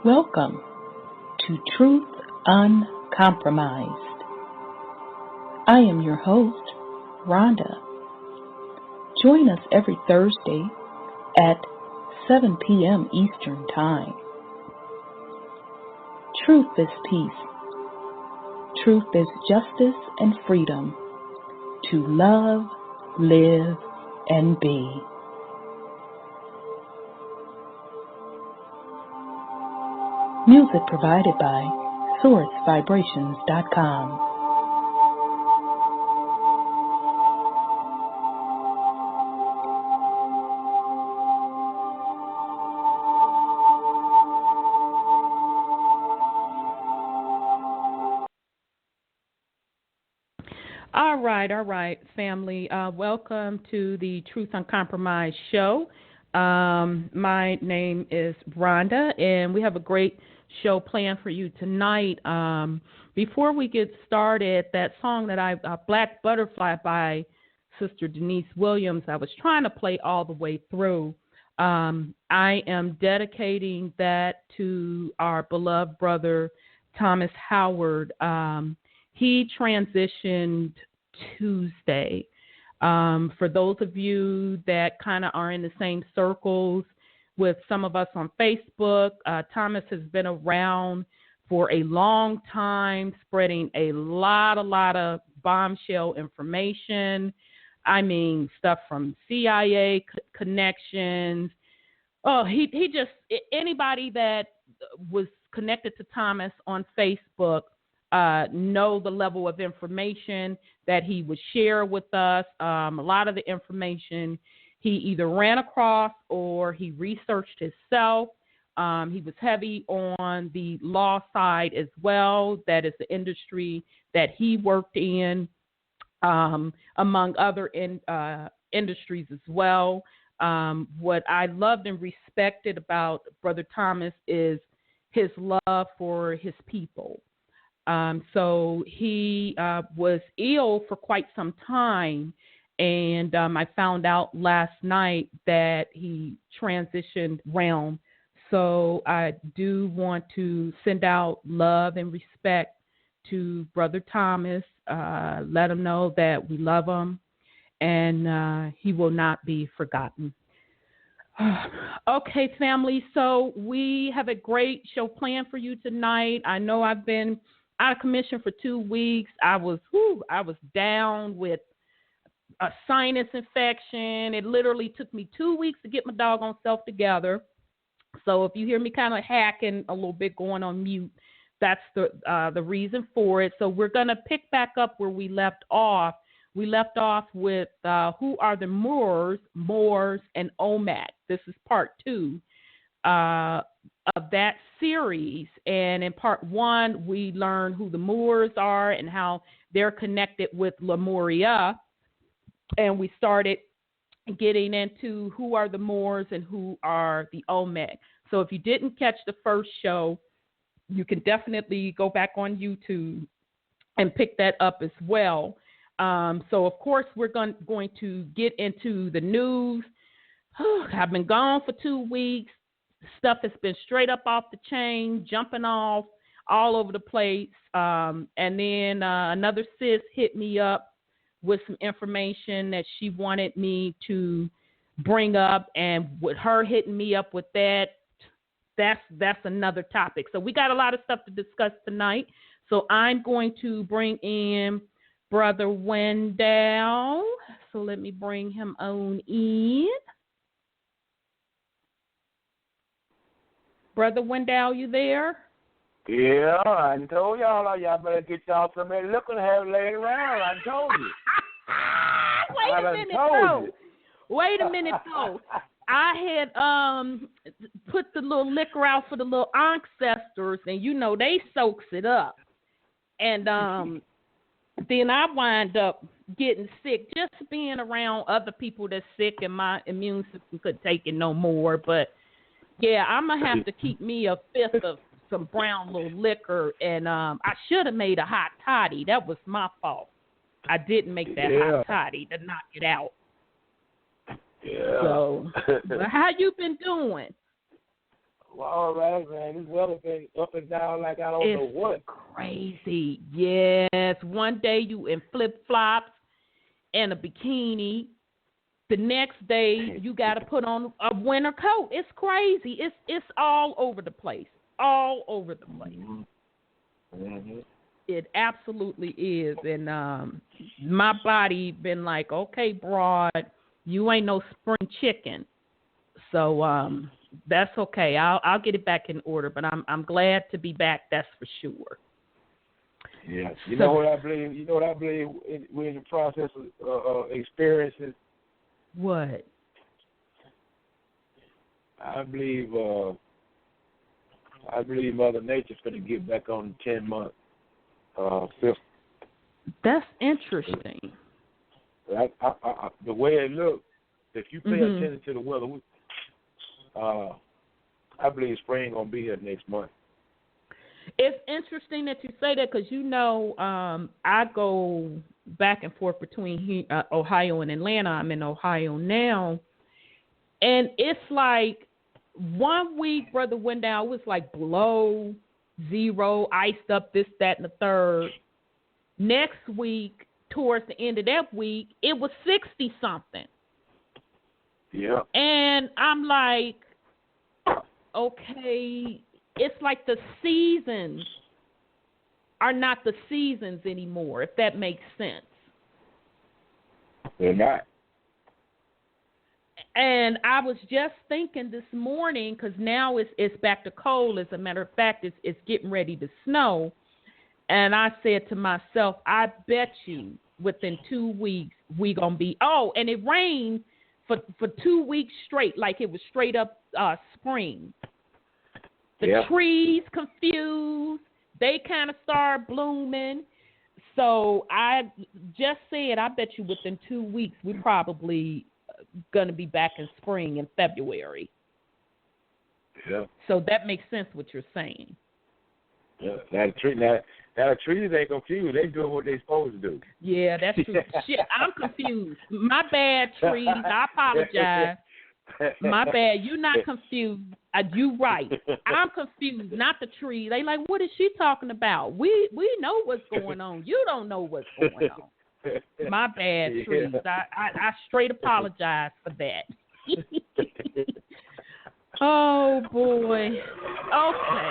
Welcome to Truth Uncompromised. I am your host, Rhonda. Join us every Thursday at 7 p.m. Eastern Time. Truth is peace. Truth is justice and freedom to love, live, and be. Music provided by SourceVibrations.com. All right, family. Welcome to the Truth Uncompromised show. My name is Rhonda, and we have a great show planned for you tonight. Before we get started, that song that Black Butterfly by Sister Denise Williams, I was trying to play all the way through. I am dedicating that to our beloved brother, Thomas Howard. He transitioned Tuesday. For those of you that kind of are in the same circles with some of us on Facebook, Thomas has been around for a long time, spreading a lot of bombshell information. I mean, stuff from CIA connections. Oh, he just, anybody that was connected to Thomas on Facebook know the level of information that he would share with us. A lot of the information he either ran across or he researched himself. He was heavy on the law side as well. That is the industry that he worked in, among other industries as well. What I loved and respected about Brother Thomas is his love for his people. So he was ill for quite some time, and I found out last night that he transitioned realm. So I do want to send out love and respect to Brother Thomas, let him know that we love him, and he will not be forgotten. Okay, family, so we have a great show planned for you tonight. I know I've been out of commission for 2 weeks. I was down with a sinus infection. It literally took me 2 weeks to get my doggone self together. So if you hear me kind of hacking a little bit, going on mute, that's the reason for it. So we're going to pick back up where we left off. We left off with who are the Moors, and Olmec. This is part 2 of that series. And in part 1, we learned who the Moors are and how they're connected with Lemuria. And we started getting into who are the Moors and who are the Olmec. So if you didn't catch the first show, you can definitely go back on YouTube and pick that up as well. So, of course, we're going to get into the news. I've been gone for 2 weeks. Stuff has been straight up off the chain, jumping off all over the place. And then another sis hit me up with some information that she wanted me to bring up. And with her hitting me up with that's another topic. So we got a lot of stuff to discuss tonight. So I'm going to bring in Brother Wendell. So let me bring him on in. Brother Wendell, you there? Yeah, I told y'all better get y'all some looking have laid around. I told you. Wait a minute though. I had put the little liquor out for the little ancestors, and you know they soaks it up. And then I wind up getting sick, just being around other people that's sick, and my immune system couldn't take it no more. But yeah, I'm gonna have to keep me a fifth of some brown little liquor, and I should have made a hot toddy. That was my fault. I didn't make that hot toddy to knock it out. Yeah. So, how you been doing? Well, all right, man. This weather been up and down like I don't know what. Crazy. Yes. One day you in flip-flops and a bikini. The next day you got to put on a winter coat. It's crazy. It's all over the place. All over the place. Mm-hmm. It absolutely is. And my body been like, okay, broad, you ain't no spring chicken. So that's okay. I'll get it back in order. But I'm glad to be back. That's for sure. Yes. You know what I believe? We're in the process of experiencing. What? I believe Mother Nature's going to get back on the 10-month system. That's interesting. The way it looks, if you pay attention to the weather, I believe spring going to be here next month. It's interesting that you say that because, I go back and forth between Ohio and Atlanta. I'm in Ohio now. And it's like 1 week, Brother Wendell, it was like below zero, iced up, this, that, and the third. Next week, towards the end of that week, it was 60-something. Yeah. And I'm like, okay, it's like the seasons are not the seasons anymore, if that makes sense. They're not. And I was just thinking this morning, because now it's back to cold. As a matter of fact, it's getting ready to snow. And I said to myself, I bet you within 2 weeks we going to be, and it rained for 2 weeks straight, like it was straight up spring. The trees confused. They kind of start blooming. So I just said, I bet you within 2 weeks we probably going to be back in spring in February. Yeah. So that makes sense what you're saying. Yeah. Now the trees ain't confused. They doing what they supposed to do. Yeah, that's true. Shit, I'm confused. My bad, trees. I apologize. My bad. You're not confused. You right. I'm confused, not the tree. They like, what is she talking about? We know what's going on. You don't know what's going on. My bad, trees. I straight apologize for that. Oh, boy. Okay.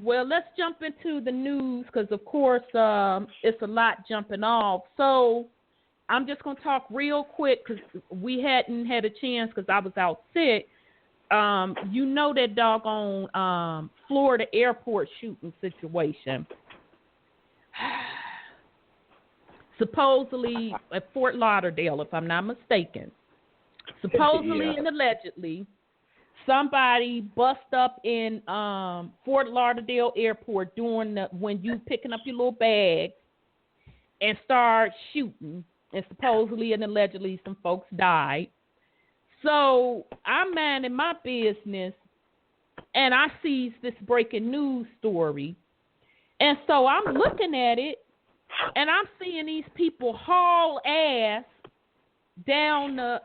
Well, let's jump into the news because, of course, it's a lot jumping off. So I'm just going to talk real quick because we hadn't had a chance because I was out sick. That doggone Florida airport shooting situation. Supposedly at Fort Lauderdale, if I'm not mistaken. Supposedly and allegedly, somebody bust up in Fort Lauderdale Airport when you picking up your little bag and start shooting, and supposedly and allegedly some folks died. So I'm minding my business, and I see this breaking news story, and so I'm looking at it, and I'm seeing these people haul ass down the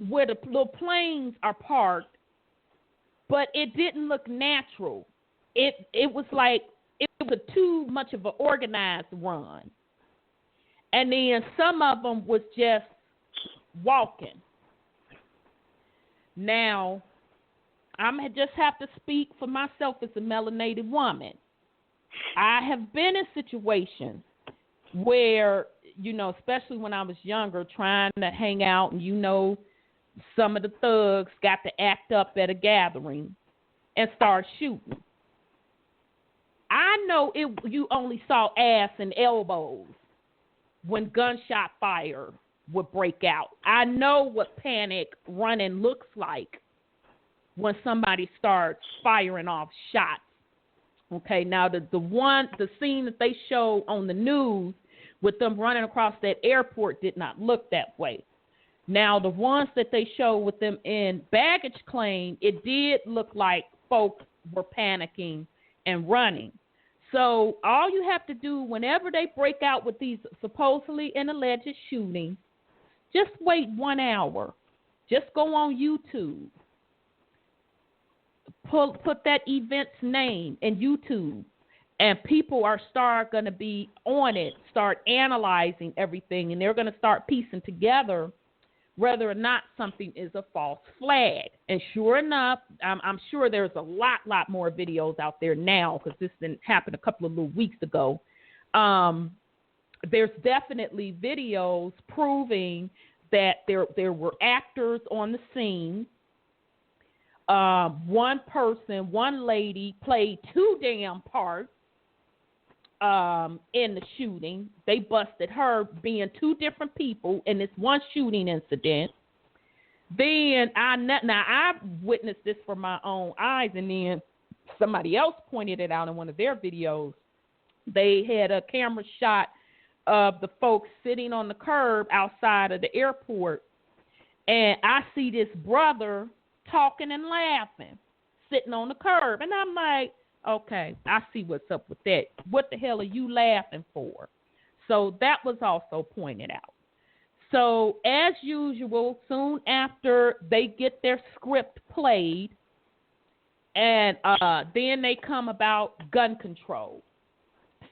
where the little planes are parked, but it didn't look natural. It was like it was too much of an organized run, and then some of them was just walking. Now, I'm just have to speak for myself as a melanated woman. I have been in situations where, especially when I was younger, trying to hang out, and some of the thugs got to act up at a gathering and start shooting. I know you only saw ass and elbows when gunshot fire would break out. I know what panic running looks like when somebody starts firing off shots. Okay, now the scene that they show on the news with them running across that airport did not look that way. Now the ones that they show with them in baggage claim, it did look like folks were panicking and running. So all you have to do whenever they break out with these supposedly and alleged shootings, just wait 1 hour. Just go on YouTube. put that event's name in YouTube, and people are going to be on it, start analyzing everything, and they're going to start piecing together whether or not something is a false flag. And sure enough, I'm sure there's a lot more videos out there now, because this didn't happen a couple of little weeks ago. There's definitely videos proving that there were actors on the scene. One lady played 2 damn parts in the shooting. They busted her being 2 different people in this one shooting incident. Then I've witnessed this for my own eyes, and then somebody else pointed it out in one of their videos. They had a camera shot of the folks sitting on the curb outside of the airport, and I see this brother talking and laughing, sitting on the curb, and I'm like, okay, I see what's up with that. What the hell are you laughing for? So that was also pointed out. So as usual, soon after they get their script played, and then they come about gun control.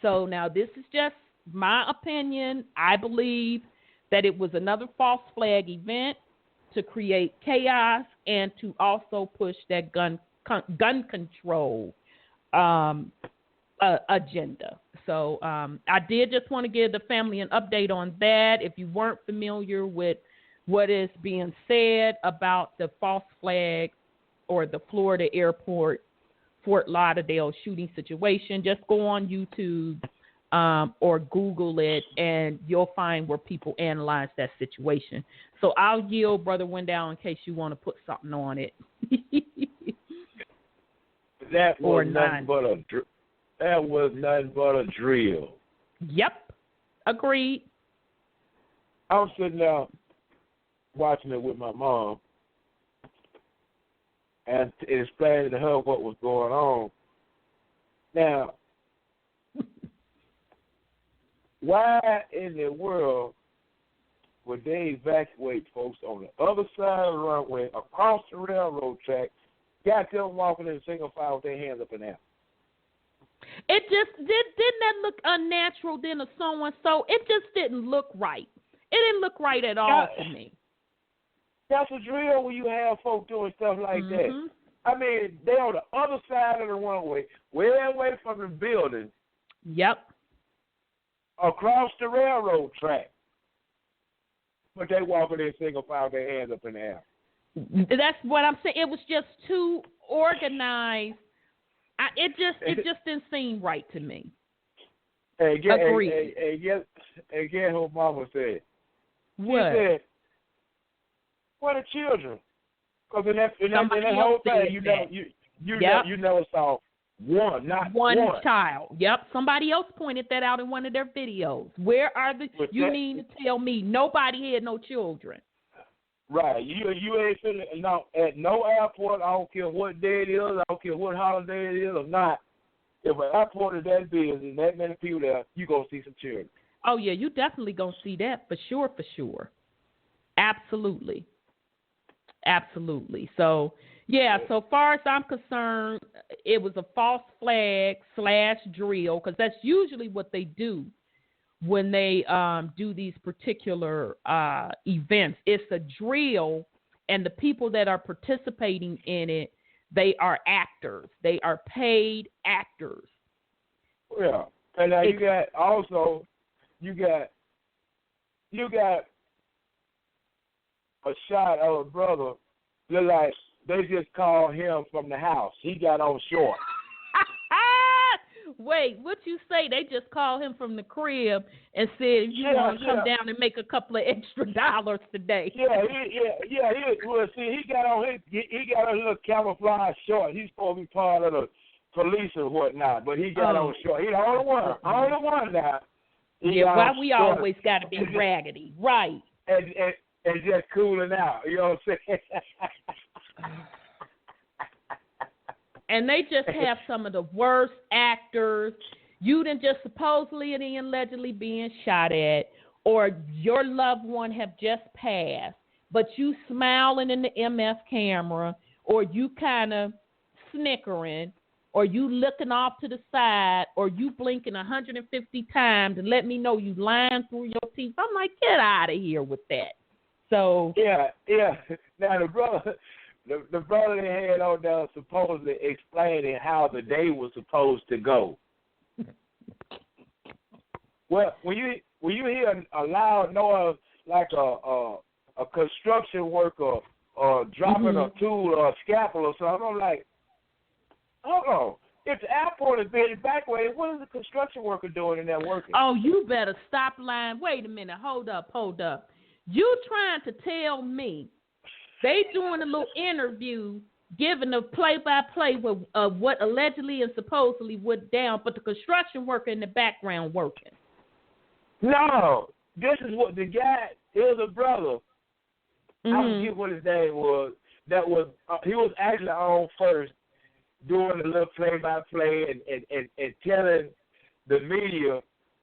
So now this is just my opinion. I believe that it was another false flag event to create chaos and to also push that gun control agenda. So I did just want to give the family an update on that. If you weren't familiar with what is being said about the false flag or the Florida airport, Fort Lauderdale shooting situation, just go on YouTube or Google it, and you'll find where people analyze that situation. So I'll yield, Brother Wendell, in case you want to put something on it. That was nothing but a drill. Yep, agreed. I was sitting there watching it with my mom and explaining to her what was going on. Now, why in the world would they evacuate folks on the other side of the runway, across the railroad track, got them walking in single file with their hands up in the air? It just didn't that look unnatural then or so and so? It just didn't look right. It didn't look right at all to me. That's a drill when you have folks doing stuff like that. I mean, they're on the other side of the runway, way away from the building. Yep. Across the railroad track. But they walking in single file with their hands up in the air. That's what I'm saying. It was just too organized. It just didn't seem right to me. Agreed. And guess what Mama said? What? She said, "What are children?" Because in that whole thing, you never saw one, not one child. Yep. Somebody else pointed that out in one of their videos. Where are the? You mean to tell me nobody had no children? Right. You ain't finna at no airport. I don't care what day it is. I don't care what holiday it is or not. If an airport is that big and that many people there, you gonna see some children. Oh yeah, you definitely gonna see that for sure. Absolutely. So yeah, so far as I'm concerned, it was a false flag / drill, because that's usually what they do when they do these particular events. It's a drill, and the people that are participating in it, they are actors. They are paid actors. Yeah, and now you got a shot of a brother. Look like they just called him from the house. He got on short. Wait, what you say? They just called him from the crib and said, if you want to come down and make a couple of extra dollars today. Well, see, he got on a little camouflage short. He's supposed to be part of the police or whatnot, but he got on short. He's the only one now. Why we always got to be raggedy, right? And just cooling out, you know what I'm saying? And they just have some of the worst actors. You done just supposedly and allegedly being shot at, or your loved one have just passed, but you smiling in the MS camera, or you kind of snickering, or you looking off to the side, or you blinking 150 times to let me know you lying through your teeth. I'm like, get out of here with that. So yeah. Now the brother they had on there supposedly explaining how the day was supposed to go. Well, when you hear a loud noise like a construction worker dropping a tool or a scalpel or something, I'm like, hold on. If the airport is being evacuated, what is the construction worker doing in there working? Oh, you better stop lying. Wait a minute. Hold up. You trying to tell me they doing a little interview, giving a play-by-play of what allegedly and supposedly went down, but the construction worker in the background working? No. This is what the guy, it was a brother. I forget what his name was. He was actually on first, doing a little play-by-play and telling the media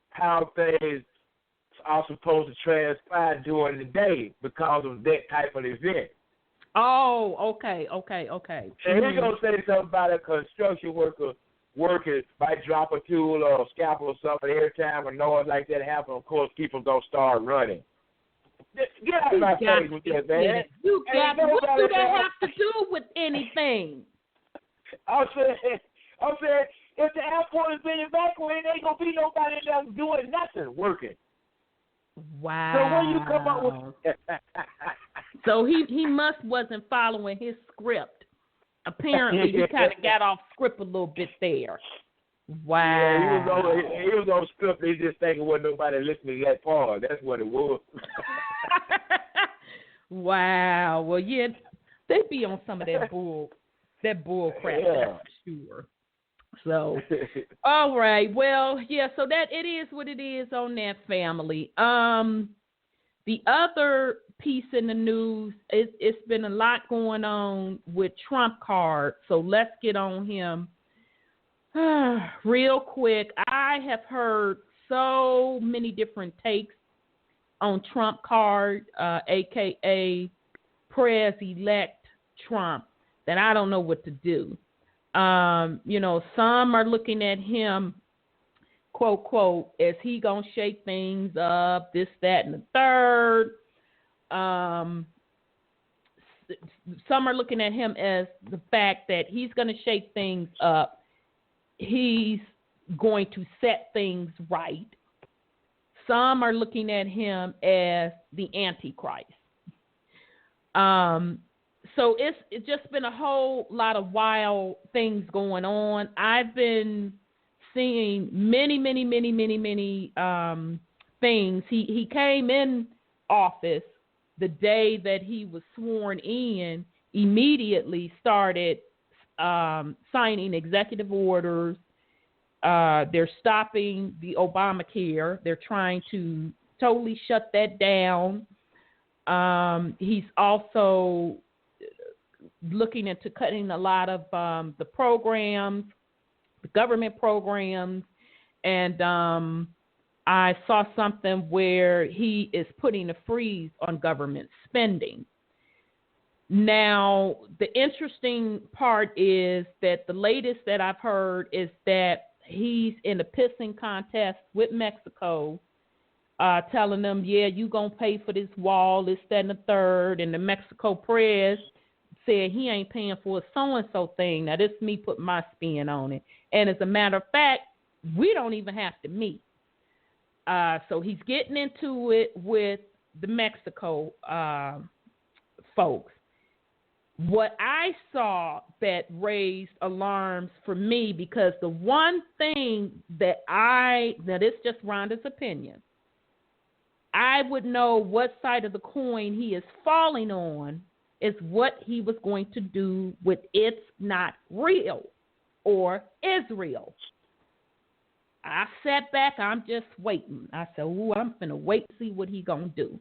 how things are supposed to transpire during the day because of that type of event. Oh, okay. And he's going to say something about a construction worker working, might drop a tool or a scalpel or something. Every time a noise like that happens, of course, people going to start running. Get out of my face with that, man. What do that have to do with anything? I'm saying, if the airport has been evacuated, there ain't going to be nobody there doing nothing, working. Wow. So when you come up with... So he wasn't following his script. Apparently, he kind of got off script a little bit there. Wow. Yeah, he was on script. He just thinking wasn't nobody listening that far. That's what it was. Wow. Well, yeah, they be on some of that bull crap, that's for sure. So, all right. Well, yeah. So that it is what it is on that, family. The other piece in the news, it's been a lot going on with Trump card. So let's get on him real quick. I have heard so many different on Trump card, aka Pres-elect Trump, that I don't know what to do. Some are looking at him, quote, quote, is he going to shake things up, this, that, and the third. Some are looking at him as the fact that he's going to shake things up. He's going to set things right. Some are looking at him as the Antichrist. So it's just been a whole lot of wild things going on. I've been seeing many things. He came in office the day that he was sworn in, immediately started signing executive orders. They're stopping the Obamacare. They're trying to totally shut that down. He's also looking into cutting a lot of the programs, the government programs, and I saw something where he is putting a freeze on government spending. Now, the interesting part is that the latest that I've heard is that he's in a pissing contest with Mexico, telling them, yeah, you going to pay for this wall, this, that, and the third. And the Mexico press said he ain't paying for a so-and-so thing. Now, this is me putting my spin on it. And as a matter of fact, we don't even have to meet. So he's getting into it with the Mexico folks. What I saw that raised alarms for me, because the one thing now this is just Rhonda's opinion, I would know what side of the coin he is falling on is what he was going to do with It's Not Real or Israel. I sat back, I'm just waiting. I said, I'm finna wait to see what he gonna do.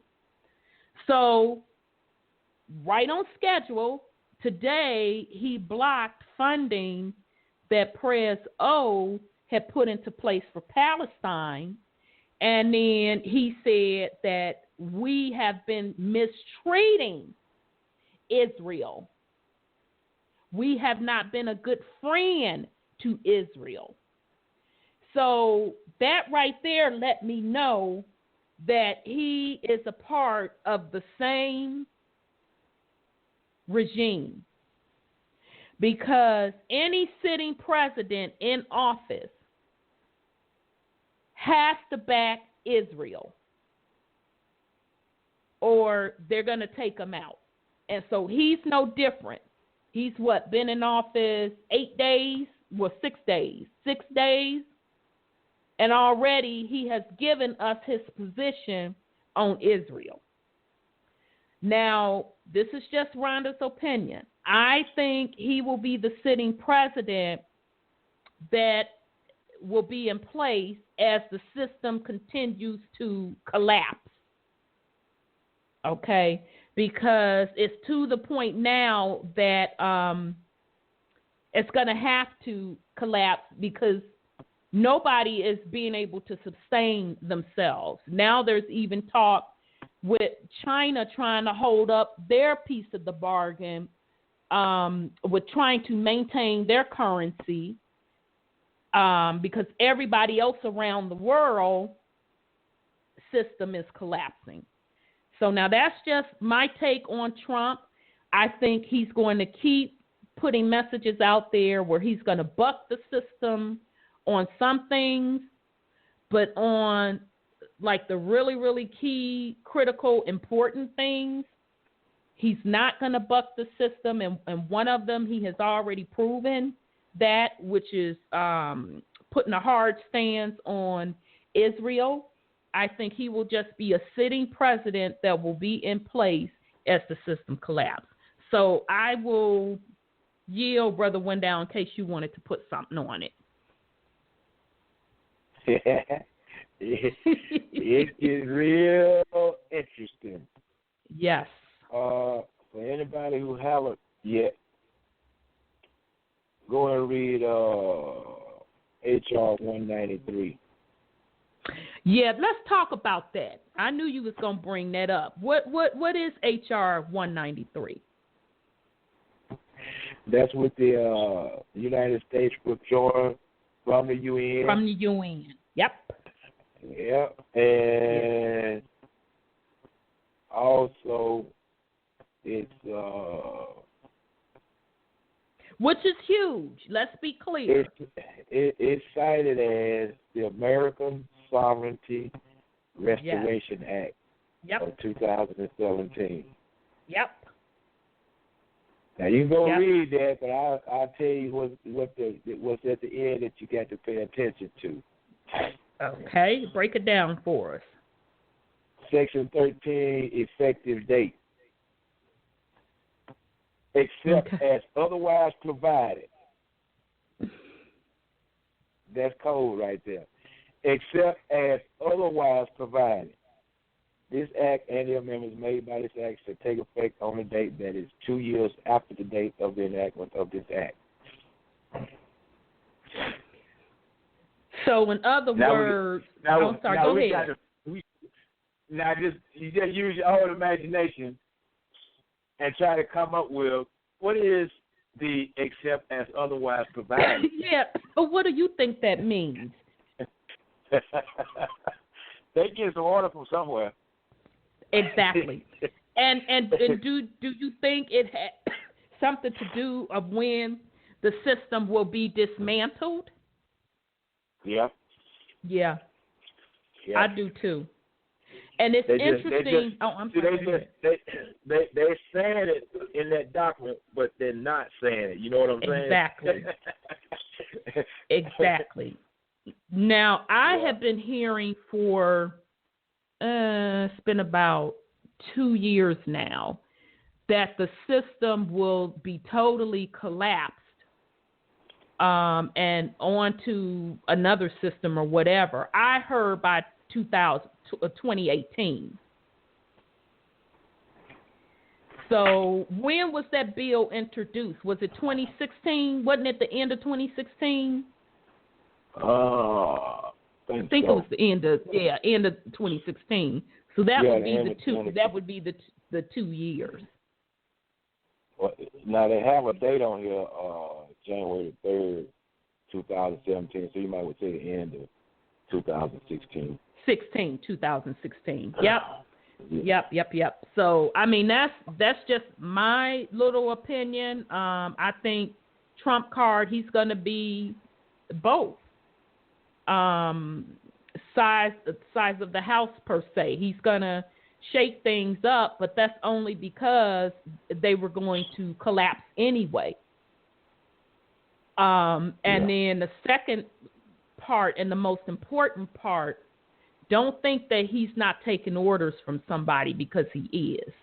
So, right on schedule, today he blocked funding that Pres-O had put into place for Palestine, and then he said that we have been mistreating Israel. we have not been a good friend to Israel. So that right there let me know that he is a part of the same regime, because any sitting president in office has to back Israel or they're going to take him out. And so he's no different. He's been in office 8 days? Well, 6 days. 6 days. And already he has given us his position on Israel. Now, this is just Rhonda's opinion. I think he will be the sitting president that will be in place as the system continues to collapse. Okay? Because it's to the point now that it's going to have to collapse because nobody is being able to sustain themselves. Now there's even talk with China trying to hold up their piece of the bargain with trying to maintain their currency because everybody else around the world system is collapsing. So now that's just my take on Trump. I think he's going to keep putting messages out there where he's going to buck the system on some things, but on like the really, really key, critical, important things, he's not going to buck the system. And one of them he has already proven that, which is putting a hard stance on Israel. I think he will just be a sitting president that will be in place as the system collapses. So I will yield, Brother Wendell, in case you wanted to put something on it. It is real interesting. Yes. For anybody who haven't yet, go and read HR 193. Yeah, let's talk about that. I knew you was gonna bring that up. What is HR 193? That's what the United States withdrawing from the UN. From the UN. Yep. Yep. And also it's which is huge. Let's be clear. It's cited as the American Sovereignty Restoration Act of 2017. Yep. Now you can go read that, but I'll tell you what's at the end that you got to pay attention to. Okay, break it down for us. Section 13, effective date. Except as otherwise provided. That's code right there. Except as otherwise provided. This act and the amendments made by this act shall take effect on the date that is 2 years after the date of the enactment of this act. So, in other words, go ahead. You just use your own imagination and try to come up with what is the except as otherwise provided. Yeah, but what do you think that means? They get some order from somewhere. Exactly. And do you think it had something to do of when the system will be dismantled? Yeah. Yeah. I do too. And it's interesting. I'm sorry. They're saying it in that document, but they're not saying it. You know what I'm saying? Exactly. Exactly. Now, I have been hearing for, it's been about 2 years now, that the system will be totally collapsed and on to another system or whatever. I heard by 2018. So when was that bill introduced? Was it 2016? Wasn't it the end of 2016? I think it was the end of 2016. So that would be the 2 years. Well, now they have a date on here, January the 3rd, 2017. So you might would say the end of 2016. 2016. Yep. Yep. So I mean that's just my little opinion. I think Trump card, he's going to be both. Size of the house per se. He's going to shake things up, but that's only because they were going to collapse anyway. And then the second part and the most important part, don't think that he's not taking orders from somebody, because he is.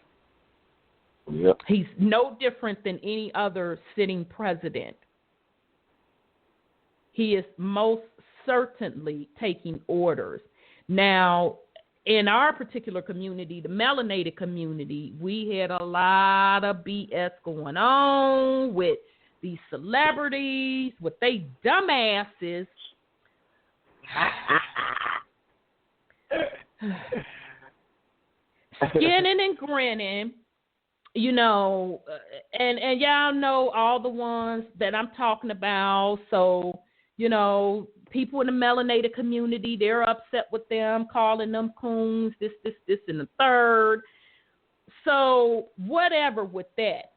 Yep. He's no different than any other sitting president. He is most certainly taking orders. Now, in our particular community, the melanated community, we had a lot of BS going on with these celebrities, with they dumbasses. Skinning and grinning, you know, and y'all know all the ones that I'm talking about. So, you know, people in the melanated community, they're upset with them, calling them coons, this, and the third. So whatever with that.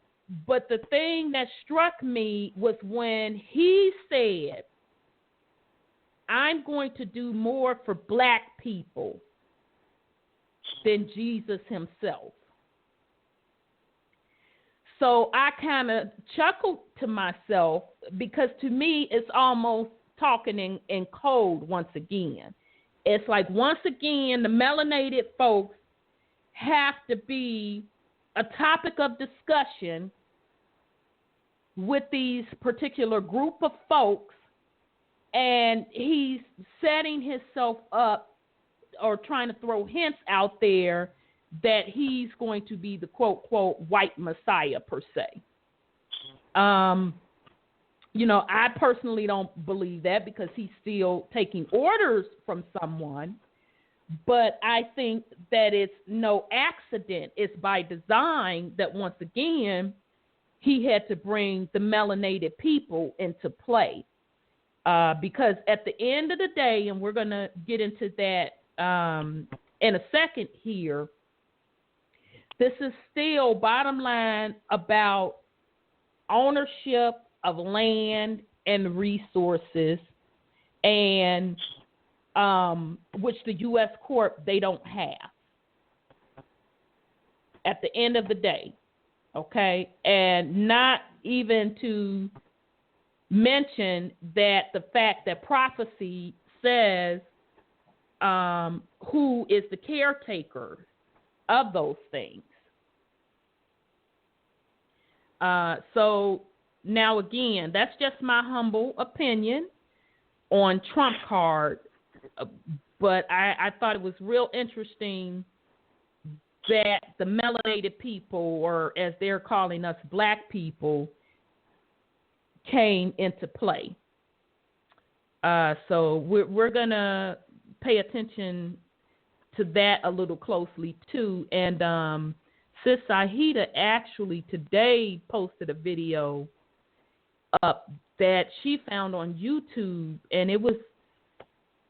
But the thing that struck me was when he said, I'm going to do more for black people than Jesus himself. So I kind of chuckled to myself, because to me it's almost talking in code once again. It's like, once again, the melanated folks have to be a topic of discussion with these particular group of folks, and he's setting himself up or trying to throw hints out there that he's going to be the quote, white messiah per se. You know, I personally don't believe that, because he's still taking orders from someone, but I think that it's no accident. It's by design that, once again, he had to bring the melanated people into play. Because at the end of the day, and we're going to get into that in a second here, this is still, bottom line, about ownership of land and resources, and which the U.S. Corp, they don't have at the end of the day, okay? And not even to mention that the fact that prophecy says who is the caretaker of those things. So now, again, that's just my humble opinion on Trump card, but I thought it was real interesting that the melanated people, or as they're calling us, black people, came into play. So we're going to pay attention to that a little closely, too. And Sis Sahida actually today posted a video up that she found on YouTube, and it was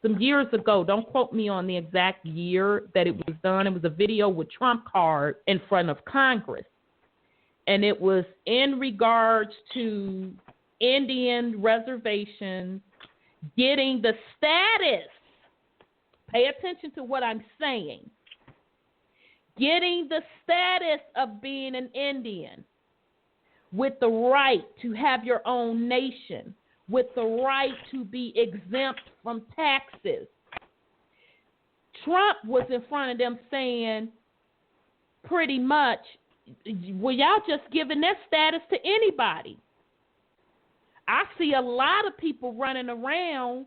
some years ago. Don't quote me on the exact year that it was done. It was a video with Trump card in front of Congress, and it was in regards to Indian reservations getting the status. Pay attention to what I'm saying. Getting the status of being an Indian, with the right to have your own nation, with the right to be exempt from taxes. Trump was in front of them saying pretty much, well, y'all just giving that status to anybody. I see a lot of people running around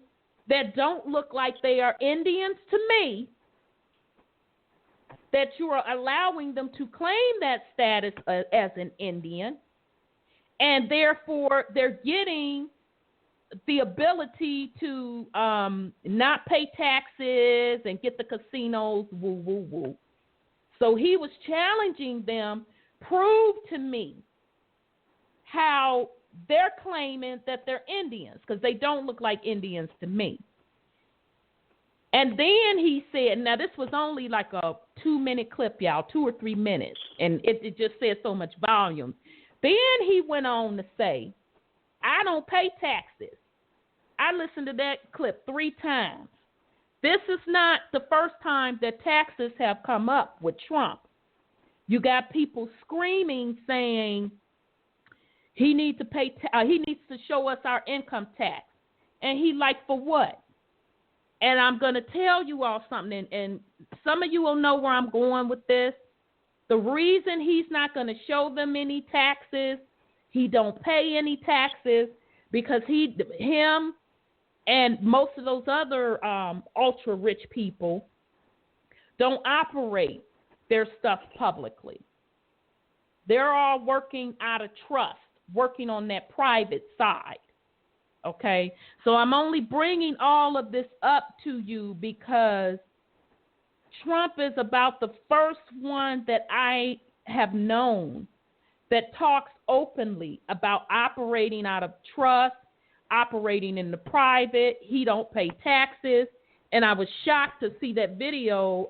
that don't look like they are Indians to me, that you are allowing them to claim that status as an Indian, and therefore they're getting the ability to not pay taxes and get the casinos, woo, woo, woo. So he was challenging them, prove to me how they're claiming that they're Indians because they don't look like Indians to me. And then he said, now this was only like a 2-minute clip, y'all, 2 or 3 minutes, and it just said so much volume. Then he went on to say, I don't pay taxes. I listened to that clip 3 times. This is not the first time that taxes have come up with Trump. You got people screaming, saying he needs to pay. He needs to show us our income tax, and he like, for what? And I'm going to tell you all something, and some of you will know where I'm going with this. The reason he's not going to show them any taxes, he don't pay any taxes, because him and most of those other ultra-rich people don't operate their stuff publicly. They're all working out of trust, working on that private side. Okay, so I'm only bringing all of this up to you because Trump is about the first one that I have known that talks openly about operating out of trust, operating in the private. He don't pay taxes. And I was shocked to see that video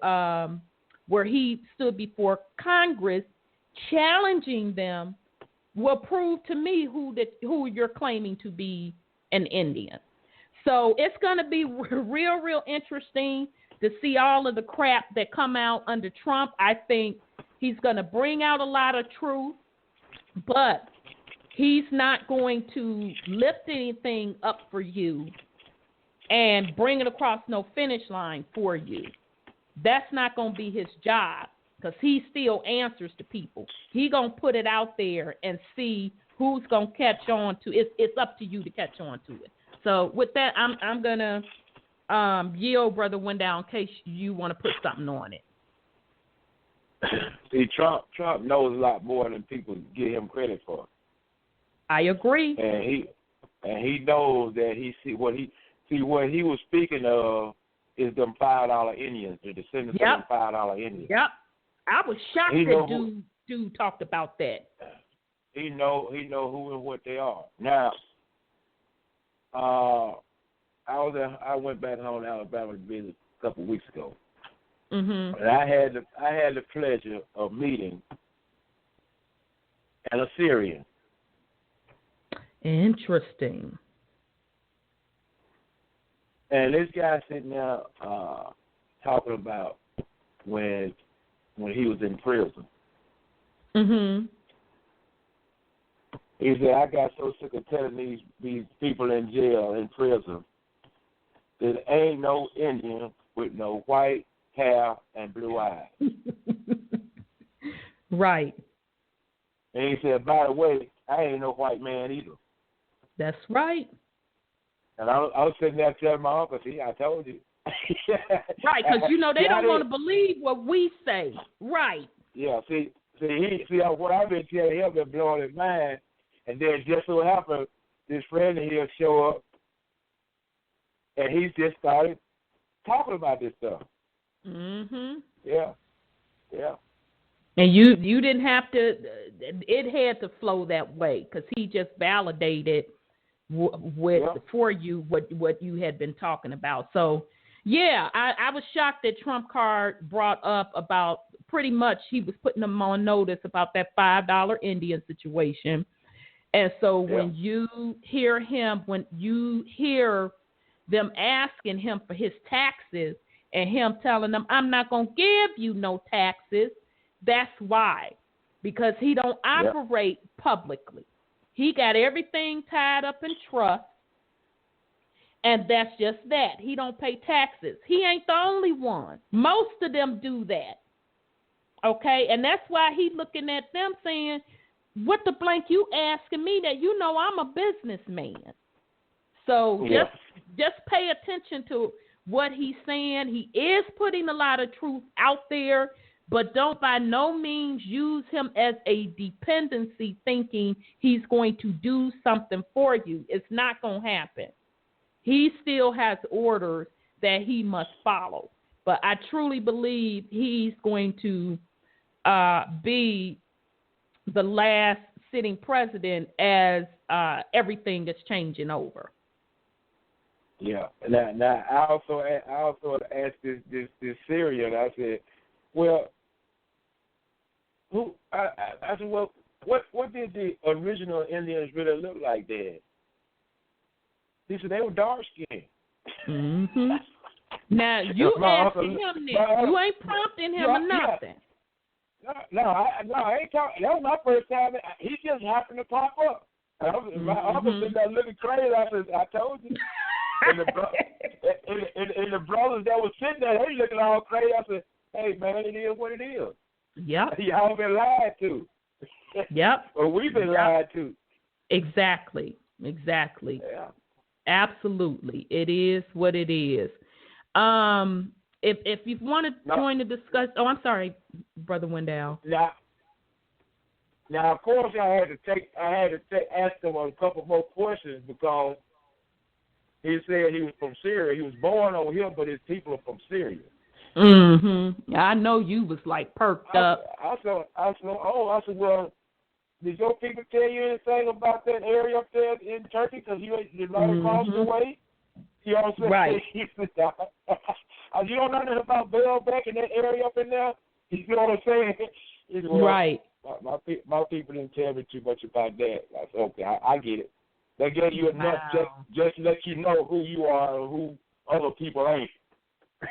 where he stood before Congress challenging them. Will prove to me who you're claiming to be an Indian. So it's going to be real interesting to see all of the crap that come out under Trump. I think he's going to bring out a lot of truth, but he's not going to lift anything up for you and bring it across no finish line for you. That's not going to be his job, because he still answers to people. He going to put it out there and see who's going to catch on to it. It's up to you to catch on to it. So with that, I'm going to yield, Brother Wendell, in case you want to put something on it. See, Trump knows a lot more than people give him credit for. I agree. And he knows that what he was speaking of is them $5 Indians, the descendants of them $5 Indians. Yep. I was shocked that dude talked about that. He know who and what they are. Now, I went back home to Alabama to visit a couple of weeks ago, and I had the pleasure of meeting an Assyrian. Interesting. And this guy sitting there talking about when he was in prison. He said, I got so sick of telling these people in jail, in prison, there ain't no Indian with no white hair and blue eyes. Right. And he said, by the way, I ain't no white man either. That's right. And I was sitting there telling my uncle, see, I told you. Right, because, they don't want to believe what we say. Right. Yeah, see, what I've been telling him been blowing his mind. And then just so happened, this friend of his show up, and he just started talking about this stuff. Yeah. And you didn't have to. It had to flow that way because he just validated for you what you had been talking about. So yeah, I was shocked that Trump card brought up about pretty much he was putting them on notice about that $5 Indian situation. And so when you hear them asking him for his taxes and him telling them, I'm not going to give you no taxes, that's why. Because he don't operate publicly. He got everything tied up in trust, and that's just that. He don't pay taxes. He ain't the only one. Most of them do that. Okay? And that's why he looking at them saying, what the blank you asking me that I'm a businessman. So just pay attention to what he's saying. He is putting a lot of truth out there, but don't by no means use him as a dependency thinking he's going to do something for you. It's not going to happen. He still has orders that he must follow. But I truly believe he's going to be the last sitting president as everything is changing over. Yeah. Now I also asked this Syrian. I said, well, I said, well, what did the original Indians really look like then? He said they were dark skinned. Mm-hmm. Now you asking him this. You ain't prompting him or nothing. No, I ain't talking. That was my first time. He just happened to pop up. My uncle said that looking crazy. I said, I told you. And the brothers that was sitting there, they looking all crazy. I said, hey, man, it is what it is. Yep. Y'all been lied to. Yep. Or we've been lied to. Exactly. Yeah. Absolutely. It is what it is. If you want to join the discussion, I'm sorry, Brother Wendell. Now, of course, I had to ask him a couple more questions because he said he was from Syria. He was born over here, but his people are from Syria. Mm-hmm. I know you was like perked up. I said, well, did your people tell you anything about that area up there in Turkey? Because you're right across the way. You know what I'm saying? Right. You don't know nothing about Baalbek in that area up in there? You know what I'm saying? Well, right. My people didn't tell me too much about that. I said, okay, I get it. They gave you enough just to let you know who you are and who other people ain't.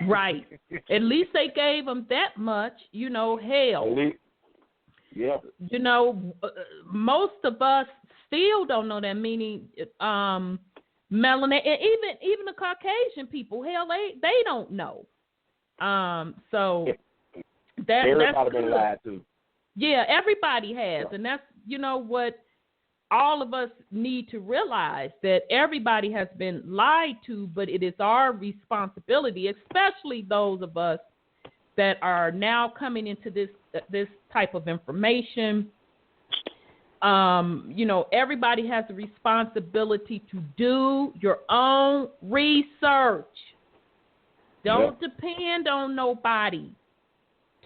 Right. At least they gave them that much, hell. At least, yeah. Most of us still don't know that, meaning melanin, and even the Caucasian people, hell, they don't know. So everybody been lied to. Yeah, everybody has, and that's what all of us need to realize, that everybody has been lied to, but it is our responsibility, especially those of us that are now coming into this type of information. Everybody has a responsibility to do your own research. Don't depend on nobody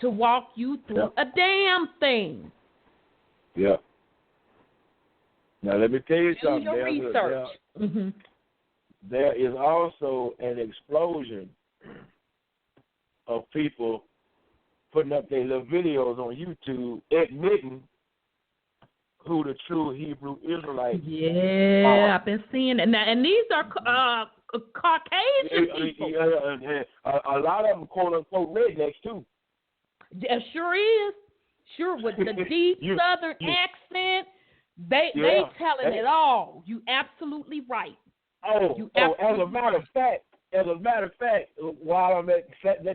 to walk you through a damn thing. Yeah. Now, let me tell you do something. Your research. There is also an explosion of people putting up their little videos on YouTube admitting who the true Hebrew Israelites are. Yeah, I've been seeing it. Now, and these are Caucasian people. A lot of them, quote-unquote, rednecks, too. Yeah, sure is. Sure, with the deep Southern accent, they telling it all. You absolutely right. As a matter of fact, while I'm at,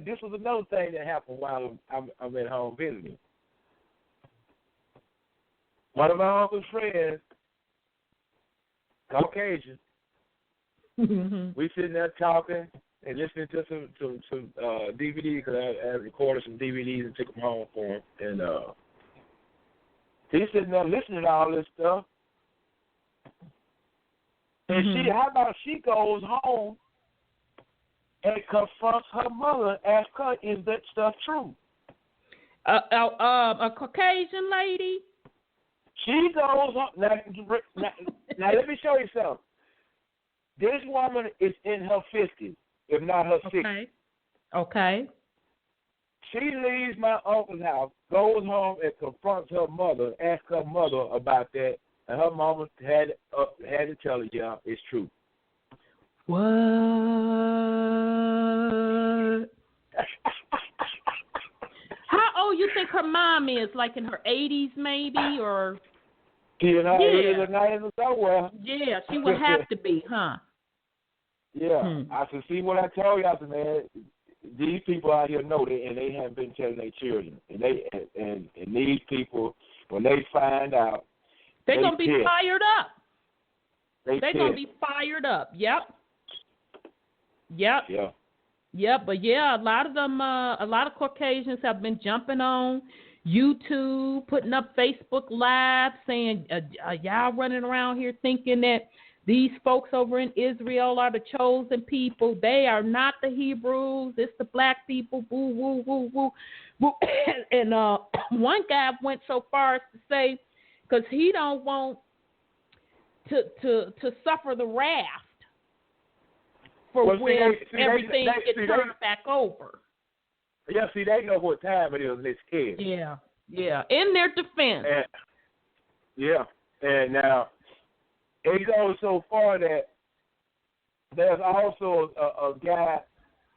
this was another thing that happened while I'm at home visiting. One of my uncle's friends, Caucasian, we sitting there talking and listening to some DVDs, because I recorded some DVDs and took them home for him. And he's sitting there listening to all this stuff. And how about she goes home and confronts her mother, asks her, is that stuff true? A Caucasian lady? She goes home. Now, let me show you something. This woman is in her 50s, if not her 60s. Okay. She leaves my uncle's house, goes home and confronts her mother, asks her mother about that, and her mama had to tell her, yeah, it's true. What? How old you think her mom is? Like in her 80s, maybe, or? She's in her 80s or 90s or somewhere. Yeah, she would have to be, huh? Yeah. I said, see what I told you? I said, man, these people out here know that, and they haven't been telling their children. And these people, when they find out, they're going to be fired up. They're going to be fired up. Yep. Yeah. Yep, but yeah, a lot of them, a lot of Caucasians have been jumping on YouTube, putting up Facebook Live, saying, y'all running around here thinking that these folks over in Israel are the chosen people. They are not the Hebrews. It's the black people. Woo, woo, woo, woo, woo. And one guy went so far as to say, because he don't want to suffer the wrath for when everything gets turned back over. Yeah, see, they know what time it is in this case. Yeah. In their defense. And now it goes so far that there's also a guy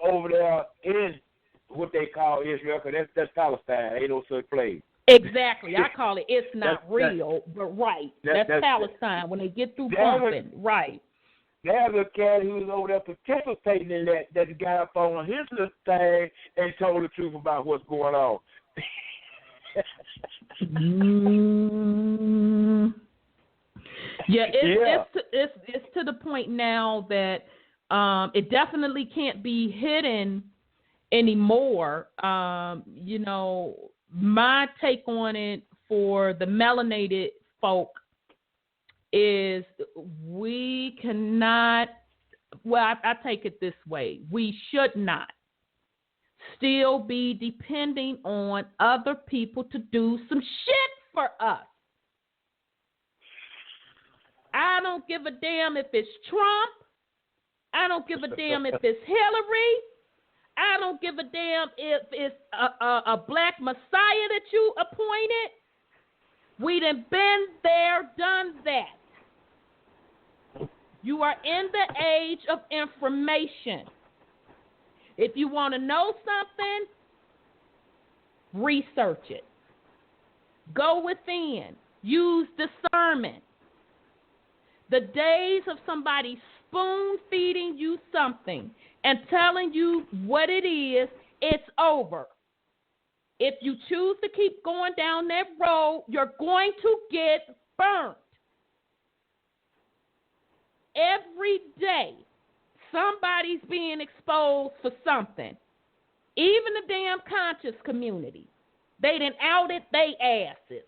over there in what they call Israel, because that's Palestine. Ain't no such place. Exactly. I call it it's not real, but right. That's Palestine when they get through bumping. Right. There's a cat who was over there participating in that guy phone his little thing and told the truth about what's going on. Yeah, it's to the point now that it definitely can't be hidden anymore. You know, my take on it for the melanated folk is we cannot, well, I take it this way. We should not still be depending on other people to do some shit for us. I don't give a damn if it's Trump. I don't give a damn if it's Hillary. I don't give a damn if it's a black messiah that you appointed. We done been there, done that. You are in the age of information. If you want to know something, research it. Go within. Use discernment. The days of somebody spoon-feeding you something and telling you what it is, it's over. If you choose to keep going down that road, you're going to get burnt. Every day, somebody's being exposed for something. Even the damn conscious community. They done outed they asses.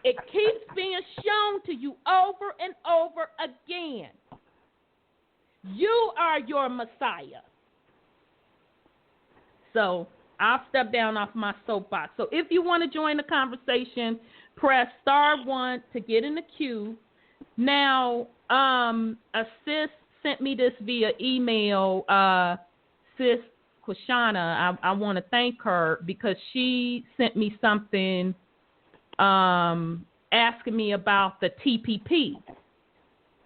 It keeps being shown to you over and over again. You are your Messiah. So I'll step down off my soapbox. So if you want to join the conversation, press *1 to get in the queue. Now, a sis sent me this via email, sis Quashana. I want to thank her because she sent me something asking me about the TPP.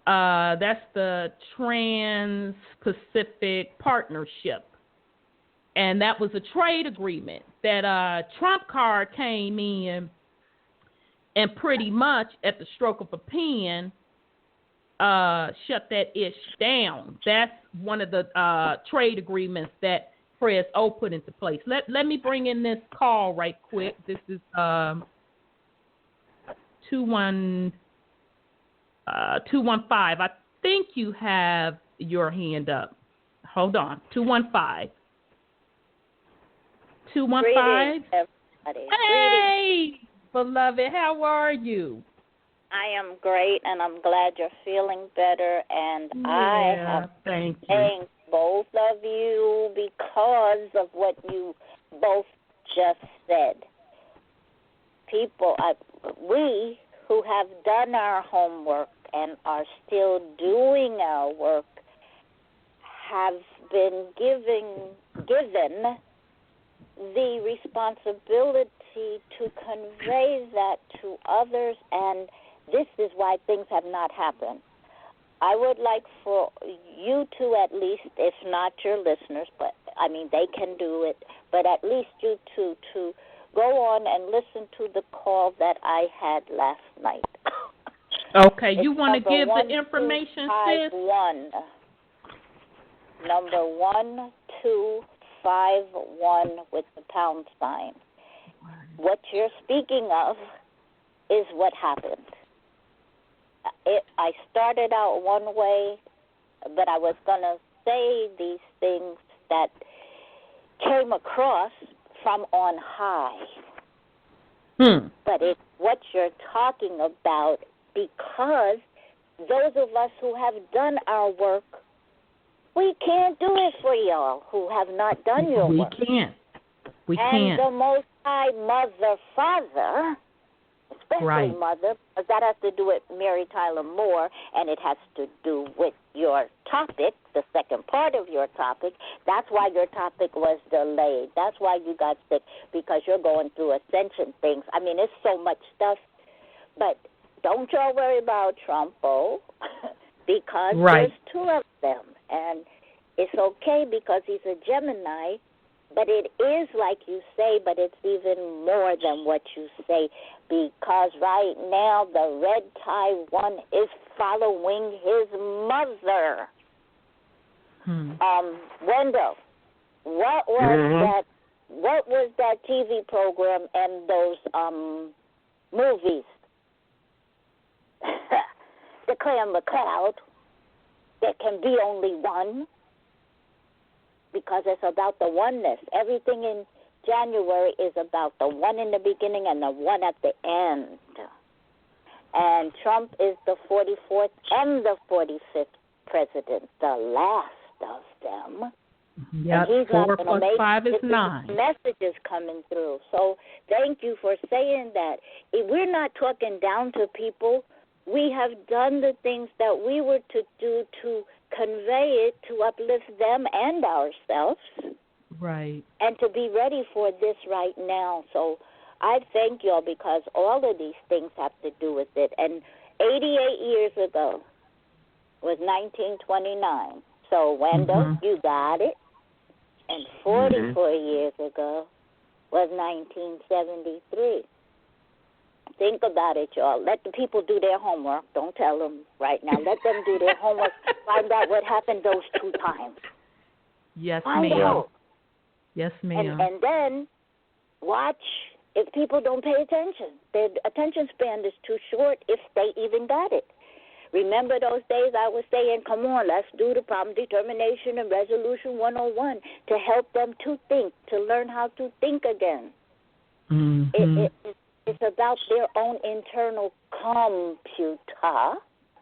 That's the Trans-Pacific Partnership. And that was a trade agreement that Trump card came in and pretty much at the stroke of a pen shut that ish down. That's one of the trade agreements that Pres O put into place. Let me bring in this call right quick. This is 215. I think you have your hand up. Hold on. 215. 215. Hey, beloved, how are you? I am great, and I'm glad you're feeling better. And I have thanked both of you because of what you both just said. We who have done our homework and are still doing our work have been given the responsibility to convey that to others, and this is why things have not happened. I would like for you to at least, if not your listeners, but I mean they can do it, but at least you two to go on and listen to the call that I had last night. Okay, you want to give the information, sis? Number 1251 with the #. What you're speaking of is what happened. I started out one way, but I was going to say these things that came across from on high. But it's what you're talking about, because those of us who have done our work, we can't do it for y'all who have not done your work. We can't. And the Most High Mother, Father, especially Mother, because that has to do with Mary Tyler Moore, and it has to do with your topic, the second part of your topic. That's why your topic was delayed. That's why you got sick, because you're going through ascension things. I mean, it's so much stuff, but don't y'all worry about Trumpo, because there's two of them, and it's okay because he's a Gemini. But it is like you say, but it's even more than what you say, because right now the red tie one is following his mother. Wendell, what was that? What was that TV program and those movies? The Clan McLeod. There can be only one. Because it's about the oneness. Everything in January is about the one in the beginning and the one at the end. And Trump is the 44th and the 45th president, the last of them. Yep, 4 plus 5 is 9. Message is coming through. So thank you for saying that. We're not talking down to people. We have done the things that we were to do to convey it, to uplift them and ourselves. Right. And to be ready for this right now. So I thank y'all, because all of these things have to do with it. And 88 years ago was 1929. So, Wendell, you got it. And 44 years ago was 1973. Think about it, y'all. Let the people do their homework. Don't tell them right now. Let them do their homework. Find out what happened those 2 times. Yes, Find ma'am. out. Yes, ma'am. And then watch if people don't pay attention. Their attention span is too short if they even got it. Remember those days I was saying, come on, let's do the problem determination and resolution 101 to help them to think, to learn how to think again. It's about their own internal computer.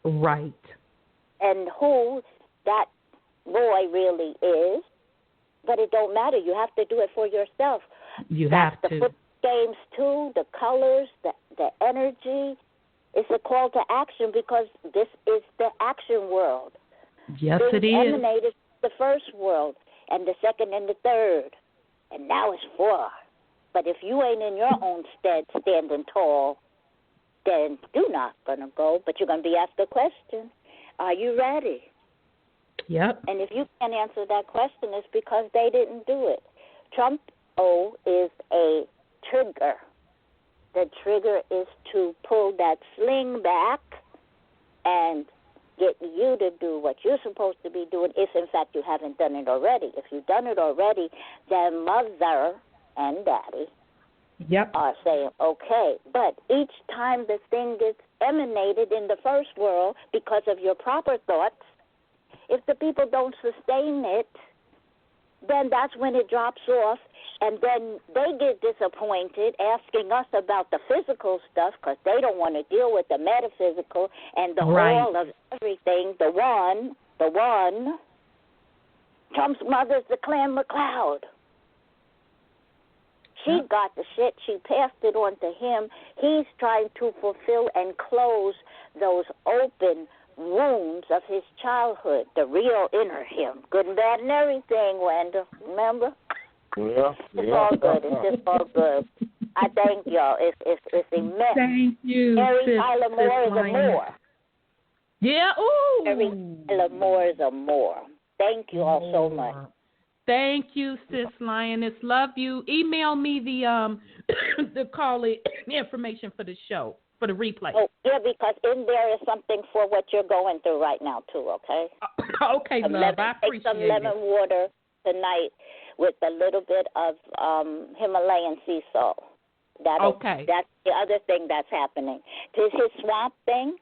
Right. And who that boy really is. But it don't matter. You have to do it for yourself. You have to. The foot games, too, the colors, the energy. It's a call to action, because this is the action world. Yes, it is. Emanated the first world, and the second and the third. And now it's 4. But if you ain't in your own stead standing tall, then you're not going to go. But you're going to be asked a question. Are you ready? Yep. And if you can't answer that question, it's because they didn't do it. Trump is a trigger. The trigger is to pull that sling back and get you to do what you're supposed to be doing, if, in fact, you haven't done it already. If you've done it already, then Mother and Daddy are saying, okay. But each time the thing gets emanated in the first world because of your proper thoughts, if the people don't sustain it, then that's when it drops off, and then they get disappointed asking us about the physical stuff because they don't want to deal with the metaphysical and the whole of everything, the one. Trump's mother's the Clan McLeod. She got the shit. She passed it on to him. He's trying to fulfill and close those open wounds of his childhood, the real inner him. Good and bad and everything, Wendell. Remember? Yeah. It's all good. It's just all good. I thank y'all. It's immense. Thank you. Mary Tyler Moore is a Moor. Yeah. Ooh. Mary Tyler Moore is a Moor. Thank you all so much. Thank you, Sis Lioness. Love you. Email me the information for the show, for the replay. Oh, yeah, because in there is something for what you're going through right now, too, okay? Okay, love. I appreciate take some lemon water tonight with a little bit of Himalayan sea salt. Okay. That's the other thing that's happening. His swamp thing,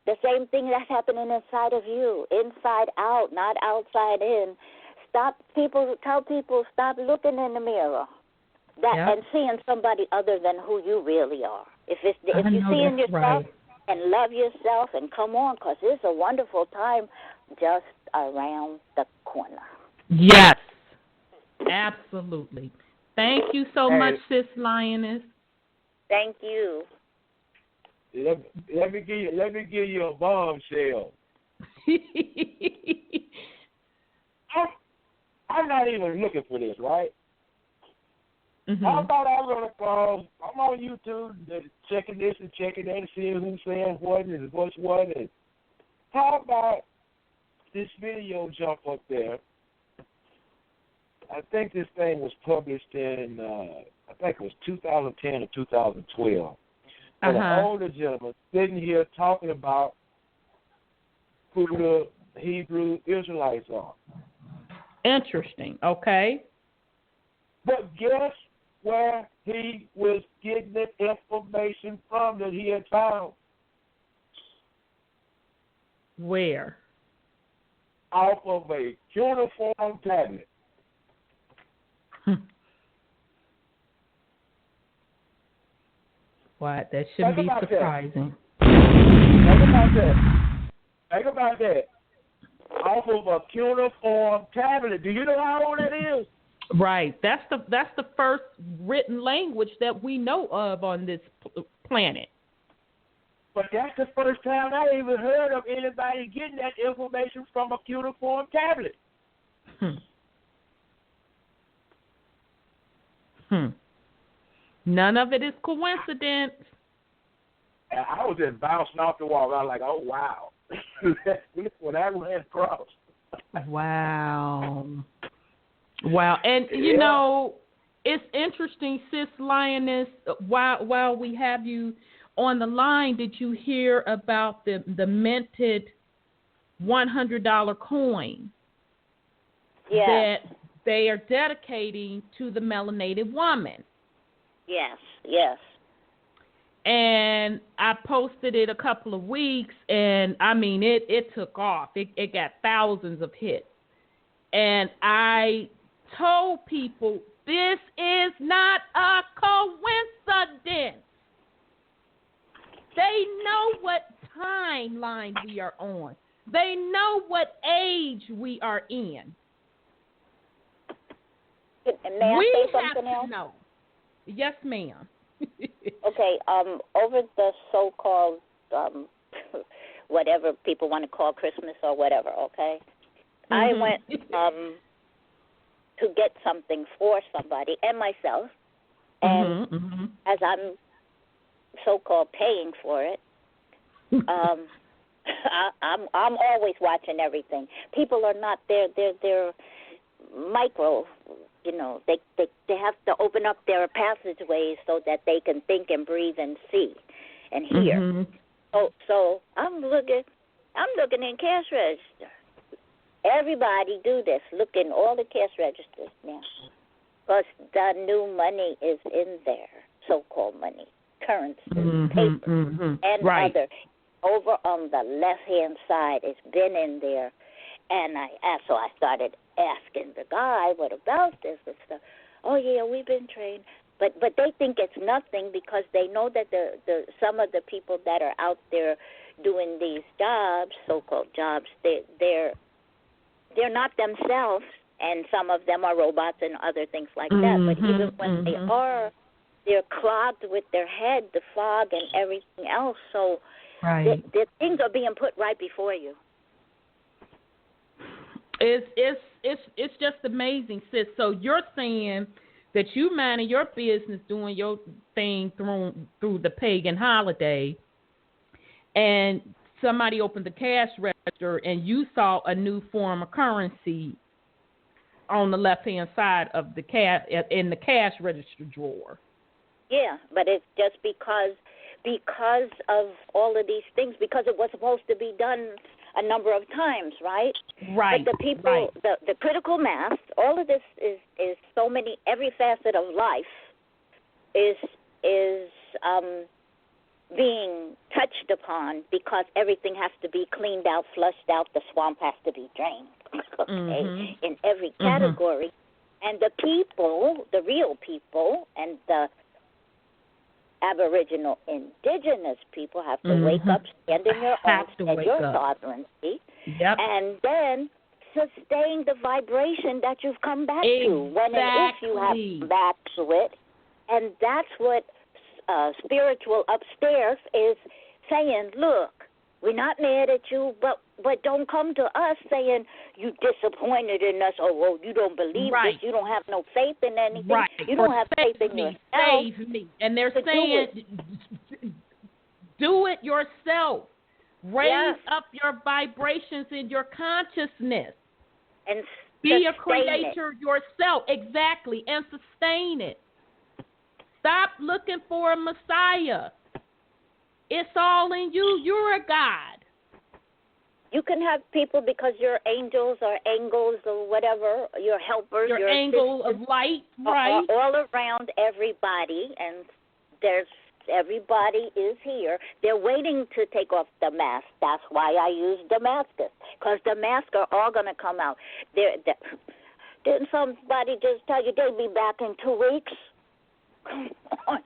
the same thing that's happening inside of you, inside out, not outside in. Tell people, stop looking in the mirror and seeing somebody other than who you really are. If you see in yourself and love yourself, and come on, because it's a wonderful time just around the corner. Yes, absolutely. Thank you so much, Sis Lioness. Thank you. let me give you a bombshell. I'm not even looking for this, right? Mm-hmm. I thought I was gonna call. I'm on YouTube, checking this and checking that, and seeing who's saying what and what's what. And how about this video jump up there? I think this thing was published in, I think it was 2010 or 2012. And an older gentleman sitting here talking about who the Hebrew Israelites are. Interesting. Okay. But guess where he was getting the information from that he had found? Where? Off of a cuneiform tablet. What? That shouldn't be surprising. Think about that. Off of a cuneiform tablet. Do you know how old that is? Right. That's the first written language that we know of on this planet. But that's the first time I even heard of anybody getting that information from a cuneiform tablet. None of it is coincidence. I was just bouncing off the wall. I was like, oh, wow. When I ran across. Wow. And, you know, it's interesting, Sis Lioness, while we have you on the line, did you hear about the minted $100 coin that they are dedicating to the melanated woman? Yes. And I posted it a couple of weeks, and, I mean, it took off. It got thousands of hits. And I told people, this is not a coincidence. They know what timeline we are on. They know what age we are in. May I say something else? Know. Yes, ma'am. Okay, over the so-called, whatever people want to call Christmas or whatever, okay? I went to get something for somebody and myself, and as I'm so-called paying for it, I'm always watching everything. People are not they're micro. You know, they have to open up their passageways so that they can think and breathe and see and hear. So I'm looking in cash register. Everybody do this. Look in all the cash registers now, because the new money is in there, so-called money, currency, paper, and other. Over on the left-hand side, it's been in there. And so I started asking the guy, what about this and stuff? Oh, yeah, we've been trained. But they think it's nothing because they know that the some of the people that are out there doing these jobs, so-called jobs, they're not themselves, and some of them are robots and other things like that. But even when they are, they're clogged with their head, the fog and everything else. So the things are being put right before you. It's just amazing, sis. So you're saying that you minding your business, doing your thing through the pagan holiday, and somebody opened the cash register and you saw a new form of currency on the left-hand side of the in the cash register drawer. Yeah, but it's just because of all of these things, because it was supposed to be done a number of times, right? Right. But the people, the critical mass, all of this is so many, every facet of life is being touched upon, because everything has to be cleaned out, flushed out, the swamp has to be drained, okay, in every category. And the people, the real people, and the Aboriginal indigenous people have to wake up, stand in your own, and your sovereignty, and then sustain the vibration that you've come back to, when and if you have come back to it. And that's what spiritual upstairs is saying, look, we're not mad at you, but don't come to us saying you disappointed in us, or well, you don't believe this, you don't have no faith in anything, you don't have faith in yourself. Save me. And they're saying, do it yourself. Raise up your vibrations in your consciousness. And be a creator yourself. Exactly. And sustain it. Stop looking for a Messiah. It's all in you. You're a God. You can have people because you're angels or or whatever, your helpers, your angel of light, right? All around everybody, and everybody is here. They're waiting to take off the mask. That's why I use Damascus, because the masks are all going to come out. Didn't somebody just tell you they'll be back in 2 weeks? Come on.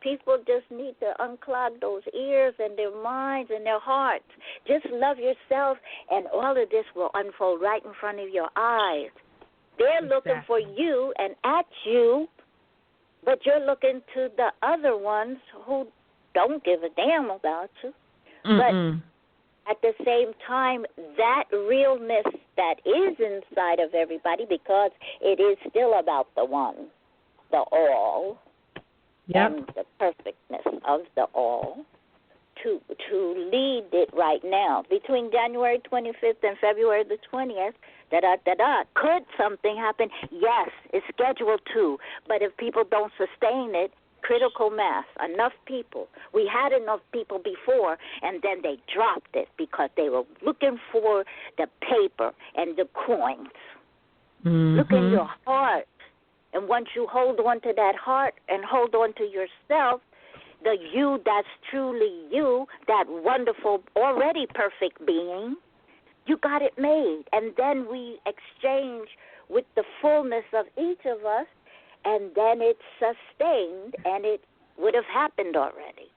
People just need to unclog those ears and their minds and their hearts. Just love yourself, and all of this will unfold right in front of your eyes. They're looking for you and at you, but you're looking to the other ones who don't give a damn about you. But at the same time, that realness that is inside of everybody, because it is still about the one, the all, and the perfectness of the all, to lead it right now. Between January 25th and February the 20th, could something happen? Yes, it's scheduled to. But if people don't sustain it, critical mass, enough people. We had enough people before, and then they dropped it because they were looking for the paper and the coins. Look in your heart. And once you hold on to that heart and hold on to yourself, the you that's truly you, that wonderful, already perfect being, you got it made. And then we exchange with the fullness of each of us, and then it's sustained, and it would have happened already.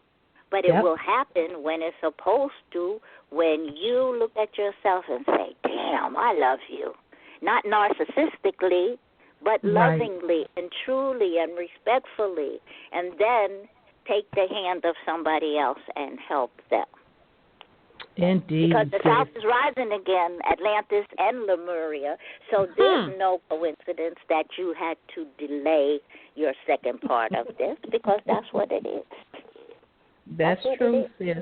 But it will happen when it's supposed to, when you look at yourself and say, damn, I love you. Not narcissistically, but lovingly and truly and respectfully, and then take the hand of somebody else and help them. Indeed. Because the South is rising again, Atlantis and Lemuria, so there's no coincidence that you had to delay your second part of this, because that's what it is. That's true, sis.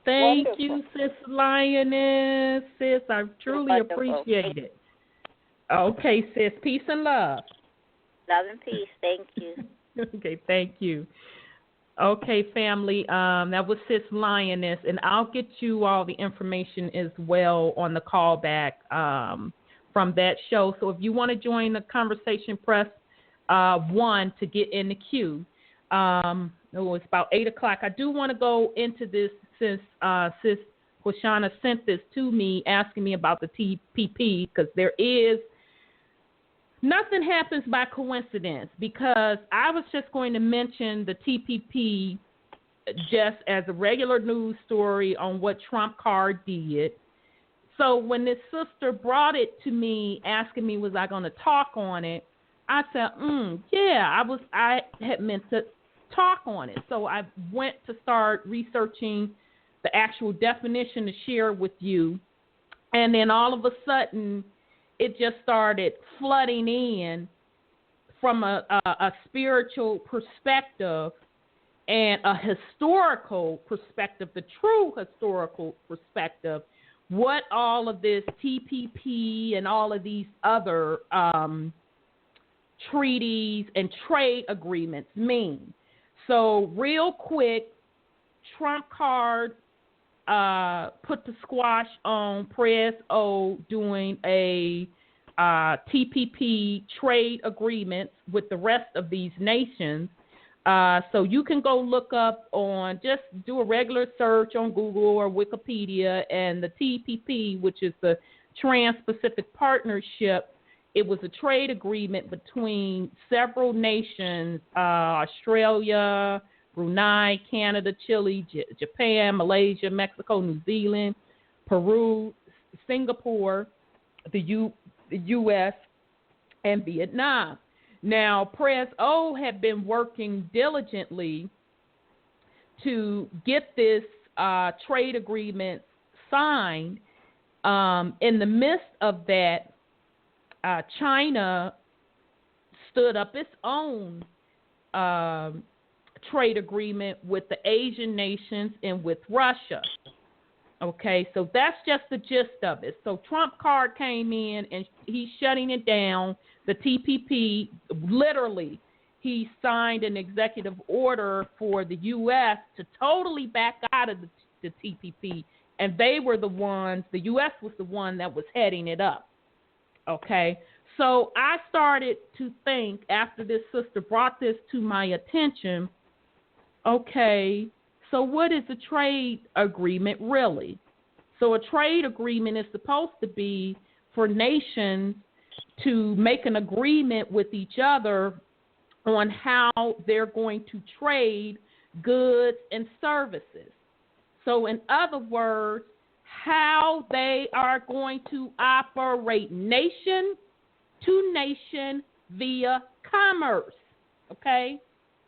Thank you, Sis Lioness. Sis, I truly appreciate it. Okay, sis. Peace and love. Love and peace. Thank you. Okay, thank you. Okay, family. That was Sis Lioness, and I'll get you all the information as well on the callback from that show. So if you want to join the conversation, press 1 to get in the queue. It's about 8 o'clock. I do want to go into this since Sis Quashana sent this to me, asking me about the TPP, because nothing happens by coincidence, because I was just going to mention the TPP just as a regular news story on what Trump card did. So when this sister brought it to me, asking me was I going to talk on it, I said, I had meant to talk on it. So I went to start researching the actual definition to share with you, and then all of a sudden, it just started flooding in from a spiritual perspective and a historical perspective, the true historical perspective, what all of this TPP and all of these other treaties and trade agreements mean. So real quick, Trump card put the squash on Prez O doing a TPP trade agreements with the rest of these nations. So you can go look up just do a regular search on Google or Wikipedia, and the TPP, which is the Trans-Pacific Partnership, it was a trade agreement between several nations, Australia, Brunei, Canada, Chile, Japan, Malaysia, Mexico, New Zealand, Peru, Singapore, the U.S., and Vietnam. Now, Prez O had been working diligently to get this trade agreements signed. In the midst of that, China stood up its own trade agreement with the Asian nations and with Russia. Okay, so that's just the gist of it. So Trump card came in and he's shutting it down. The TPP, literally, he signed an executive order for the U.S. to totally back out of the TPP, and they were the ones, the U.S. was the one that was heading it up. Okay, so I started to think after this sister brought this to my attention, okay, so what is a trade agreement really? So a trade agreement is supposed to be for nations to make an agreement with each other on how they're going to trade goods and services. So in other words, how they are going to operate nation to nation via commerce. Okay?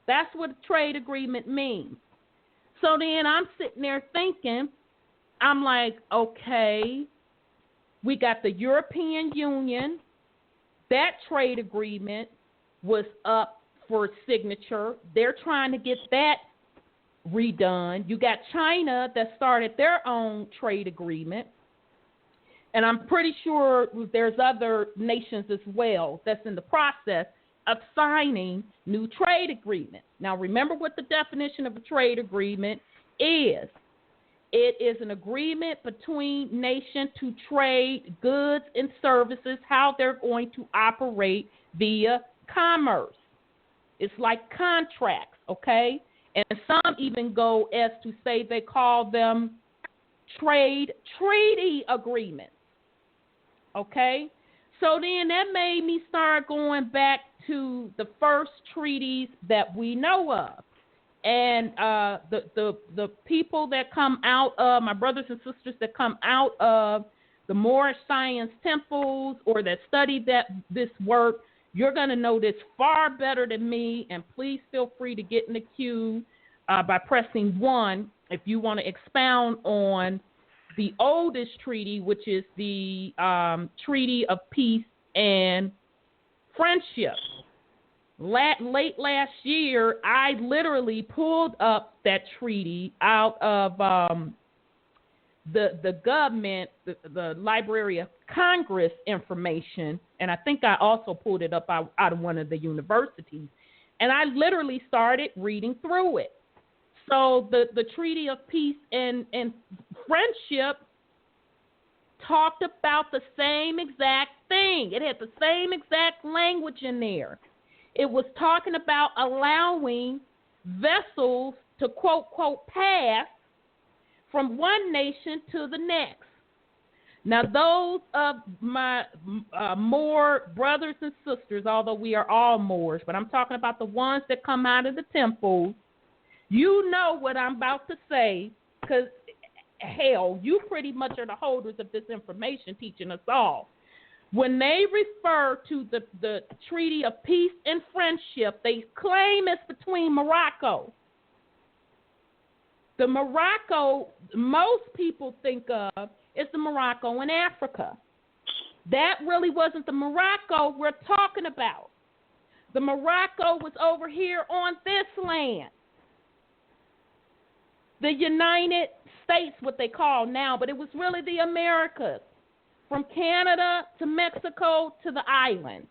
That's what a trade agreement means. So then I'm sitting there thinking, I'm like, okay, we got the European Union. That trade agreement was up for signature. They're trying to get that redone. You got China that started their own trade agreement. And I'm pretty sure there's other nations as well that's in the process of signing new trade agreements. Now, remember what the definition of a trade agreement is. It is an agreement between nations to trade goods and services, how they're going to operate via commerce. It's like contracts, okay? And some even go as to say they call them trade treaty agreements, okay? So then that made me start going back to the first treaties that we know of. And the people that come out of, my brothers and sisters that come out of the Moorish science temples or that study this work, you're going to know this far better than me. And please feel free to get in the queue by pressing 1 if you want to expound on the oldest treaty, which is the Treaty of Peace and Friendship. Late last year, I literally pulled up that treaty out of the government, the Library of Congress information, and I think I also pulled it up out of one of the universities, and I literally started reading through it. So the Treaty of Peace and Friendship talked about the same exact thing. It had the same exact language in there. It was talking about allowing vessels to, quote, quote, pass from one nation to the next. Now, those of my Moor brothers and sisters, although we are all Moors, but I'm talking about the ones that come out of the temples, you know what I'm about to say, because, hell, you pretty much are the holders of this information teaching us all. When they refer to the Treaty of Peace and Friendship, they claim it's between Morocco. The Morocco most people think of is the Morocco in Africa. That really wasn't the Morocco we're talking about. The Morocco was over here on this land. The United States, what they call now, but it was really the Americas. From Canada to Mexico to the islands.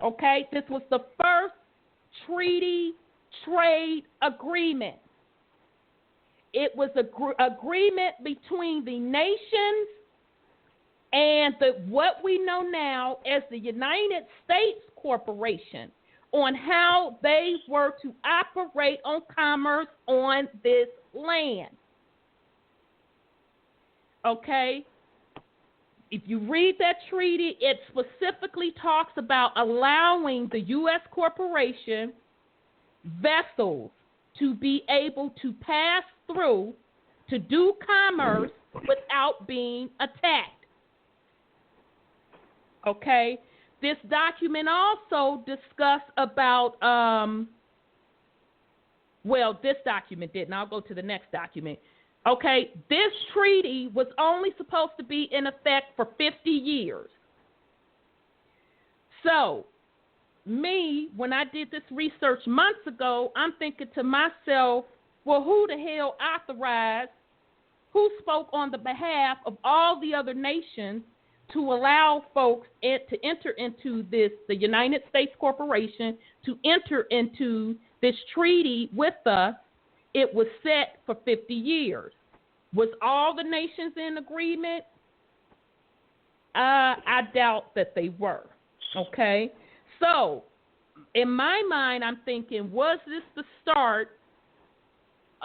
Okay? This was the first treaty trade agreement. It was an agreement between the nations and what we know now as the United States Corporation on how they were to operate on commerce on this land. Okay? If you read that treaty, it specifically talks about allowing the U.S. corporation vessels to be able to pass through to do commerce without being attacked. Okay? This document also discussed about, this document didn't. I'll go to the next document. Okay, this treaty was only supposed to be in effect for 50 years. So, me, when I did this research months ago, I'm thinking to myself, well, who the hell authorized, who spoke on the behalf of all the other nations to allow folks to enter into this, the United States Corporation, to enter into this treaty with us? It was set for 50 years. Was all the nations in agreement? I doubt that they were. Okay? So, in my mind, I'm thinking, was this the start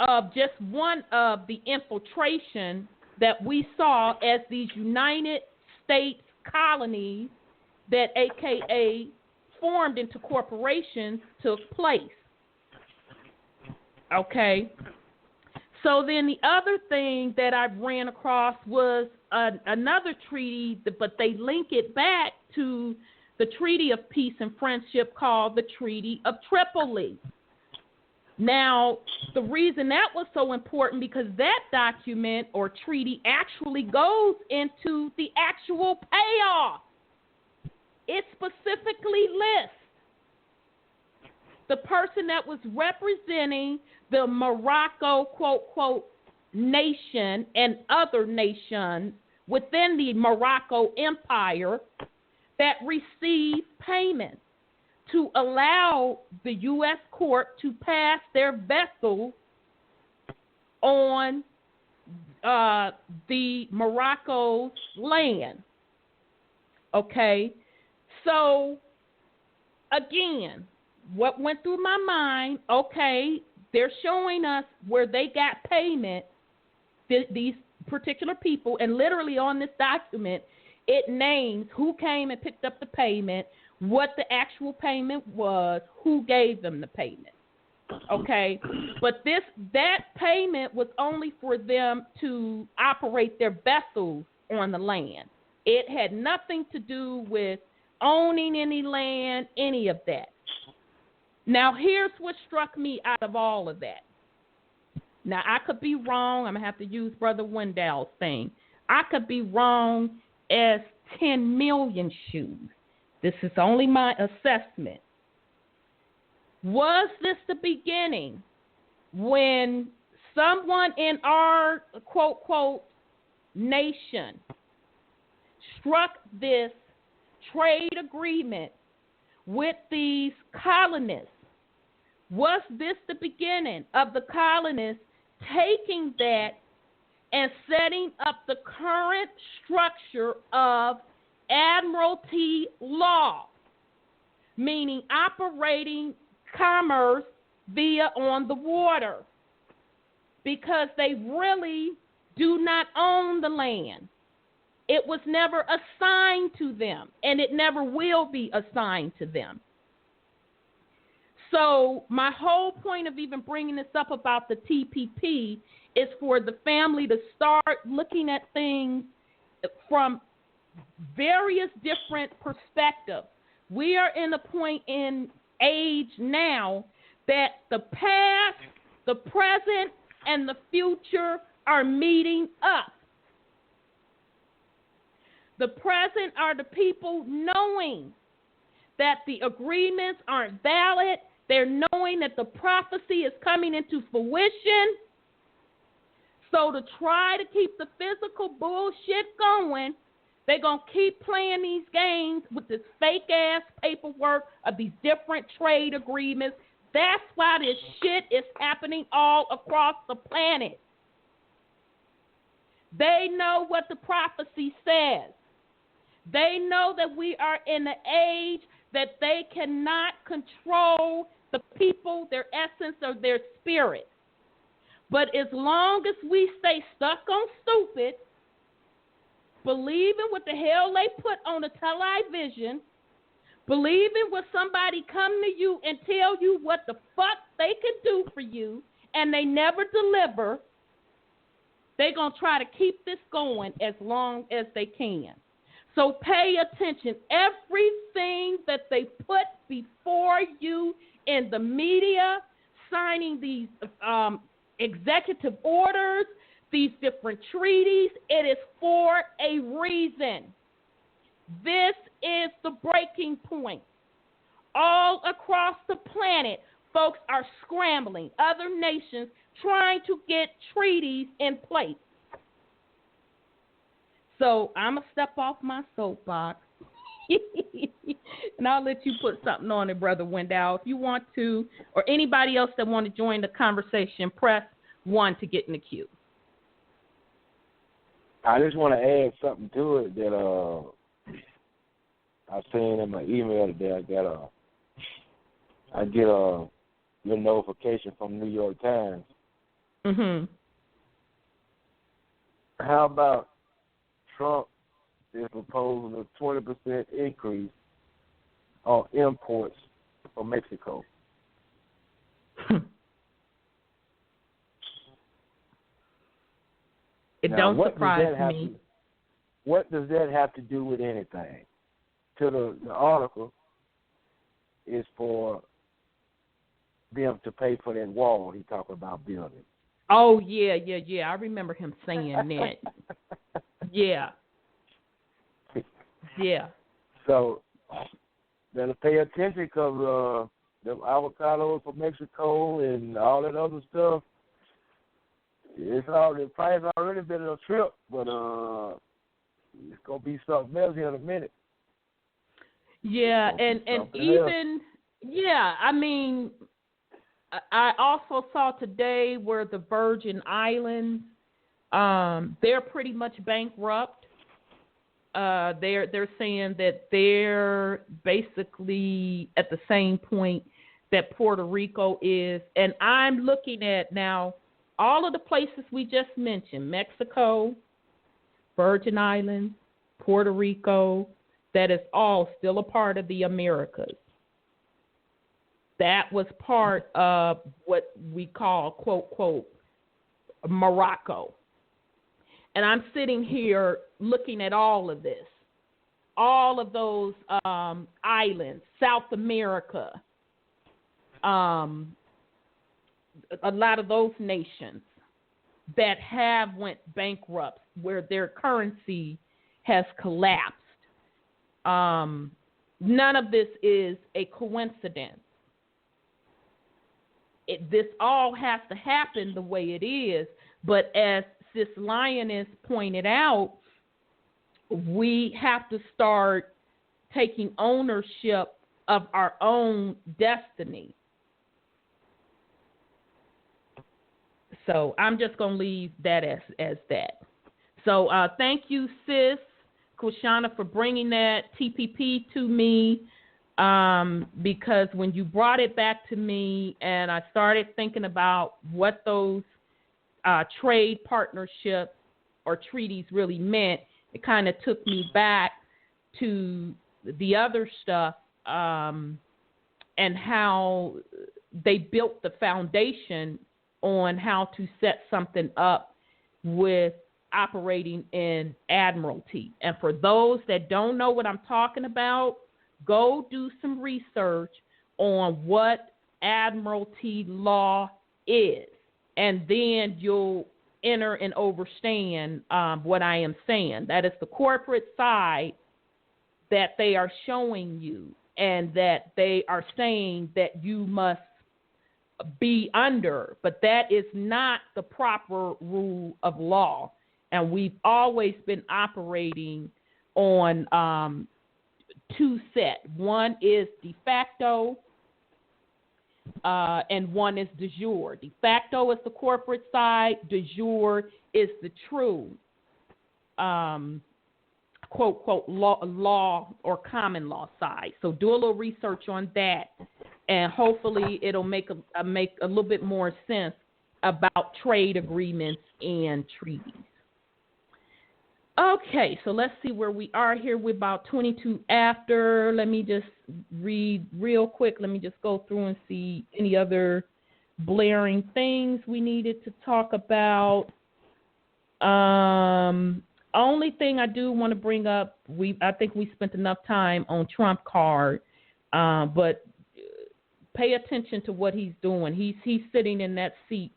of just one of the infiltration that we saw as these United States colonies that AKA formed into corporations took place? Okay. So then the other thing that I ran across was another treaty, but they link it back to the Treaty of Peace and Friendship called the Treaty of Tripoli. Now, the reason that was so important because that document or treaty actually goes into the actual payoff. It specifically lists the person that was representing the Morocco, quote, quote, nation and other nations within the Morocco Empire that received payments to allow the U.S. court to pass their vessels on the Morocco's land. Okay? So, again, what went through my mind, okay, they're showing us where they got payment, these particular people, and literally on this document, it names who came and picked up the payment, what the actual payment was, who gave them the payment. Okay? But that payment was only for them to operate their vessels on the land. It had nothing to do with owning any land, any of that. Now, here's what struck me out of all of that. Now, I could be wrong. I'm going to have to use Brother Wendell's thing. I could be wrong as 10 million shoes. This is only my assessment. Was this the beginning when someone in our, quote, quote, nation struck this trade agreement with these colonists? Was this the beginning of the colonists taking that and setting up the current structure of admiralty law, meaning operating commerce via on the water, because they really do not own the land. It was never assigned to them, and it never will be assigned to them. So my whole point of even bringing this up about the TPP is for the family to start looking at things from various different perspectives. We are in a point in age now that the past, the present, and the future are meeting up. The present are the people knowing that the agreements aren't valid. They're knowing that the prophecy is coming into fruition. So to try to keep the physical bullshit going, they're going to keep playing these games with this fake-ass paperwork of these different trade agreements. That's why this shit is happening all across the planet. They know what the prophecy says. They know that we are in an age that they cannot control the people, their essence, or their spirit. But as long as we stay stuck on stupid, believing what the hell they put on the television, believing when somebody come to you and tell you what the fuck they can do for you, and they never deliver, they're going to try to keep this going as long as they can. So pay attention. Everything that they put before you in the media, signing these executive orders, these different treaties, it is for a reason. This is the breaking point. All across the planet, folks are scrambling, other nations trying to get treaties in place. So I'm going to step off my soapbox, and I'll let you put something on it, Brother Wendell. If you want to, or anybody else that want to join the conversation, press 1 to get in the queue. I just want to add something to it that I was saying in my email today. I get a notification from New York Times. Mm-hmm. How about Trump is proposing a 20% increase on imports from Mexico? It now, don't surprise me. What does that have to do with anything? To the article is for them to pay for that wall he talking about building. Oh, yeah. I remember him saying that. Yeah. So, better pay attention because the avocados from Mexico and all that other stuff, the price already been a trip, but it's going to be something else here in a minute. Yeah, and even, I mean, I also saw today where the Virgin Islands, they're pretty much bankrupt. They're saying that they're basically at the same point that Puerto Rico is. And I'm looking at now all of the places we just mentioned, Mexico, Virgin Islands, Puerto Rico, that is all still a part of the Americas. That was part of what we call, quote, quote, Morocco. And I'm sitting here looking at all of this, all of those islands, South America, a lot of those nations that have went bankrupt, where their currency has collapsed. None of this is a coincidence. This all has to happen the way it is, but as Sis Lioness pointed out, we have to start taking ownership of our own destiny. So I'm just going to leave that as that. So thank you, Sis Kushana, for bringing that TPP to me, because when you brought it back to me and I started thinking about what those trade partnerships or treaties really meant, it kind of took me back to the other stuff and how they built the foundation on how to set something up with operating in admiralty. And for those that don't know what I'm talking about, go do some research on what admiralty law is, and then you'll enter and understand what I am saying. That is the corporate side that they are showing you, and that they are saying that you must be under, but that is not the proper rule of law. And we've always been operating on two sets. One is de facto, and one is de jure. De facto is the corporate side. De jure is the true, quote, quote, law or common law side. So do a little research on that, and hopefully it'll make a little bit more sense about trade agreements and treaties. Okay, so let's see where we are here. We're about 22 after. Let me just read real quick. Let me just go through and see any other blaring things we needed to talk about. Only thing I do want to bring up, I think we spent enough time on Trump card, but pay attention to what he's doing. He's sitting in that seat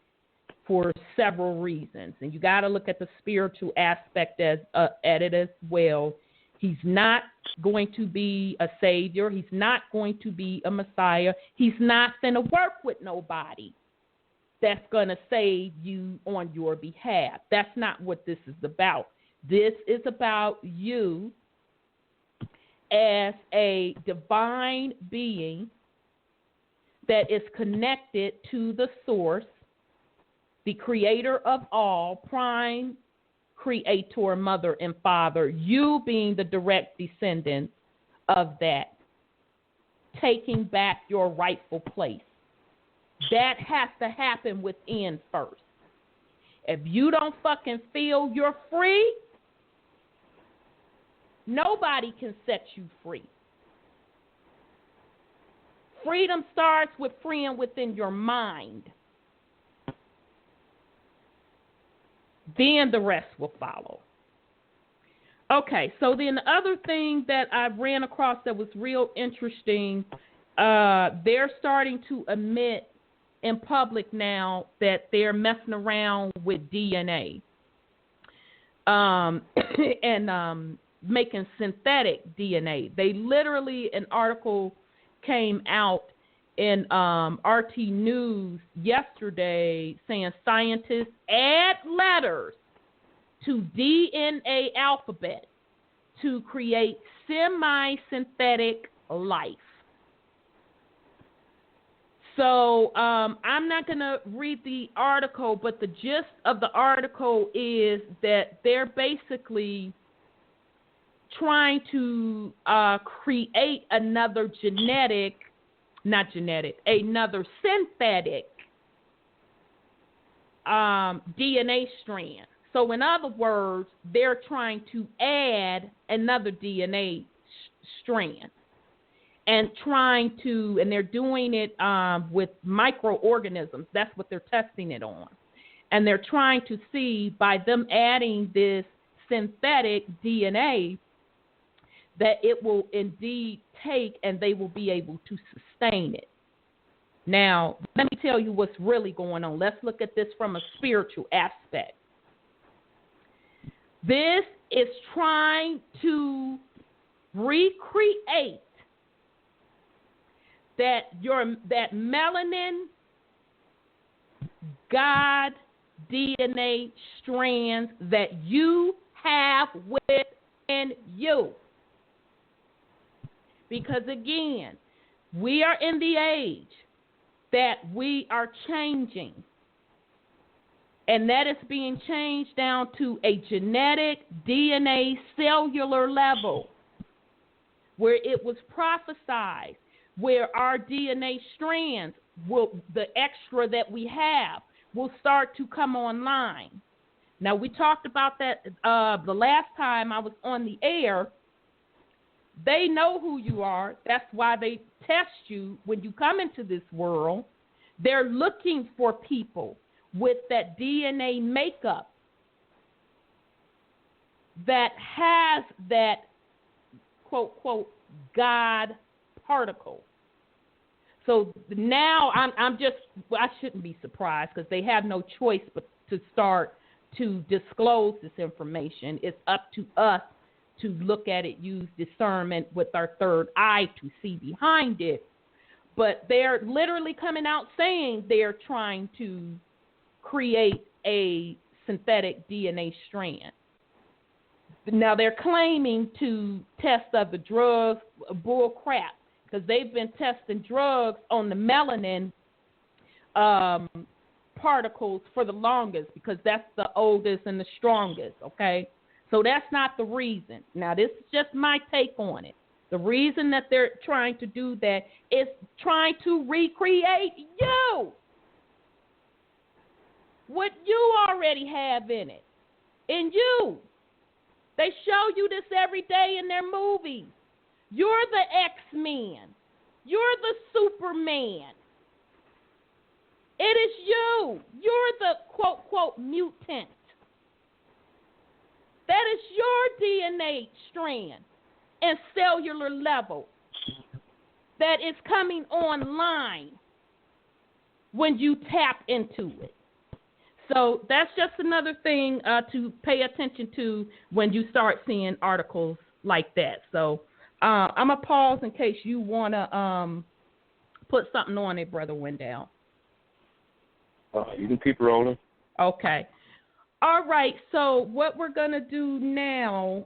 for several reasons. And you got to look at the spiritual aspect at it as well. He's not going to be a savior. He's not going to be a Messiah. He's not going to work with nobody that's going to save you on your behalf. That's not what this is about. This is about you as a divine being that is connected to the source, the creator of all, prime creator, mother and father, you being the direct descendant of that, taking back your rightful place. That has to happen within first. If you don't fucking feel you're free, nobody can set you free. Freedom starts with freeing within your mind. Then the rest will follow. Okay, so then the other thing that I ran across that was real interesting, they're starting to admit in public now that they're messing around with DNA and making synthetic DNA. They literally, an article came out in RT News yesterday saying scientists add letters to DNA alphabet to create semi-synthetic life. So I'm not going to read the article, but the gist of the article is that they're basically trying to create another another synthetic DNA strand. So in other words, they're trying to add another DNA strand and they're doing it with microorganisms. That's what they're testing it on. And they're trying to see, by them adding this synthetic DNA, that it will indeed take and they will be able to sustain it. Now, let me tell you what's really going on. Let's look at this from a spiritual aspect. This is trying to recreate that melanin God DNA strands that you have within you. Because again, we are in the age that we are changing. And that is being changed down to a genetic DNA cellular level where it was prophesied, where our DNA strands, the extra that we have, will start to come online. Now, we talked about that the last time I was on the air. They know who you are. That's why they test you when you come into this world. They're looking for people with that DNA makeup that has that, quote, quote, God particle. So now I shouldn't be surprised because they have no choice but to start to disclose this information. It's up to us to look at it, use discernment with our third eye to see behind it. But they're literally coming out saying they're trying to create a synthetic DNA strand. Now they're claiming to test other drugs, bull crap, because they've been testing drugs on the melanin particles for the longest because that's the oldest and the strongest, okay? So that's not the reason. Now, this is just my take on it. The reason that they're trying to do that is trying to recreate you. What you already have in it. In you. They show you this every day in their movies. You're the X-Men. You're the Superman. It is you. You're the quote, quote, mutant. That is your DNA strand and cellular level that is coming online when you tap into it. So that's just another thing to pay attention to when you start seeing articles like that. So I'm going to pause in case you want to put something on it, Brother Wendell. You can keep rolling. Okay. All right. So what we're going to do now,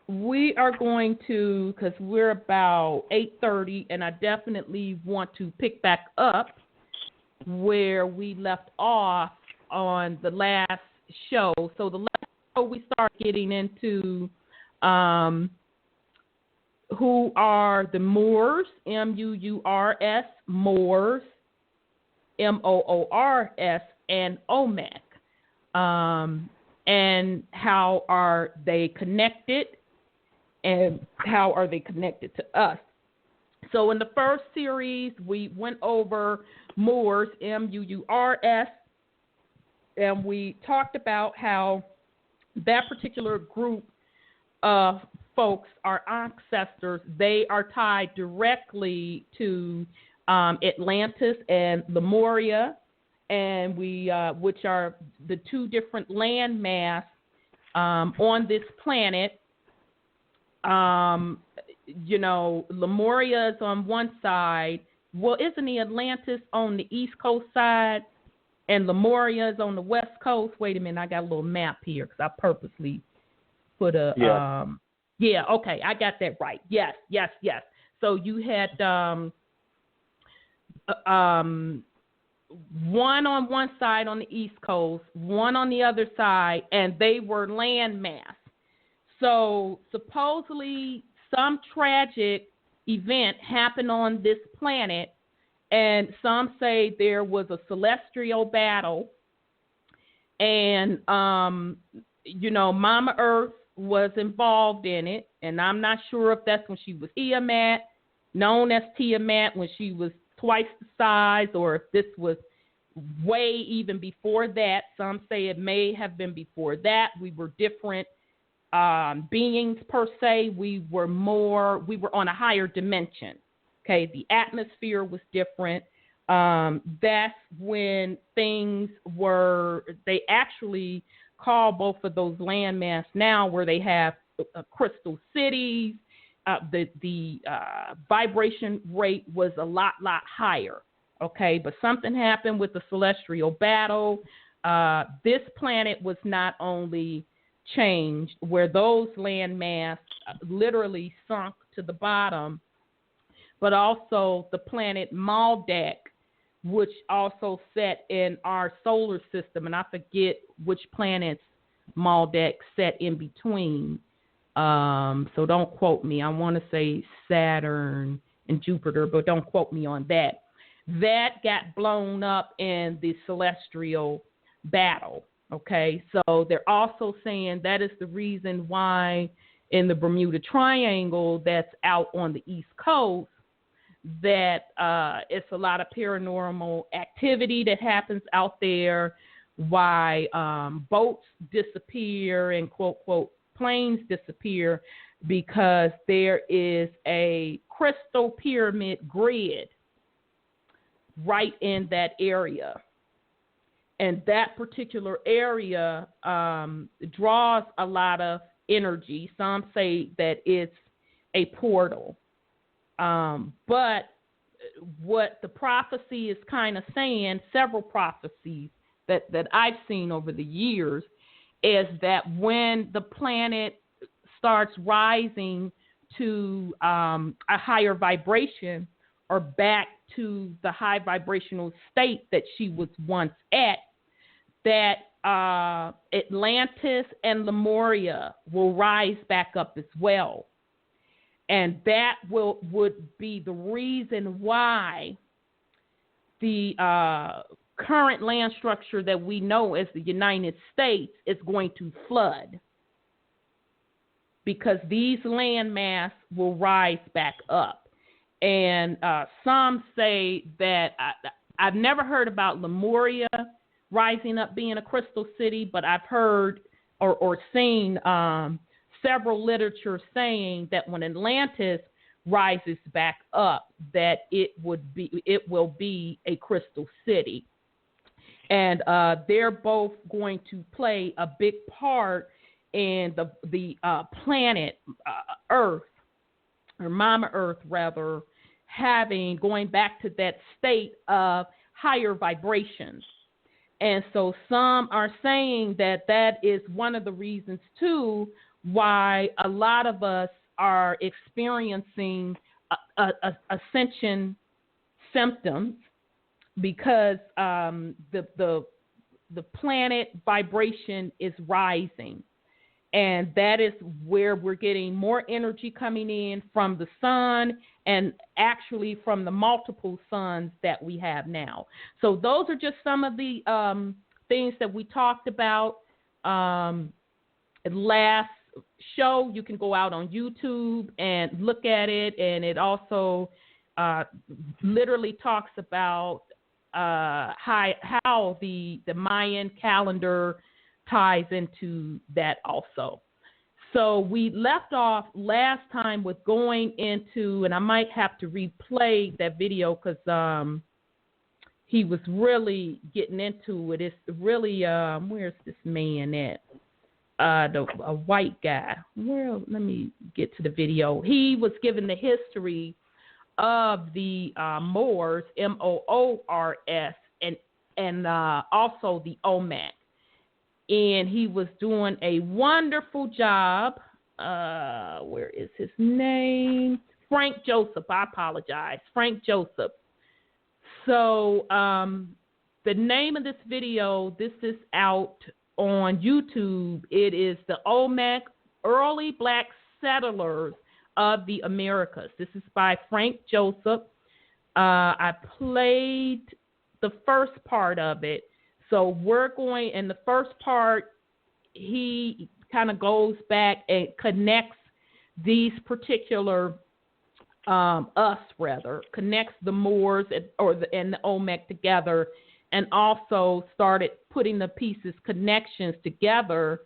we are going to, because we're about 8:30, and I definitely want to pick back up where we left off on the last show. So the last show we start getting into who are the Moors, Muurs, Moors, Moors, and Olmec, and how are they connected, and how are they connected to us. So in the first series, we went over Moors, Muurs, and we talked about how that particular group of folks, our ancestors, they are tied directly to Atlantis and Lemuria, and we, which are the two different land mass on this planet. Lemuria is on one side. Well, isn't the Atlantis on the East Coast side, and Lemuria is on the West Coast? Wait a minute, I got a little map here because I purposely put a okay, I got that right. Yes. So you had one on one side on the East Coast, one on the other side, and they were land mass. So supposedly some tragic event happened on this planet, and some say there was a celestial battle, and Mama Earth was involved in it, and I'm not sure if that's when she was Tiamat, known as Tiamat, when she was twice the size, or if this was way even before that. Some say it may have been before that. We were different beings per se. We were on a higher dimension. Okay, the atmosphere was different. That's when things were, they actually call both of those landmass now where they have crystal cities. The vibration rate was a lot higher. Okay, but something happened with the celestial battle. This planet was not only changed, where those landmass literally sunk to the bottom, but also the planet Maldek, which also set in our solar system, and I forget which planets Maldek set in between. So don't quote me. I want to say Saturn and Jupiter, but don't quote me on that. That got blown up in the celestial battle. Okay, so they're also saying that is the reason why in the Bermuda Triangle that's out on the East Coast, that it's a lot of paranormal activity that happens out there, why boats disappear and quote planes disappear, because there is a crystal pyramid grid right in that area. And that particular area draws a lot of energy. Some say that it's a portal. But what the prophecy is kind of saying, several prophecies that I've seen over the years, is that when the planet starts rising to a higher vibration, or back to the high vibrational state that she was once at, that Atlantis and Lemuria will rise back up as well. And that would be the reason why the current land structure that we know as the United States is going to flood, because these land mass will rise back up. And some say that I've never heard about Lemuria rising up being a crystal city, but I've heard or seen several literature saying that when Atlantis rises back up, that it will be a crystal city. And they're both going to play a big part in the planet Earth, or Mama Earth rather, going back to that state of higher vibrations. And so some are saying that is one of the reasons too why a lot of us are experiencing ascension symptoms, because the planet vibration is rising, and that is where we're getting more energy coming in from the sun, and actually from the multiple suns that we have now. So those are just some of the things that we talked about last show. You can go out on YouTube and look at it, and it also literally talks about how the Mayan calendar ties into that also. So we left off last time with going into, and I might have to replay that video because he was really getting into it. It's really, where's this man at? A white guy. Well, let me get to the video. He was given the history of the Moors, Moors, and also the Olmec. And he was doing a wonderful job. Where is his name? Frank Joseph. I apologize. Frank Joseph. So the name of this video, this is out on YouTube. It is the Olmec, Early Black Settlers of the Americas. This is by Frank Joseph. I played the first part of it. So we're going, in the first part, he kind of goes back and connects these particular, connects the Moors and the Olmec together, and also started putting the connections together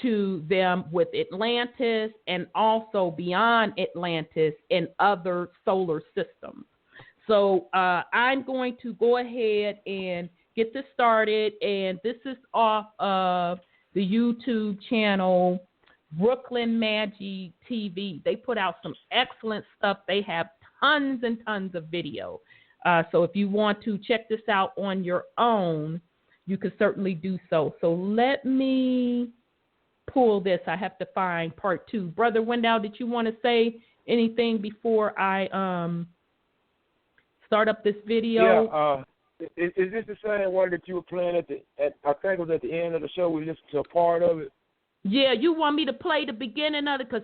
to them with Atlantis and also beyond Atlantis and other solar systems. So I'm going to go ahead and get this started, and this is off of the YouTube channel Brooklyn Magic TV. They put out some excellent stuff. They have tons and tons of video. So if you want to check this out on your own, you can certainly do so. So let me pull this. I have to find part 2. Brother Wendell, did you want to say anything before I start up this video? Yeah. Is this the same one that you were playing I think it was at the end of the show? We listened to a part of it. Yeah, you want me to play the beginning of it? Because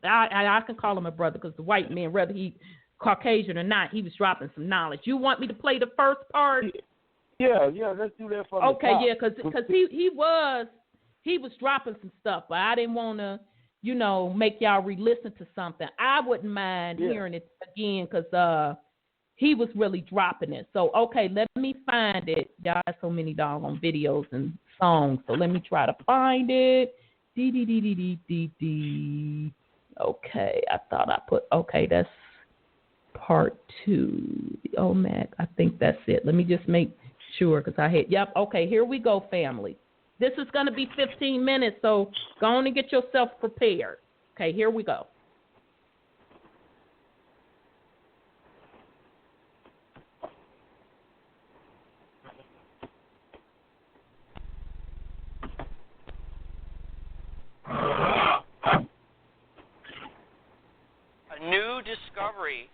I can call him a brother, because the white man, whether he Caucasian or not, he was dropping some knowledge. You want me to play the first part? Yeah, let's do that for okay, yeah, because he was dropping some stuff, but I didn't want to, make y'all re-listen to something. I wouldn't mind hearing it again, because he was really dropping it. So, okay, let me find it. Y'all have so many doggone videos and songs, so let me try to find it. Okay, I thought I put, that's part 2. The Olmec, I think that's it. Let me just make sure, because I hit, okay, here we go, family. This is going to be 15 minutes, so go on and get yourself prepared. Okay, here we go. New discovery,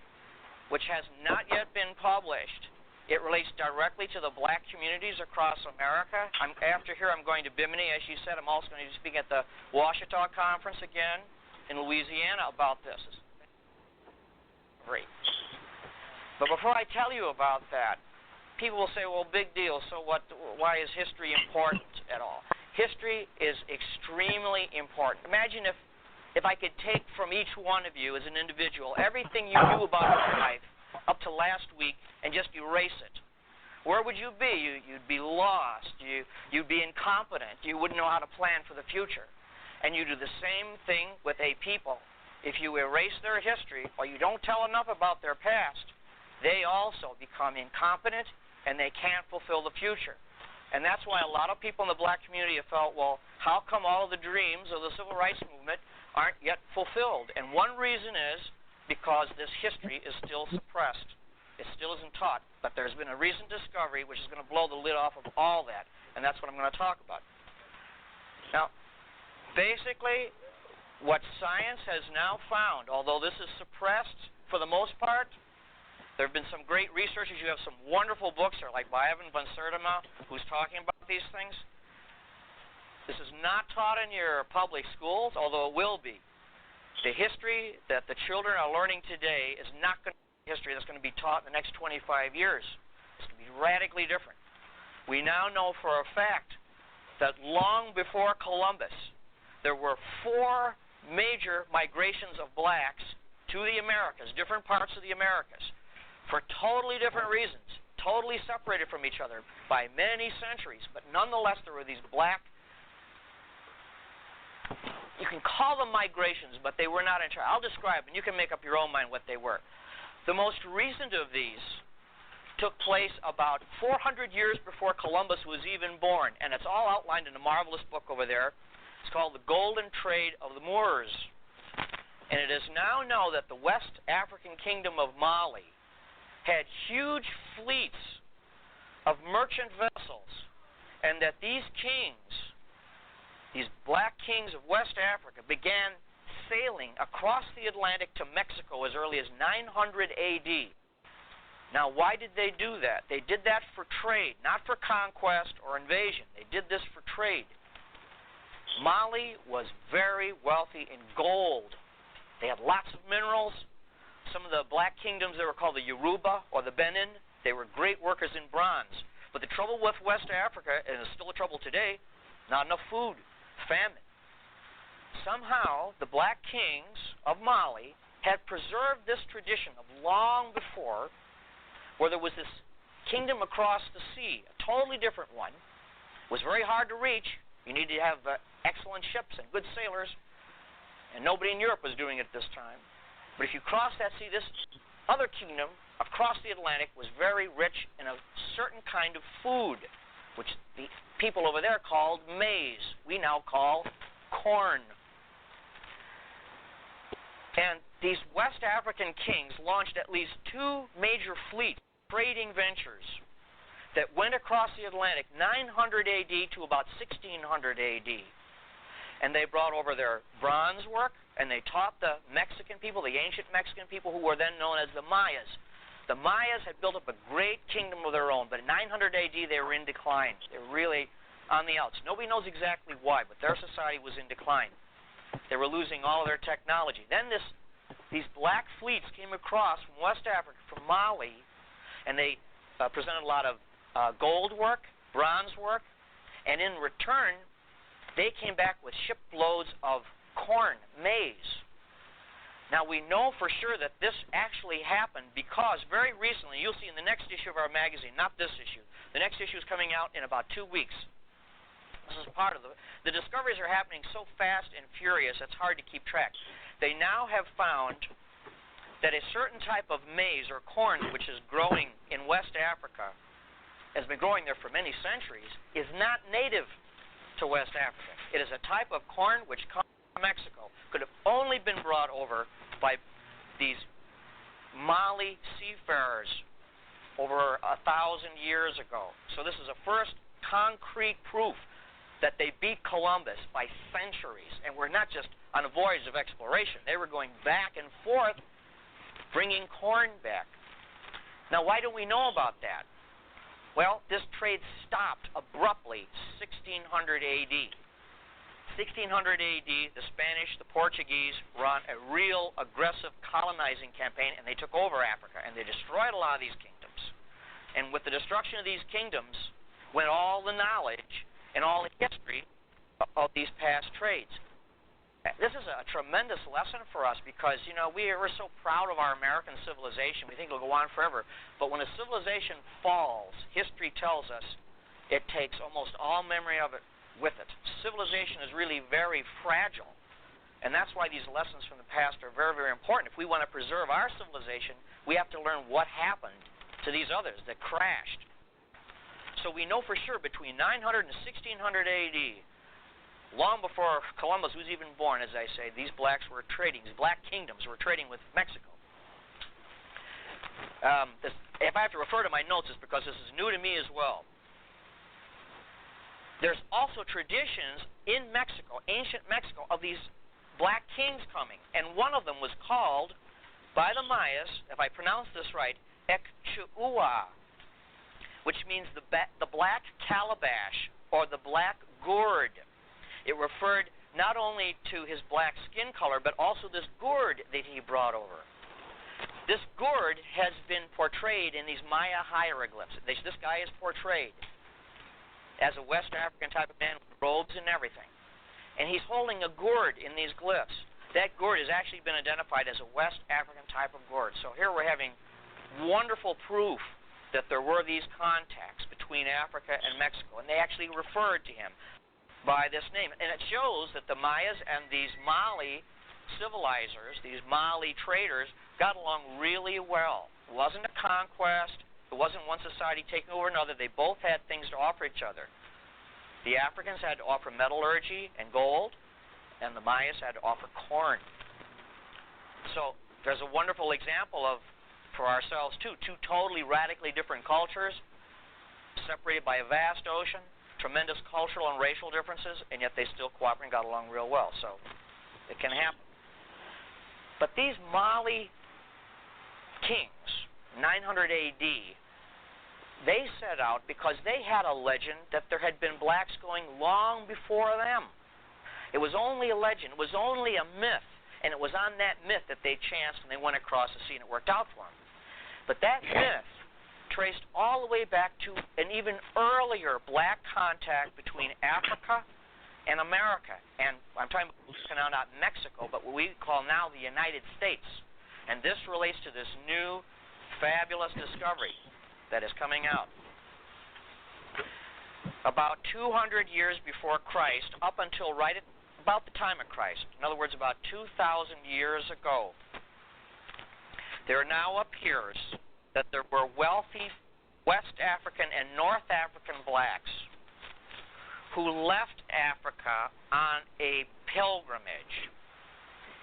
which has not yet been published. It relates directly to the black communities across America. After here, I'm going to Bimini. As you said, I'm also going to be speaking at the Ouachita Conference again in Louisiana about this. Great. But before I tell you about that, people will say, well, big deal, so what? Why is history important at all? History is extremely important. Imagine if I could take from each one of you as an individual everything you knew about your life up to last week and just erase it. Where would you be? You'd be lost. You'd be incompetent. You wouldn't know how to plan for the future. And you do the same thing with a people. If you erase their history or you don't tell enough about their past, they also become incompetent, and they can't fulfill the future. And that's why a lot of people in the black community have felt, well, how come all of the dreams of the civil rights movement aren't yet fulfilled? And one reason is because this history is still suppressed. It still isn't taught. But there's been a recent discovery which is going to blow the lid off of all that. And that's what I'm going to talk about. Now, basically, what science has now found, although this is suppressed for the most part, there have been some great researchers. You have some wonderful books there, like by Ivan van Sertima, who's talking about these things. This is not taught in your public schools, although it will be. The history that the children are learning today is not going to be history that's going to be taught in the next 25 years. It's going to be radically different. We now know for a fact that long before Columbus, there were 4 major migrations of blacks to the Americas, different parts of the Americas, for totally different reasons, totally separated from each other by many centuries. But nonetheless, there were these black, you can call them migrations, but they were not in charge. I'll describe, and you can make up your own mind what they were. The most recent of these took place about 400 years before Columbus was even born, and it's all outlined in a marvelous book over there. It's called The Golden Trade of the Moors. And it is now known that the West African Kingdom of Mali had huge fleets of merchant vessels, and that these kings, these black kings of West Africa, began sailing across the Atlantic to Mexico as early as 900 AD. Now, why did they do that? They did that for trade, not for conquest or invasion. They did this for trade. Mali was very wealthy in gold. They had lots of minerals. Some of the black kingdoms, they were called the Yoruba or the Benin. They were great workers in bronze. But the trouble with West Africa, and it's still a trouble today, not enough food, famine. Somehow, the black kings of Mali had preserved this tradition of long before, where there was this kingdom across the sea, a totally different one. It was very hard to reach. You needed to have excellent ships and good sailors, and nobody in Europe was doing it at this time. But if you cross that sea, this other kingdom across the Atlantic was very rich in a certain kind of food, which the people over there called maize. We now call corn. And these West African kings launched at least 2 major fleet trading ventures that went across the Atlantic 900 AD to about 1600 AD. And they brought over their bronze work, and they taught the Mexican people, the ancient Mexican people, who were then known as the Mayas. The Mayas had built up a great kingdom of their own, but in 900 AD they were in decline. They were really on the outs. Nobody knows exactly why, but their society was in decline. They were losing all of their technology. Then these black fleets came across from West Africa, from Mali, and they presented a lot of gold work, bronze work, and in return, they came back with shiploads of corn, maize. Now, we know for sure that this actually happened because very recently, you'll see in the next issue of our magazine, not this issue, the next issue is coming out in about 2 weeks. This is part of the discoveries are happening so fast and furious, it's hard to keep track. They now have found that a certain type of maize or corn, which is growing in West Africa, has been growing there for many centuries, is not native to West Africa. It is a type of corn which comes from Mexico. Could have only been brought over by these Mali seafarers over 1,000 years ago. So this is a first concrete proof that they beat Columbus by centuries. And we're not just on a voyage of exploration. They were going back and forth, bringing corn back. Now, why do we know about that? Well, this trade stopped abruptly 1600 AD. 1600 AD, the Spanish, the Portuguese were on a real aggressive colonizing campaign, and they took over Africa, and they destroyed a lot of these kingdoms. And with the destruction of these kingdoms went all the knowledge and all the history of these past trades. This is a tremendous lesson for us because, you know, we're so proud of our American civilization. We think it'll go on forever. But when a civilization falls, history tells us it takes almost all memory of it with it. Civilization is really very fragile. And that's why these lessons from the past are very, very important. If we want to preserve our civilization, we have to learn what happened to these others that crashed. So we know for sure between 900 and 1600 AD, long before Columbus was even born, as I say, these blacks were trading, these black kingdoms were trading with Mexico. If I have to refer to my notes, it's because this is new to me as well. There's also traditions in Mexico, ancient Mexico, of these black kings coming. And one of them was called, by the Mayas, if I pronounce this right, Ecchua, which means the black calabash or the black gourd. It referred not only to his black skin color, but also this gourd that he brought over. This gourd has been portrayed in these Maya hieroglyphs. This guy is portrayed as a West African type of man with robes and everything. And he's holding a gourd in these glyphs. That gourd has actually been identified as a West African type of gourd. So here we're having wonderful proof that there were these contacts between Africa and Mexico, and they actually referred to him by this name. And it shows that the Mayas and these Mali civilizers, these Mali traders, got along really well. It wasn't a conquest. It wasn't one society taking over another. They both had things to offer each other. The Africans had to offer metallurgy and gold, and the Mayas had to offer corn. So there's a wonderful example of, for ourselves too, two totally radically different cultures, separated by a vast ocean, tremendous cultural and racial differences, and yet they still cooperated and got along real well. So it can happen. But these Mali kings, 900 AD, they set out because they had a legend that there had been blacks going long before them. It was only a legend. It was only a myth. And it was on that myth that they chanced and they went across the sea and it worked out for them. But that myth traced all the way back to an even earlier black contact between Africa and America. And I'm talking about not Mexico, but what we call now the United States. And this relates to this new fabulous discovery that is coming out. About 200 years before Christ, up until right at about the time of Christ, in other words, about 2,000 years ago, there now appears that there were wealthy West African and North African blacks who left Africa on a pilgrimage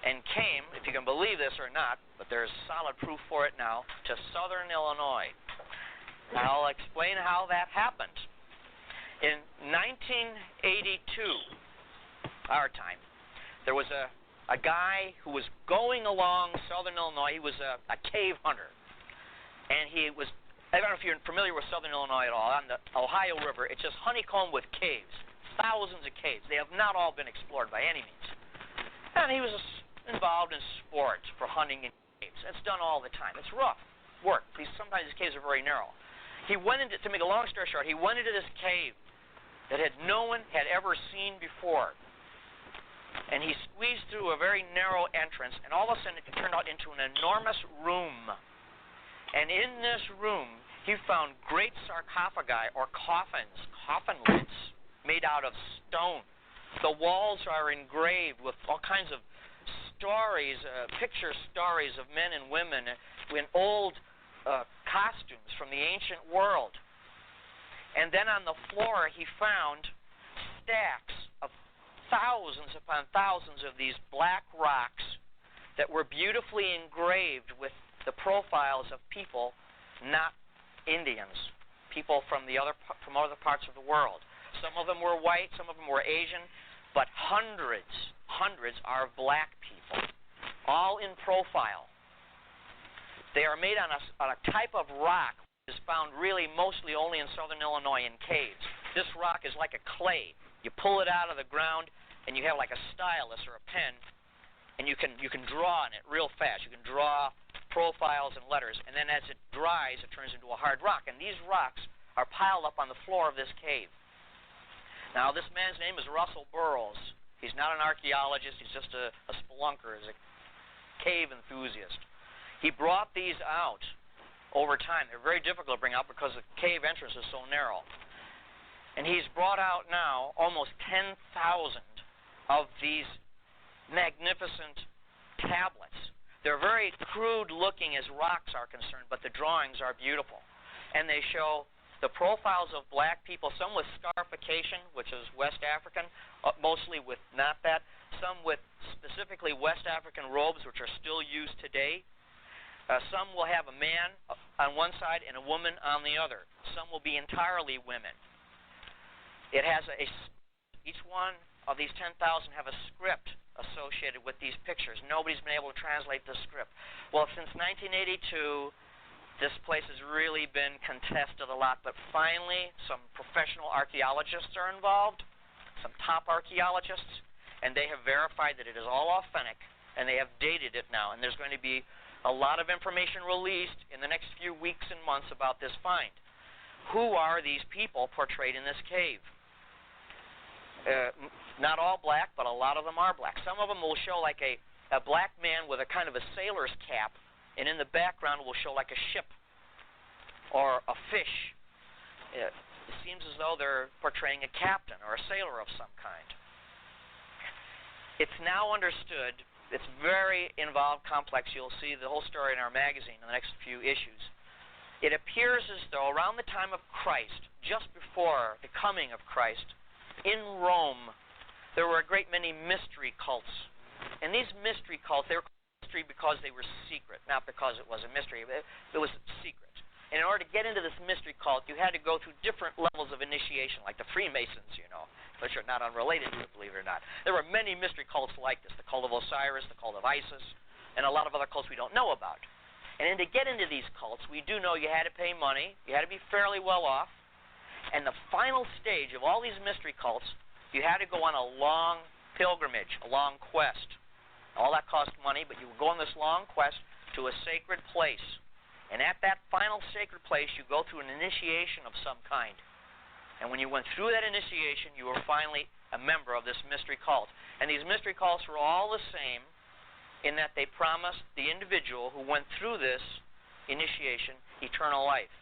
and came, if you can believe this or not, but there's solid proof for it now, to southern Illinois. I'll explain how that happened. In 1982, our time, there was a guy who was going along southern Illinois. He was a cave hunter. And he was, I don't know if you're familiar with southern Illinois at all, on the Ohio River, it's just honeycombed with caves, thousands of caves. They have not all been explored by any means. And he was involved in sports for hunting in caves. It's done all the time. It's rough work. Sometimes these caves are very narrow. He went into, to make a long story short, he went into this cave that no one had ever seen before. And he squeezed through a very narrow entrance, and all of a sudden it turned out into an enormous room. And in this room, he found great sarcophagi, or coffins, coffin lids, made out of stone. The walls are engraved with all kinds of stories, picture stories of men and women in old costumes from the ancient world. And then on the floor, he found stacks of thousands upon thousands of these black rocks that were beautifully engraved with the profiles of people, not Indians, people from other parts of the world. Some of them were white, some of them were Asian, but hundreds are black people, all in profile. They are made on a type of rock that is found really mostly only in southern Illinois in caves. This rock is like a clay. You pull it out of the ground, and you have like a stylus or a pen, and you can draw on it real fast. You can draw profiles and letters, and then as it dries, it turns into a hard rock. And these rocks are piled up on the floor of this cave. Now, this man's name is Russell Burroughs. He's not an archaeologist. He's just a spelunker. He's a cave enthusiast. He brought these out over time. They're very difficult to bring out because the cave entrance is so narrow. And he's brought out now almost 10,000 of these magnificent tablets. They're very crude looking as rocks are concerned, but the drawings are beautiful. And they show the profiles of black people, some with scarification, which is West African, mostly with not that, some with specifically West African robes, which are still used today. Some will have a man on one side and a woman on the other. Some will be entirely women. It has each one of these 10,000 have a script associated with these pictures. Nobody's been able to translate the script. Well, since 1982, this place has really been contested a lot, but finally some professional archaeologists are involved, some top archaeologists, and they have verified that it is all authentic, and they have dated it now, and there's going to be a lot of information released in the next few weeks and months about this find. Who are these people portrayed in this cave? Not all black, but a lot of them are black. Some of them will show like a black man with a kind of a sailor's cap, and in the background will show like a ship or a fish. It seems as though they're portraying a captain or a sailor of some kind. It's now understood. It's very involved, complex. You'll see the whole story in our magazine in the next few issues. It appears as though around the time of Christ, just before the coming of Christ, in Rome, there were a great many mystery cults. And these mystery cults, they were mystery because they were secret, not because it was a mystery. It was secret. And in order to get into this mystery cult, you had to go through different levels of initiation, like the Freemasons, which are not unrelated to it, believe it or not. There were many mystery cults like this, the cult of Osiris, the cult of Isis, and a lot of other cults we don't know about. And then to get into these cults, we do know you had to pay money, you had to be fairly well off, and the final stage of all these mystery cults, you had to go on a long pilgrimage, a long quest. All that cost money, but you would go on this long quest to a sacred place. And at that final sacred place, you go through an initiation of some kind. And when you went through that initiation, you were finally a member of this mystery cult. And these mystery cults were all the same in that they promised the individual who went through this initiation eternal life.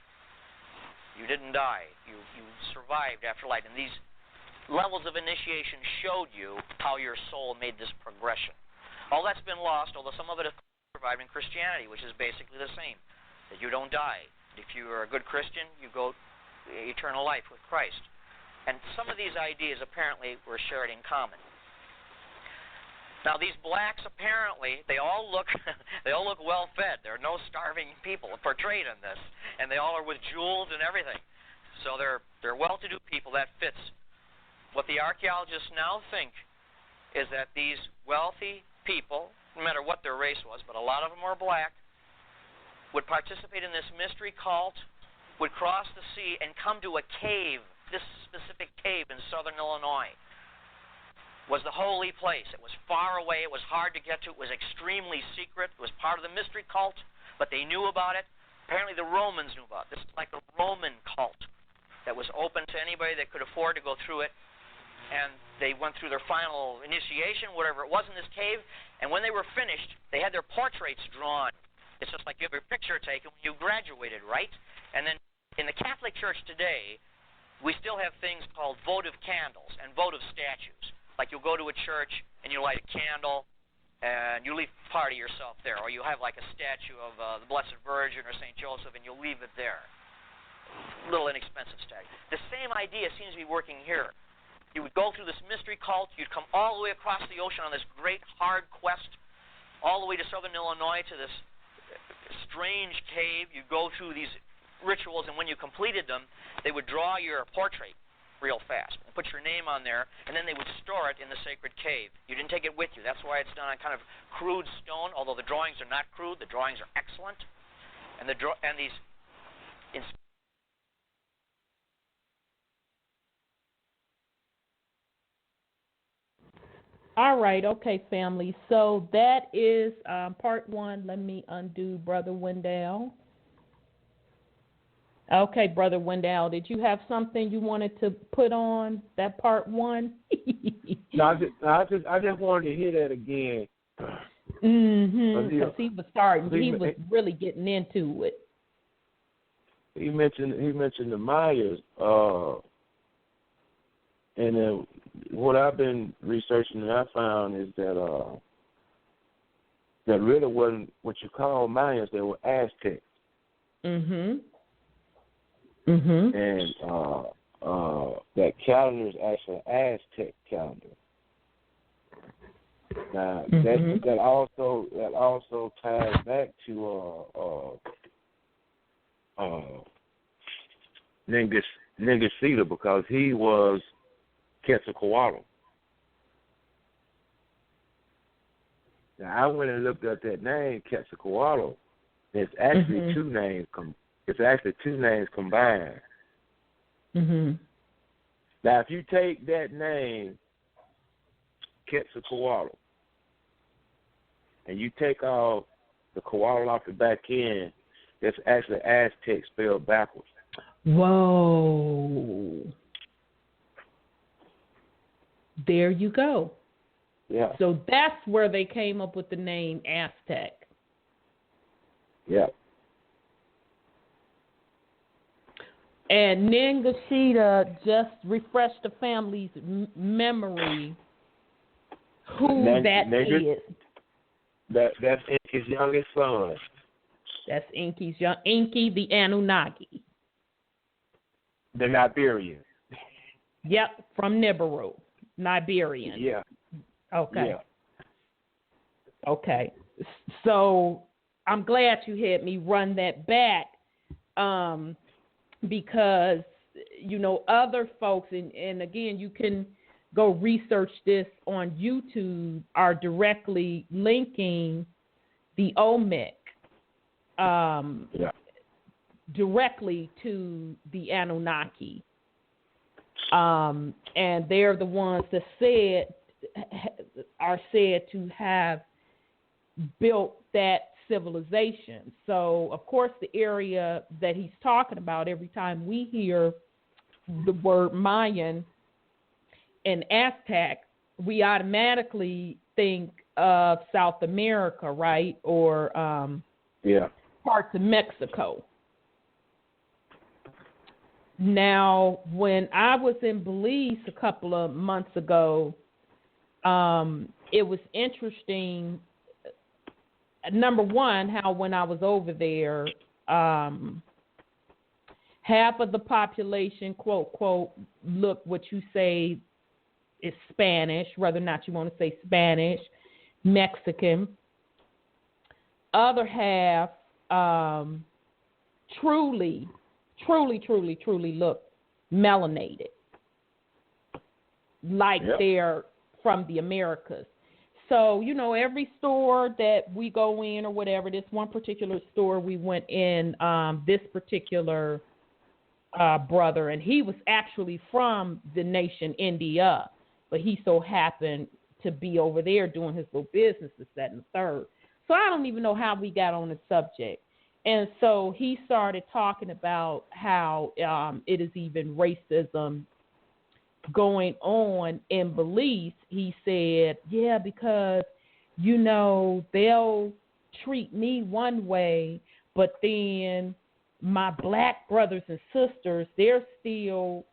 You didn't die. You survived after life. And these levels of initiation showed you how your soul made this progression. All that's been lost, although some of it is survived in Christianity, which is basically the same, that you don't die. If you are a good Christian, you go eternal life with Christ. And some of these ideas apparently were shared in common. Now these blacks apparently, they all look well fed. There are no starving people portrayed in this, and they all are with jewels and everything. So they're well-to-do people. That fits. What the archaeologists now think is that these wealthy people, no matter what their race was, but a lot of them were black, would participate in this mystery cult, would cross the sea and come to a cave, this specific cave in southern Illinois. Was the holy place. It was far away. It was hard to get to. It was extremely secret. It was part of the mystery cult, but they knew about it. Apparently the Romans knew about it. This is like a Roman cult that was open to anybody that could afford to go through it. And they went through their final initiation, whatever it was in this cave, and when they were finished, they had their portraits drawn. It's just like you have your picture taken when you graduated, right? And then in the Catholic Church today, we still have things called votive candles and votive statues. Like you'll go to a church and you light a candle and you leave part of yourself there, or you have like a statue of the Blessed Virgin or St. Joseph and you'll leave it there. Little inexpensive statue. The same idea seems to be working here. You would go through this mystery cult. You'd come all the way across the ocean on this great hard quest, all the way to southern Illinois to this strange cave. You'd go through these rituals, and when you completed them, they would draw your portrait real fast and put your name on there, and then they would store it in the sacred cave. You didn't take it with you. That's why it's done on kind of crude stone, although the drawings are not crude. The drawings are excellent. And these All right, okay, family. So that is part one. Let me undo Brother Wendell. Okay, Brother Wendell, did you have something you wanted to put on that part one? No, I just wanted to hear that again. Because he was starting. He was really getting into it. He mentioned the Mayas, and then what I've been researching and I found is that really wasn't what you call Mayans. They were Aztecs. Mhm. And that calendar is actually an Aztec calendar. Now that also ties back to Ningasita, because he was Quetzalcoatl. Now I went and looked up that name, Quetzalcoatl. It's actually two names. It's actually two names combined. Mhm. Now, if you take that name, Quetzalcoatl, and you take off the koala off the back end, that's actually Aztec spelled backwards. Whoa. There you go. Yeah. So that's where they came up with the name Aztec. Yeah. And Ningashita just refreshed the family's memory who that is. That's Inky's youngest son. That's Inky the Anunnaki. The Liberian. Yep, from Nibiru, Liberian. Yeah. Okay. Yeah. Okay. So I'm glad you had me run that back, because, you know, other folks, and again, you can go research this on YouTube, are directly linking the Olmec directly to the Anunnaki. And they're the ones that are said to have built that civilization. So, of course, the area that he's talking about, every time we hear the word Mayan and Aztec, we automatically think of South America, right? Or parts of Mexico. Now, when I was in Belize a couple of months ago, it was interesting. Number one, how when I was over there, half of the population, quote, quote, look what you say is Spanish, whether or not you want to say Spanish, Mexican. Other half truly look melanated, like they're from the Americas. So, you know, every store that we go in or whatever, this one particular store we went in, this particular brother, and he was actually from the nation India, but he so happened to be over there doing his little business, this, that, and the third. So I don't even know how we got on the subject. And so he started talking about how it is even racism going on in Belize. He said, yeah, because, you know, they'll treat me one way, but then my black brothers and sisters, they're still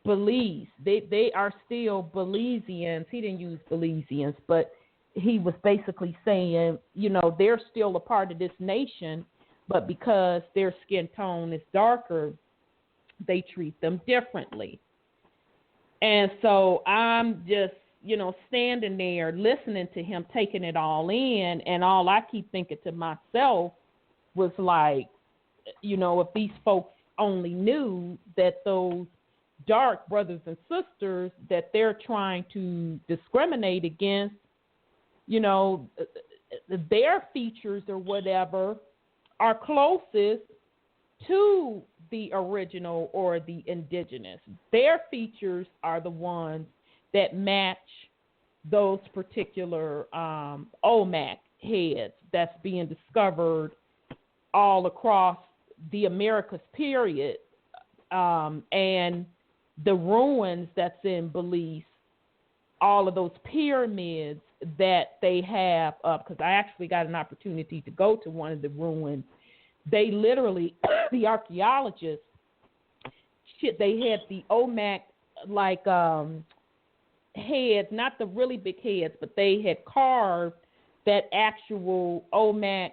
Belize. They are still Belizeans. He didn't use Belizeans, but he was basically saying, you know, they're still a part of this nation, but because their skin tone is darker, they treat them differently. And so I'm just, you know, standing there listening to him, taking it all in, and all I keep thinking to myself was like, you know, if these folks only knew that those dark brothers and sisters that they're trying to discriminate against, you know, their features or whatever are closest to the original or the indigenous. Their features are the ones that match those particular Olmec heads that's being discovered all across the Americas, period. And the ruins that's in Belize, all of those pyramids that they have up, because I actually got an opportunity to go to one of the ruins. They literally, the archaeologists, they had the Olmec like heads, not the really big heads, but they had carved that actual Olmec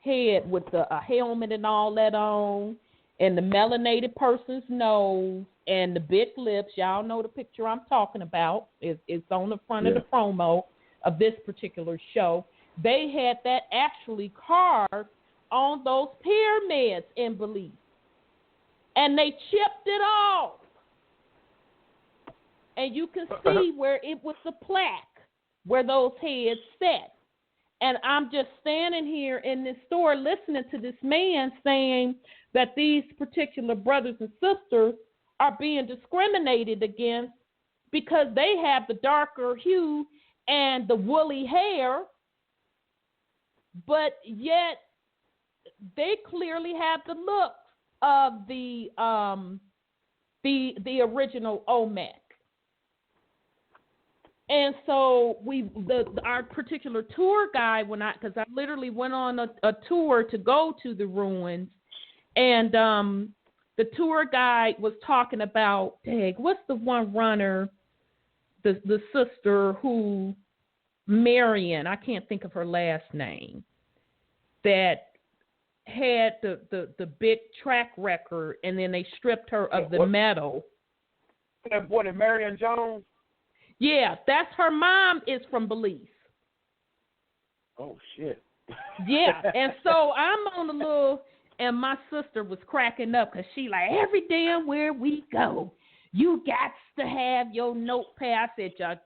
head with a helmet and all that on, and the melanated person's nose and the big lips. Y'all know the picture I'm talking about. It's on the front of the promo of this particular show. They had that actually carved on those pyramids in Belize. And they chipped it off. And you can see where it was a plaque where those heads sat. And I'm just standing here in this store listening to this man saying that these particular brothers and sisters are being discriminated against because they have the darker hue and the woolly hair, but yet they clearly have the look of the original Olmec. And so our particular tour guide, because I literally went on a tour to go to the ruins, and the tour guide was talking about, what's the one runner, the sister who, Marion, I can't think of her last name, that had the big track record, and then they stripped her of the medal. That boy, Marion Jones? Yeah, that's her mom is from Belize. Oh, shit. Yeah, and so I'm on the little, and my sister was cracking up because she like, every damn where we go, you got to have your notepad. I said, y'all,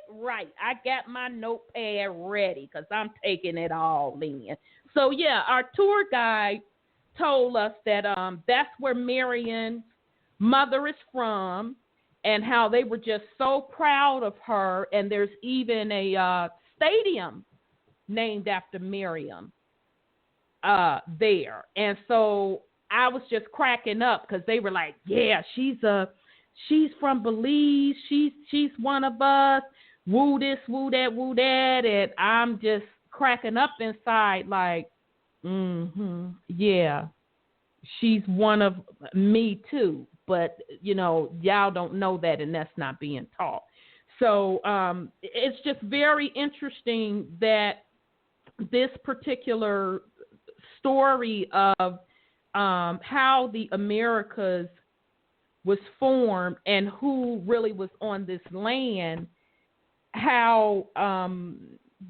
right, I got my notepad ready because I'm taking it all in. So, yeah, our tour guide told us that that's where Marion's mother is from, and how they were just so proud of her. And there's even a stadium named after Miriam there. And so I was just cracking up because they were like, yeah, she's from Belize. She's one of us. Woo this, woo that, woo that. And I'm just cracking up inside like, yeah, she's one of me too. But, y'all don't know that, and that's not being taught. So it's just very interesting that this particular story of how the Americas was formed and who really was on this land, how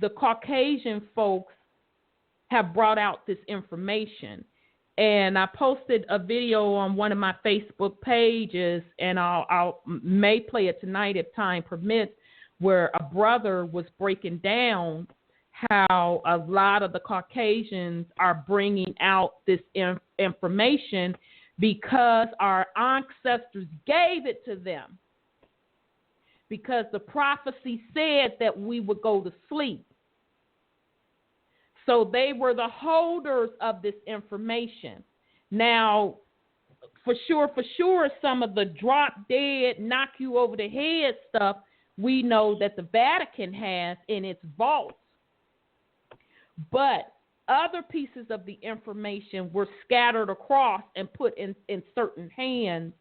the Caucasian folks have brought out this information. And I posted a video on one of my Facebook pages, and I'll may play it tonight if time permits, where a brother was breaking down how a lot of the Caucasians are bringing out this information because our ancestors gave it to them. Because the prophecy said that we would go to sleep. So they were the holders of this information. Now, for sure, some of the drop dead, knock you over the head stuff, we know that the Vatican has in its vaults. But other pieces of the information were scattered across and put in certain hands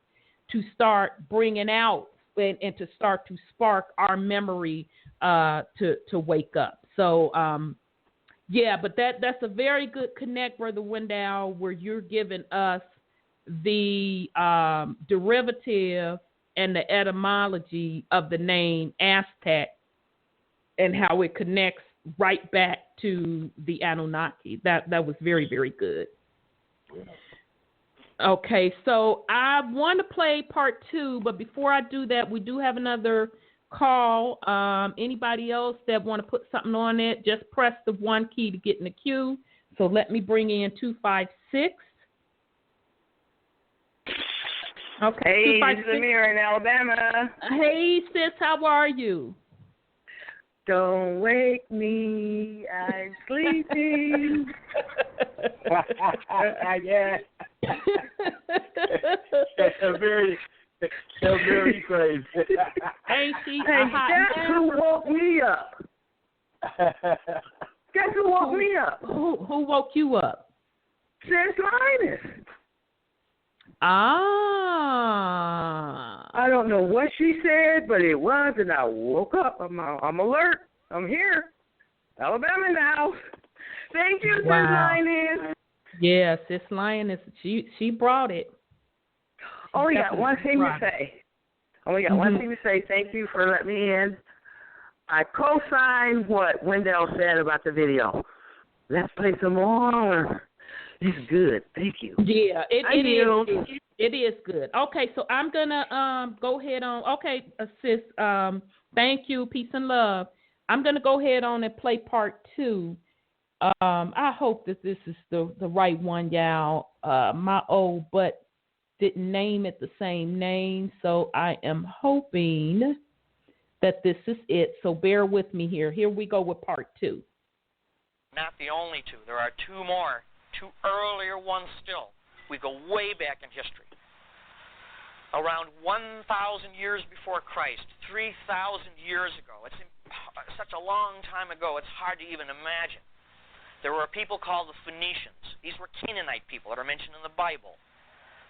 to start bringing out and to start to spark our memory to wake up. So, yeah, but that's a very good connect, Brother Wendell, where you're giving us the derivative and the etymology of the name Aztec and how it connects right back to the Anunnaki. That was very, very good. Okay, so I want to play part 2, but before I do that, we do have another call. Anybody else that want to put something on it, just press the 1 key to get in the queue. So let me bring in 256. Okay. Hey, this is Lemuria in Alabama. Hey, sis, how are you? Don't wake me, I'm sleeping. Yeah. That's very crazy. Ain't she? Hey, guess who woke me up? Guess who woke me up? Who woke you up? Sis Linus. Ah. I don't know what she said, but it was, and I woke up. I'm alert. I'm here. Alabama in the house. Thank you, Wow. Sis Linus. Yes, this lioness, she brought it. Only got one thing to say. Thank you for letting me in. I co-sign what Wendell said about the video. Let's play some more. It's good. Thank you. Yeah, it is good. Okay, so I'm gonna go ahead on. Okay, sis. Thank you. Peace and love. I'm gonna go ahead on and play part 2. I hope that this is the right one, y'all. My old butt didn't name it the same name, so I am hoping that this is it. So bear with me here. Here we go with part 2. Not the only 2. There are 2 more, 2 earlier ones still. We go way back in history. Around 1,000 years before Christ, 3,000 years ago. It's such a long time ago, it's hard to even imagine. There were people called the Phoenicians. These were Canaanite people that are mentioned in the Bible.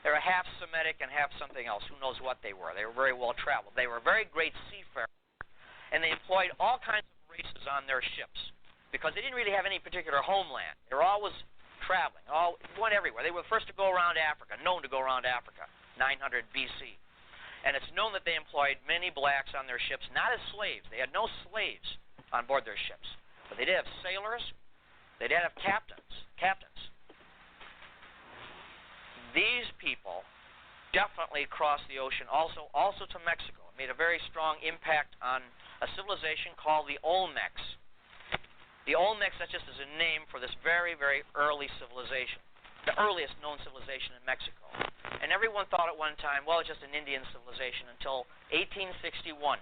They were half Semitic and half something else. Who knows what they were? They were very well traveled. They were very great seafarers, and they employed all kinds of races on their ships because they didn't really have any particular homeland. They were always traveling, went everywhere. They were the first to go around Africa, known to go around Africa, 900 BC. And it's known that they employed many blacks on their ships, not as slaves. They had no slaves on board their ships, but they did have sailors. They did have captains. These people definitely crossed the ocean also to Mexico. It made a very strong impact on a civilization called the Olmecs. The Olmecs, that's just as a name for this very, very early civilization, the earliest known civilization in Mexico. And everyone thought at one time, well, it's just an Indian civilization until 1861.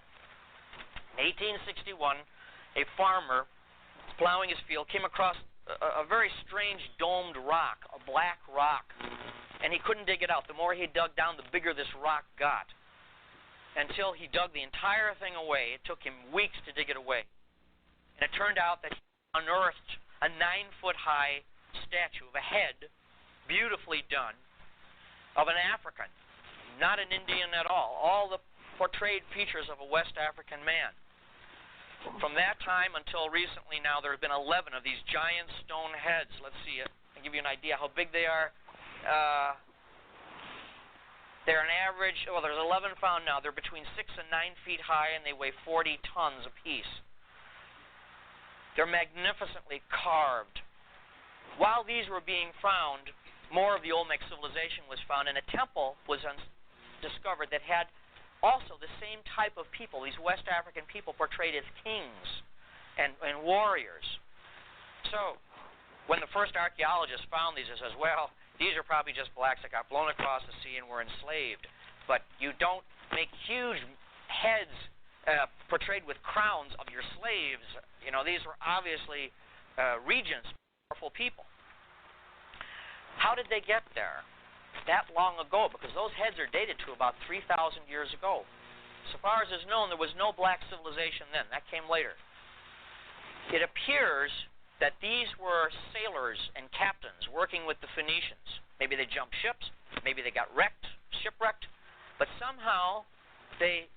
1861, a farmer plowing his field came across a very strange domed rock, a black rock, and he couldn't dig it out. The more he dug down, the bigger this rock got, until he dug the entire thing away. It took him weeks to dig it away, and it turned out that he unearthed a 9-foot-high statue of a head, beautifully done, of an African, not an Indian at all the portrayed features of a West African man. From that time until recently now, there have been 11 of these giant stone heads. Let's see, I'll give you an idea how big they are. They're an average, well, there's 11 found now. They're between 6 and 9 feet high, and they weigh 40 tons apiece. They're magnificently carved. While these were being found, more of the Olmec civilization was found, and a temple was discovered that had also the same type of people, these West African people portrayed as kings and warriors. So when the first archaeologists found these, they says, well, these are probably just blacks that got blown across the sea and were enslaved. But you don't make huge heads portrayed with crowns of your slaves. You know, these were obviously regents, powerful people. How did they get there that long ago? Because those heads are dated to about 3,000 years ago. So far as is known, there was no black civilization then. That came later. It appears that these were sailors and captains working with the Phoenicians. Maybe they jumped ships, maybe they got shipwrecked, but somehow they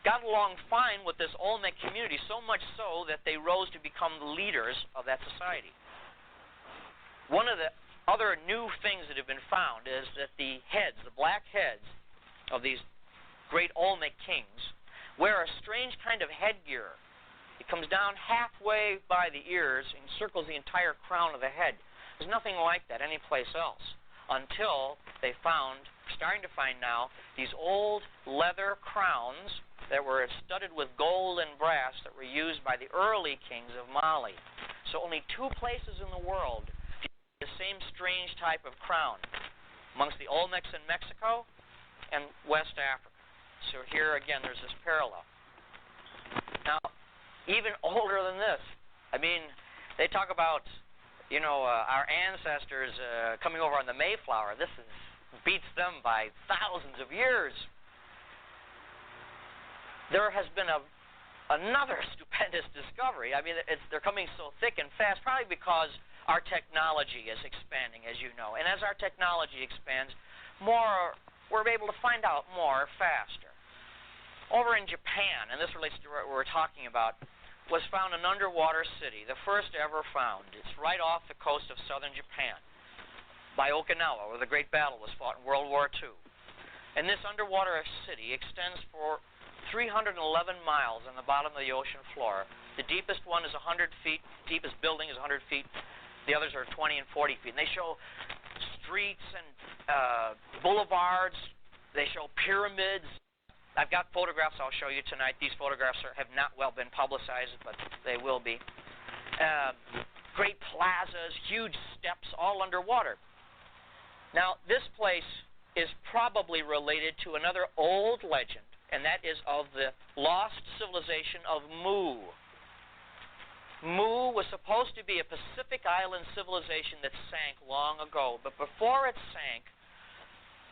got along fine with this Olmec community, so much so that they rose to become the leaders of that society. One of the other new things that have been found is that the heads, the black heads of these great Olmec kings, wear a strange kind of headgear. It comes down halfway by the ears and encircles the entire crown of the head. There's nothing like that anyplace else until they starting to find now, these old leather crowns that were studded with gold and brass that were used by the early kings of Mali. So only 2 places in the world the same strange type of crown, amongst the Olmecs in Mexico and West Africa. So here again, there's this parallel. Now, even older than this, I mean, they talk about, our ancestors coming over on the Mayflower. This beats them by thousands of years. There has been another stupendous discovery. I mean, they're coming so thick and fast, probably because our technology is expanding, as you know. And as our technology expands, we're able to find out more faster. Over in Japan, and this relates to what we're talking about, was found an underwater city, the first ever found. It's right off the coast of southern Japan. by Okinawa, where the great battle was fought in World War II. And this underwater city extends for 311 miles on the bottom of the ocean floor. The deepest one is 100 feet. Deepest building is 100 feet. The others are 20 and 40 feet. And they show streets and boulevards. They show pyramids. I've got photographs I'll show you tonight. These photographs have not well been publicized, but they will be. Great plazas, huge steps, all underwater. Now, this place is probably related to another old legend, and that is of the lost civilization of Mu. Mu was supposed to be a Pacific Island civilization that sank long ago, but before it sank,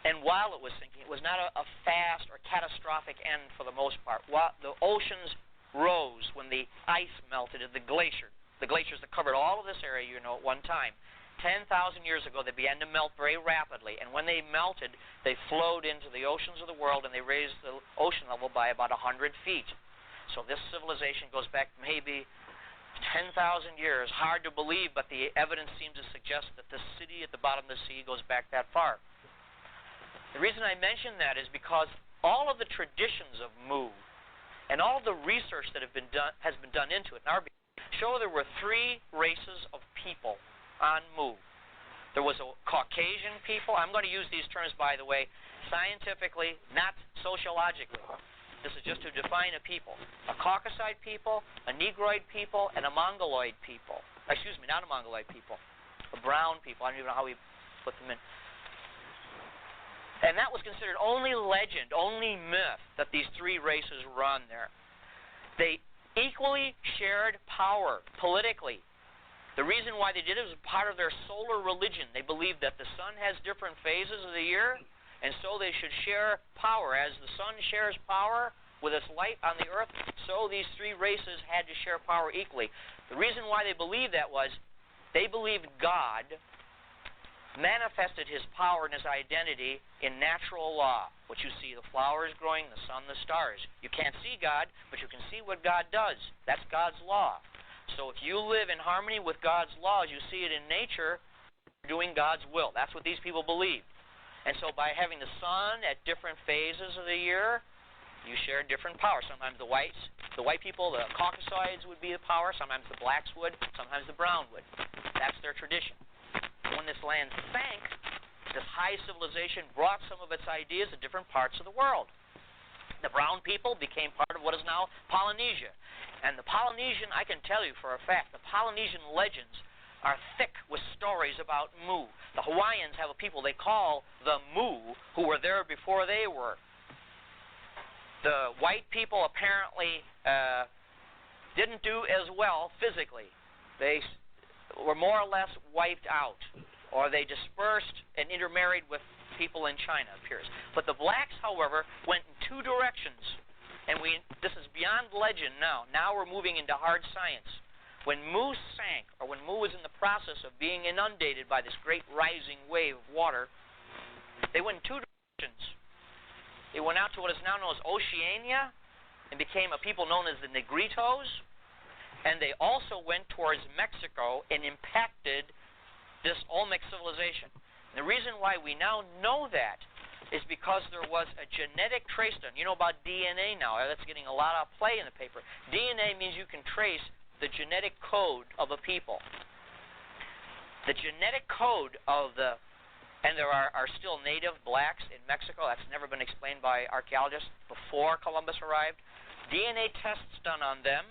and while it was sinking, it was not a fast or catastrophic end for the most part. While the oceans rose when the ice melted at the glaciers that covered all of this area, at one time. 10,000 years ago, they began to melt very rapidly, and when they melted, they flowed into the oceans of the world, and they raised the ocean level by about 100 feet. So this civilization goes back maybe 10,000 years. Hard to believe, but the evidence seems to suggest that the city at the bottom of the sea goes back that far. The reason I mention that is because all of the traditions of Mu and all the research that has been done into it show there were three races of people on Mu. There was a Caucasian people. I'm going to use these terms, by the way, scientifically, not sociologically. This is just to define a people. A Caucasoid people, a Negroid people, and a Mongoloid people. Excuse me, not a Mongoloid people. A brown people. I don't even know how we put them in. And that was considered only legend, only myth, that these three races were on there. They equally shared power politically. The reason why they did it was part of their solar religion. They believed that the sun has different phases of the year, and so they should share power. As the sun shares power with its light on the earth, so these three races had to share power equally. The reason why they believed that was they believed God manifested his power and his identity in natural law, which you see the flowers growing, the sun, the stars. You can't see God, but you can see what God does. That's God's law. So if you live in harmony with God's laws, you see it in nature, doing God's will. That's what these people believed. And so by having the sun at different phases of the year, you share different power. Sometimes the white people, the Caucasoids would be the power. Sometimes the blacks would. Sometimes the brown would. That's their tradition. When this land sank, this high civilization brought some of its ideas to different parts of the world. The brown people became part of what is now Polynesia. And the Polynesian, I can tell you for a fact, the Polynesian legends are thick with stories about Mu. The Hawaiians have a people they call the Mu, who were there before they were. The white people apparently didn't do as well physically. They were more or less wiped out, or they dispersed and intermarried with people in China, it appears. But the blacks, however, went in two directions. And this is beyond legend now. Now we're moving into hard science. When Mu sank, or when Mu was in the process of being inundated by this great rising wave of water, they went in two directions. They went out to what is now known as Oceania and became a people known as the Negritos. And they also went towards Mexico and impacted this Olmec civilization. And the reason why we now know that is because there was a genetic trace done. You know about DNA now. That's getting a lot of play in the paper. DNA means you can trace the genetic code of a people. The genetic code of the... And there are still native blacks in Mexico. That's never been explained by archaeologists before Columbus arrived. DNA tests done on them.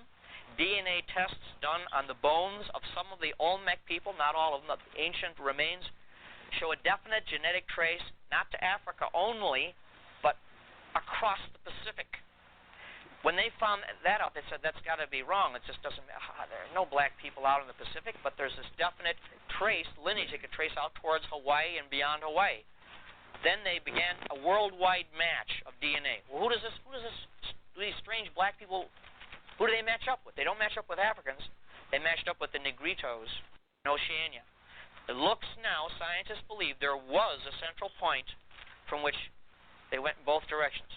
DNA tests done on the bones of some of the Olmec people, not all of them, the ancient remains, show a definite genetic trace, not to Africa only, but across the Pacific. When they found that out, they said, that's got to be wrong. It just doesn't, there are no black people out in the Pacific, but there's this definite trace, lineage they could trace out towards Hawaii and beyond Hawaii. Then they began a worldwide match of DNA. Well, do these strange black people, who do they match up with? They don't match up with Africans. They matched up with the Negritos in Oceania. It looks now, scientists believe, there was a central point from which they went in both directions.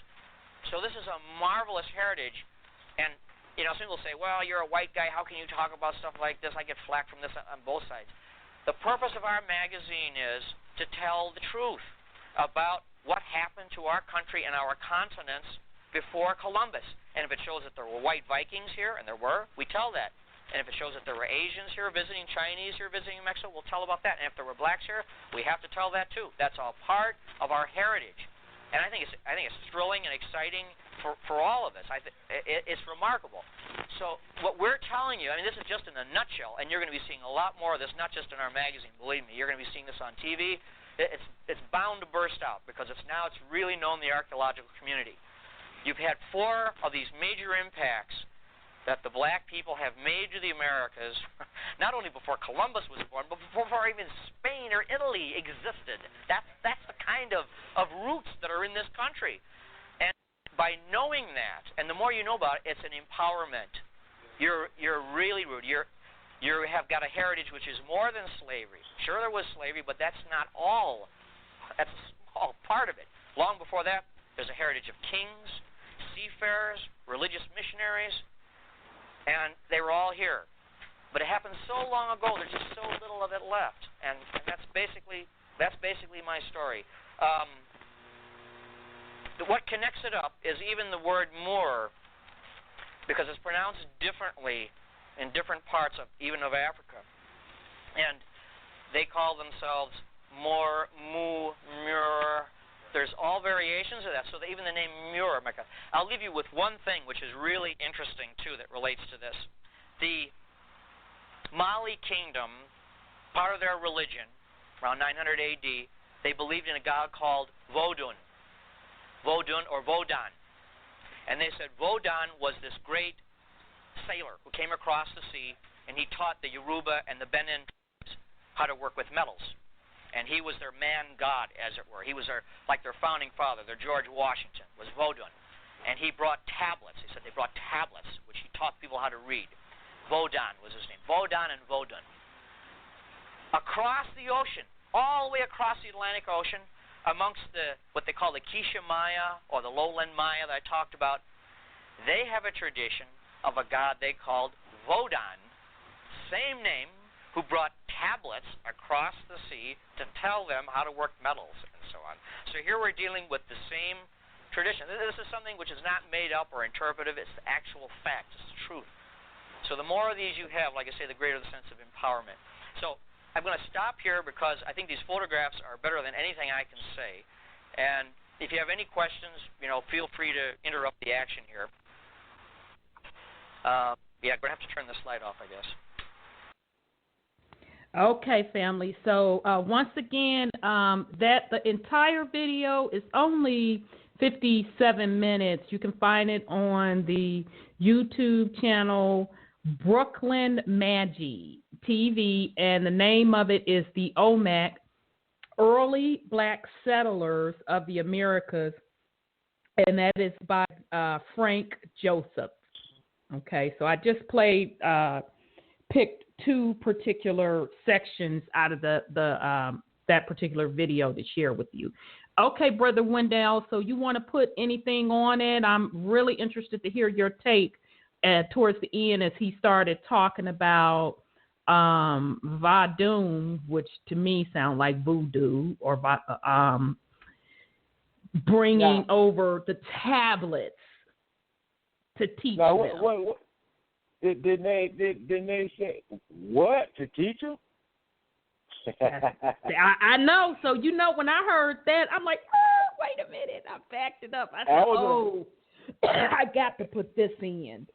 So this is a marvelous heritage. And, some people say, well, you're a white guy, how can you talk about stuff like this? I get flack from this on both sides. The purpose of our magazine is to tell the truth about what happened to our country and our continents before Columbus. And if it shows that there were white Vikings here, and there were, we tell that. And if it shows that there were Asians here visiting, Chinese here visiting Mexico, we'll tell about that. And if there were blacks here, we have to tell that too. That's all part of our heritage. And I think it's thrilling and exciting for all of us. It's remarkable. So what we're telling you, I mean, this is just in a nutshell, and you're going to be seeing a lot more of this, not just in our magazine. Believe me, you're going to be seeing this on TV. It's bound to burst out because it's really known in the archaeological community. You've had 4 of these major impacts that the black people have made to the Americas, not only before Columbus was born, but before even Spain or Italy existed. That's the kind of roots that are in this country. And by knowing that, and the more you know about it, it's an empowerment. You're really rooted. You have got a heritage which is more than slavery. Sure, there was slavery, but that's not all. That's a small part of it. Long before that, there's a heritage of kings, seafarers, religious missionaries, and they were all here. But it happened so long ago, there's just so little of it left. And that's basically my story. What connects it up is even the word moor, because it's pronounced differently in different parts of Africa. And they call themselves moor, mu, mur. There's all variations of that, so that even the name Muur. I'll leave you with one thing which is really interesting, too, that relates to this. The Mali kingdom, part of their religion, around 900 AD, they believed in a god called Vodun. Vodun or Vodan. And they said Vodan was this great sailor who came across the sea, and he taught the Yoruba and the Benin how to work with metals. And he was their man god, as it were. He was like their founding father, their George Washington, was Vodun. And he brought tablets. He said they brought tablets, which he taught people how to read. Vodan was his name. Vodan and Vodun. Across the ocean, all the way across the Atlantic Ocean, amongst what they call the Quiché Maya, or the lowland Maya that I talked about, they have a tradition of a god they called Vodan, same name, who brought tablets across the sea to tell them how to work metals and so on. So here we're dealing with the same tradition. This is something which is not made up or interpretive. It's the actual fact. It's the truth. So the more of these you have, like I say, the greater the sense of empowerment. So I'm going to stop here because I think these photographs are better than anything I can say. And if you have any questions, feel free to interrupt the action here. Yeah, I'm going to have to turn the slide off, I guess. Okay, family. So once again, the entire video is only 57 minutes. You can find it on the YouTube channel Brooklyn Magi TV, and the name of it is the Olmec, Early Black Settlers of the Americas, and that is by Frank Joseph. Okay, so I just picked 2 particular sections out of that particular video to share with you. Okay, Brother Wendell, so you want to put anything on it? I'm really interested to hear your take towards the end as he started talking about Vadum, which to me sound like voodoo, or bringing over the tablets to teach them. What? Didn't they say what to teach them? I know. So when I heard that, I'm like, oh, wait a minute. I backed it up. I said, I got to put this in.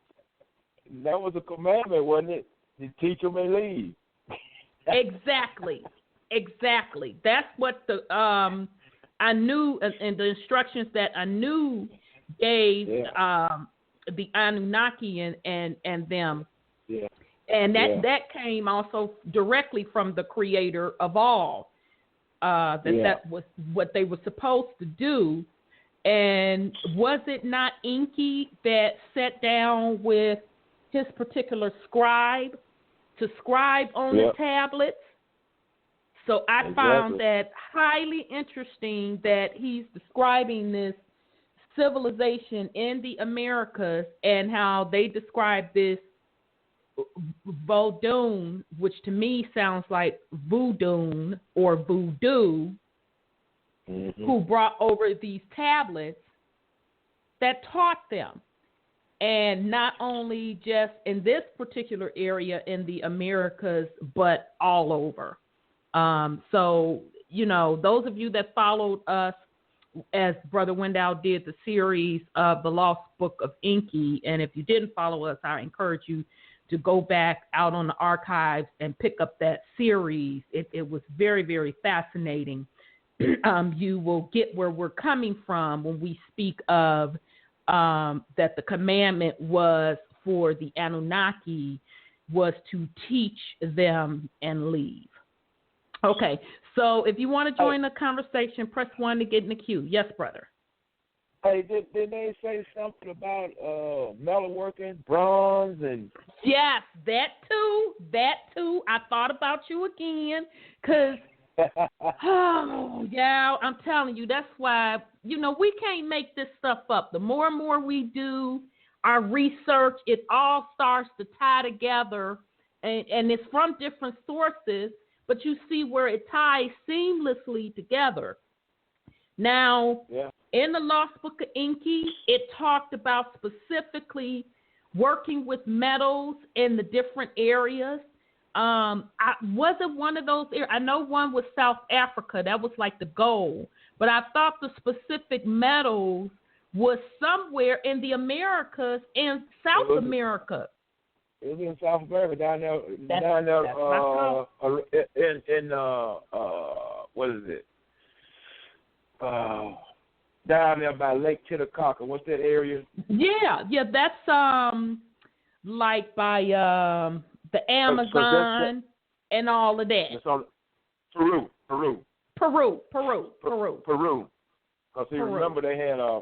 That was a commandment, wasn't it? To teach them and leave. Exactly. That's what I knew, and the instructions that I knew gave the Anunnaki and them. Yeah. And that came also directly from the creator of all. That was what they were supposed to do. And was it not Enki that sat down with his particular scribe to scribe on the tablets? So I found that highly interesting that he's describing this civilization in the Americas and how they describe this Vodun, which to me sounds like voodoo or voodoo, who brought over these tablets that taught them. And not only just in this particular area in the Americas, but all over. So, you know, those of you that followed us as Brother Wendell did the series of The Lost Book of Inky, and if you didn't follow us, I encourage you to go back out on the archives and pick up that series. It was very, very fascinating. You will get where we're coming from when we speak of that the commandment was for the Anunnaki was to teach them and leave. Okay, so if you want to join the conversation, press 1 to get in the queue. Yes, brother. Hey, did they say something about metalworking, bronze, and... Yes, that too. I thought about you again, because... oh, yeah, I'm telling you, that's why, you know, we can't make this stuff up. The more and more we do our research, it all starts to tie together, and it's from different sources, but you see where it ties seamlessly together. Now, in the Lost Book of Inky, it talked about specifically working with metals in the different areas. I wasn't one of those areas. I know one was South Africa. That was like the goal. But I thought the specific metals was somewhere in the Americas and South America. It was in South America, down there, what is it? Down there by Lake Titicaca. What's that area? Yeah, that's like by the Amazon and all of that. It's on Peru. Because you remember they had a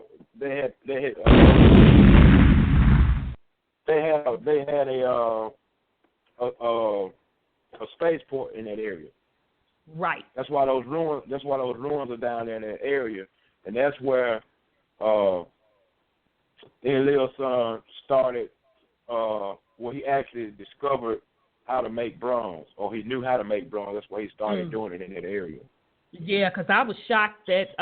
spaceport in that area. Right. That's why those ruins are down there in that area, and that's where their little son started. Well, he actually discovered how to make bronze, or he knew how to make bronze. That's why he started doing it in that area. Yeah, because I was shocked that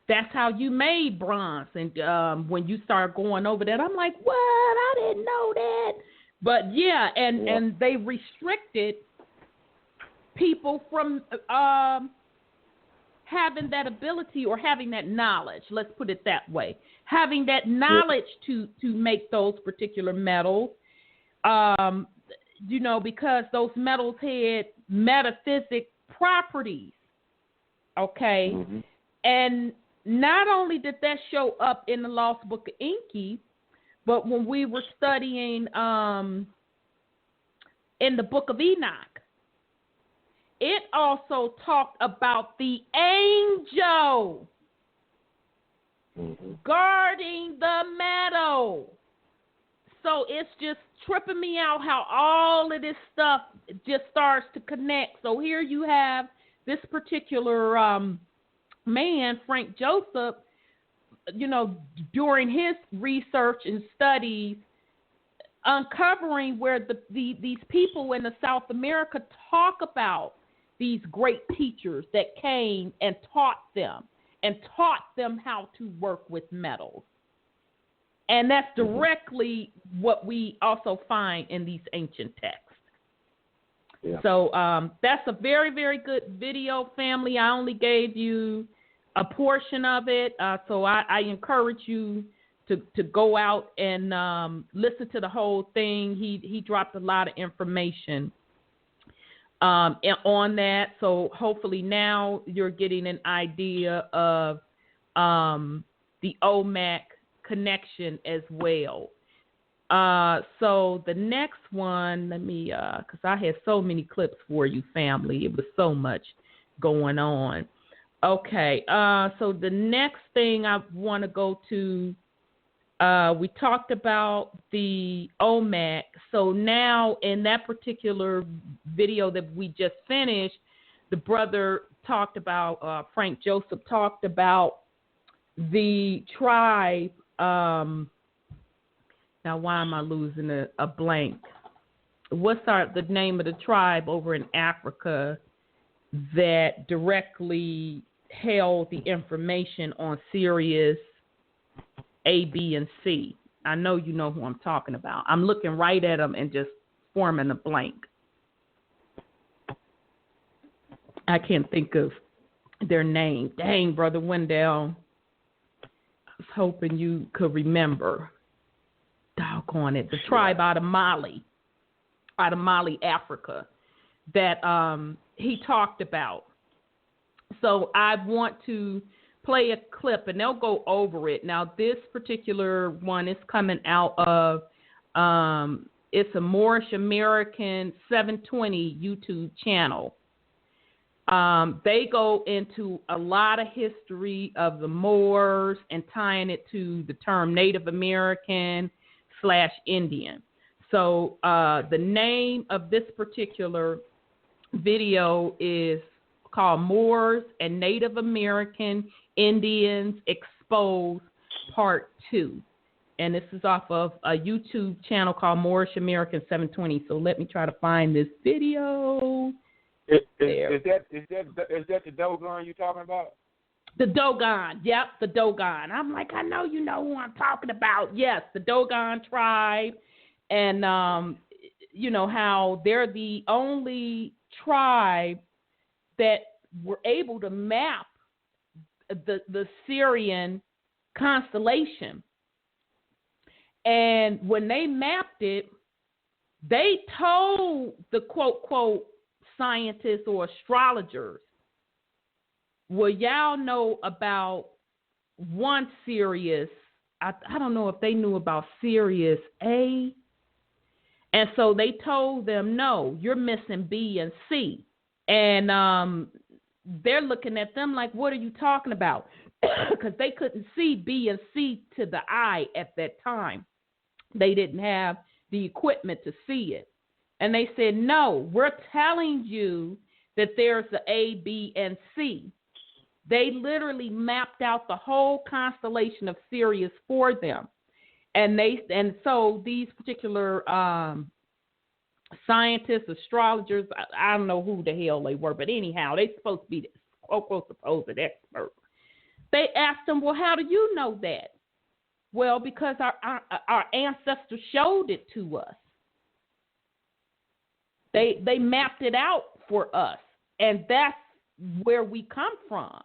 that's how you made bronze. And when you start going over that, I'm like, what? I didn't know that. But, and they restricted people from having that ability or having that knowledge. Let's put it that way. Having that knowledge to make those particular metals. You know, because those metals had metaphysic properties, okay? And not only did that show up in the Lost Book of Inky, but when we were studying in the Book of Enoch, it also talked about the angel guarding the metal. So it's just tripping me out how all of this stuff just starts to connect. So here you have this particular man, Frank Joseph, you know, during his research and studies, uncovering where these people in the South America talk about these great teachers that came and taught them how to work with metals. And that's directly what we also find in these ancient texts. Yeah. So that's a very, very good video, family. I only gave you a portion of it. So I encourage you to go out and listen to the whole thing. He dropped a lot of information on that. So hopefully now you're getting an idea of the Olmec connection as well. So the next one, let me, because I had so many clips for you, family. It was so much going on. Okay, so the next thing I want to go to, we talked about the Olmec. So now in that particular video that we just finished, the brother talked about, Frank Joseph talked about the tribe. Now, why am I losing a blank? the name of the tribe over in Africa that directly held the information on Sirius A, B, and C? I know you know who I'm talking about. I'm looking right at them and just forming a blank. I can't think of their name. Dang, Brother Wendell. I was hoping you could remember. Doggone it. The tribe out of Mali, Africa, that he talked about. So I want to play a clip, and they'll go over it. Now, this particular one is coming out of, it's a Moorish American 720 YouTube channel. They go into a lot of history of the Moors and tying it to the term Native American/Indian. So the name of this particular video is called Moors and Native American Indians Exposed Part 2. And this is off of a YouTube channel called Moorish American 720. So let me try to find this video. Is that the Dogon you're talking about? The Dogon, yep, the Dogon. I'm like, I know you know who I'm talking about. Yes, the Dogon tribe, and you know how they're the only tribe that were able to map the Syrian constellation. And when they mapped it, they told the quote scientists or astrologers, well, y'all know about one Sirius. I don't know if they knew about Sirius A. And so they told them, no, you're missing B and C. And they're looking at them like, what are you talking about? Because they couldn't see B and C to the eye at that time. They didn't have the equipment to see it. And they said, no, we're telling you that there's the A, B, and C. They literally mapped out the whole constellation of Sirius for them. And so these particular scientists, astrologers, I don't know who the hell they were, but anyhow, they're supposed to be the quote supposed expert. They asked them, well, how do you know that? Well, because our ancestors showed it to us. They mapped it out for us, and that's where we come from.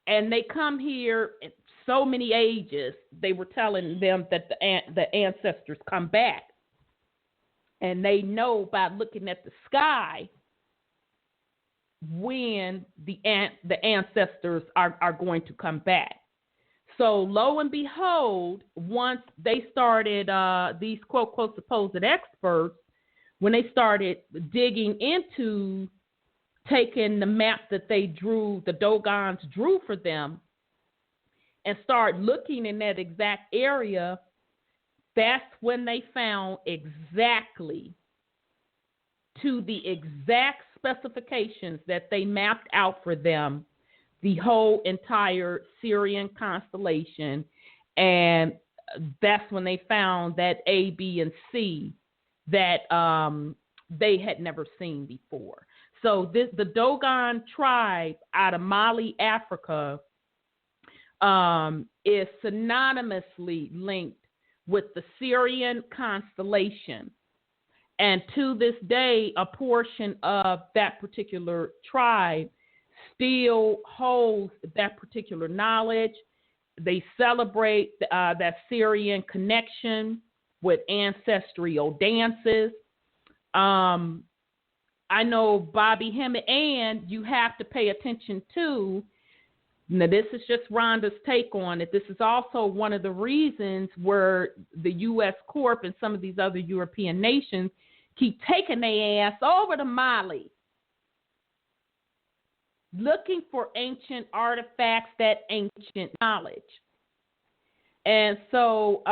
And they come here in so many ages. They were telling them that the ancestors come back, and they know by looking at the sky when the ancestors are going to come back. So lo and behold, once they started, these quote supposed experts, when they started digging into taking the map that they drew, the Dogons drew for them, and start looking in that exact area, that's when they found exactly to the exact specifications that they mapped out for them, the whole entire Syrian constellation. And that's when they found that A, B, and C that they had never seen before. So the Dogon tribe out of Mali, Africa, is synonymously linked with the Syrian constellation. And to this day, a portion of that particular tribe still holds that particular knowledge. They celebrate that Syrian connection with ancestral dances. I know Bobby Hemmett, and you have to pay attention to, now this is just Rhonda's take on it, this is also one of the reasons where the U.S. Corp and some of these other European nations keep taking their ass over to Mali, looking for ancient artifacts, that ancient knowledge. And so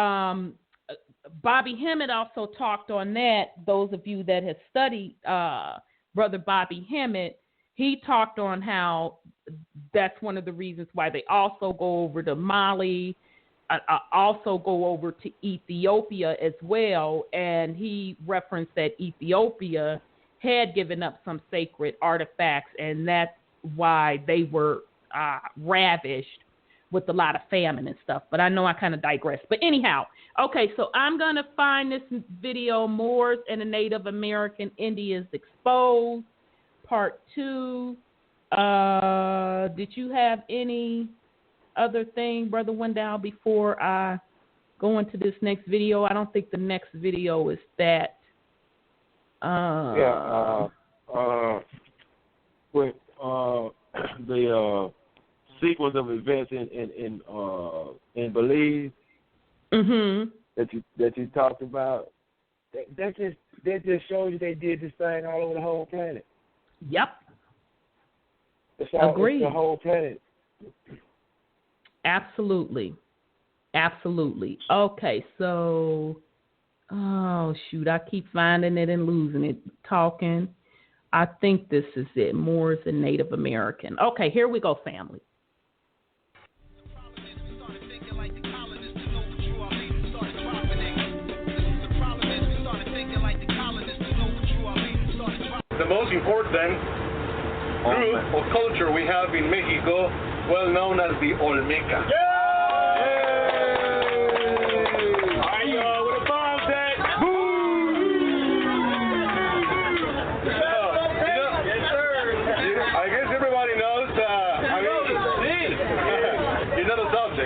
Bobby Hemmett also talked on that. Those of you that have studied Brother Bobby Hemmett, he talked on how that's one of the reasons why they also go over to Mali, also go over to Ethiopia as well, and he referenced that Ethiopia had given up some sacred artifacts, and that's why they were ravished with a lot of famine and stuff. But I know I kind of digress. But anyhow, okay, so I'm going to find this video, Moors and the Native American Indians Exposed, Part 2. Did you have any other thing, Brother Wendell, before I go into this next video? I don't think the next video is that. With the sequence of events in Belize that you talked about, that just shows you they did this thing all over the whole planet. Yep. Agreed. It's the whole planet. Absolutely. Okay, so, oh, shoot, I keep finding it and losing it. Talking. I think this is it. Moors and Native American. Okay, here we go, family. The most important group of culture we have in Mexico, well known as the Olmeca.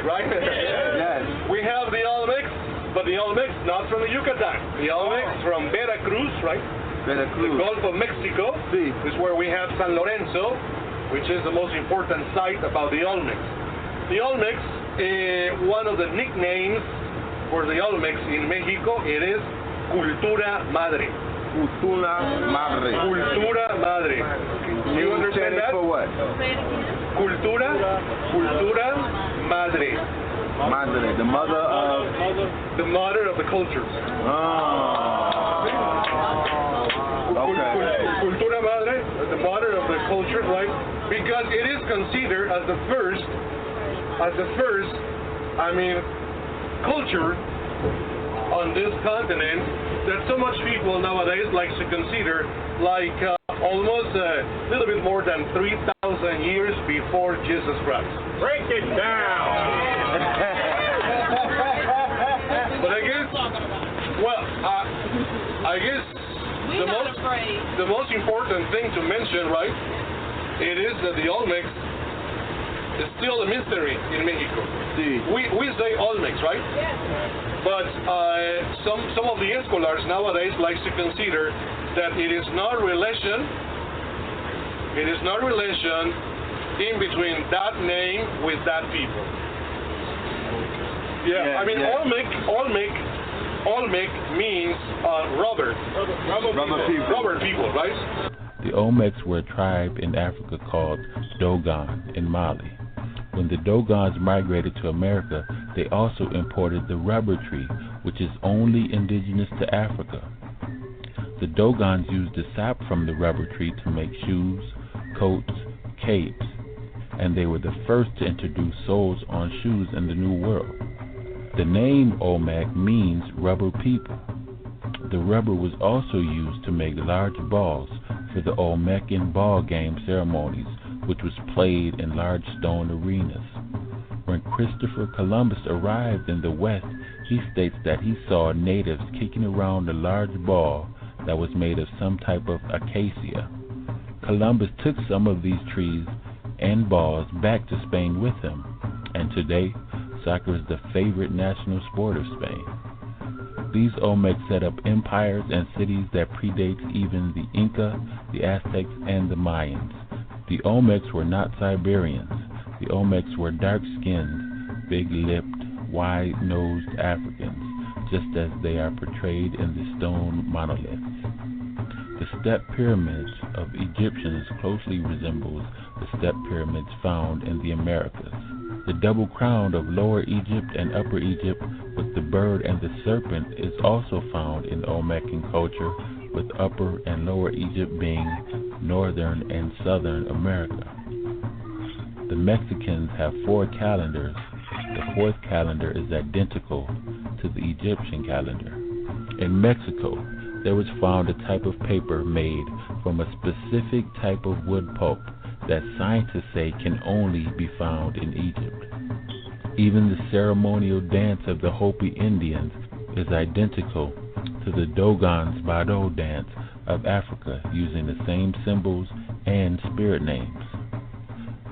Right? Yes. We have the Olmec, but the Olmec not from the Yucatan. The Olmec from Veracruz, right? Veracruz. The Gulf of Mexico is where we have San Lorenzo, which is the most important site about the Olmecs. The Olmecs, one of the nicknames for the Olmecs in Mexico, it is Cultura Madre. Cultura Madre. Cultura Madre. You understand that? For what? Cultura Madre. Madre, the mother of... The mother of the cultures. Okay. Cultura Madre, the mother of the cultures, right? Because it is considered as the first, culture on this continent that so much people nowadays like to consider almost a little bit more than 3,000 years before Jesus Christ. Break it down. But I guess the most important thing to mention, right, it is that the Olmecs is still a mystery in Mexico. We say Olmecs, right? Yes. But some of the scholars nowadays like to consider that it is not relation in between that name with that people. Olmec means rubber people, right? The Olmecs were a tribe in Africa called Dogon in Mali. When the Dogons migrated to America, they also imported the rubber tree, which is only indigenous to Africa. The Dogons used the sap from the rubber tree to make shoes, coats, capes, and they were the first to introduce soles on shoes in the New World. The name Olmec means rubber people. The rubber was also used to make large balls for the Olmecan ball game ceremonies, which was played in large stone arenas. When Christopher Columbus arrived in the West, he states that he saw natives kicking around a large ball that was made of some type of acacia. Columbus took some of these trees and balls back to Spain with him, and today, soccer is the favorite national sport of Spain. These Olmecs set up empires and cities that predates even the Inca, the Aztecs, and the Mayans. The Olmecs were not Siberians. The Olmecs were dark-skinned, big-lipped, wide-nosed Africans, just as they are portrayed in the stone monoliths. The step pyramids of Egyptians closely resembles the step pyramids found in the Americas. The double crown of Lower Egypt and Upper Egypt with the bird and the serpent is also found in Olmecan culture, with Upper and Lower Egypt being Northern and Southern America. The Mexicans have 4 calendars, the fourth calendar is identical to the Egyptian calendar. In Mexico, there was found a type of paper made from a specific type of wood pulp that scientists say can only be found in Egypt. Even the ceremonial dance of the Hopi Indians is identical to the Dogon's Bado dance of Africa, using the same symbols and spirit names.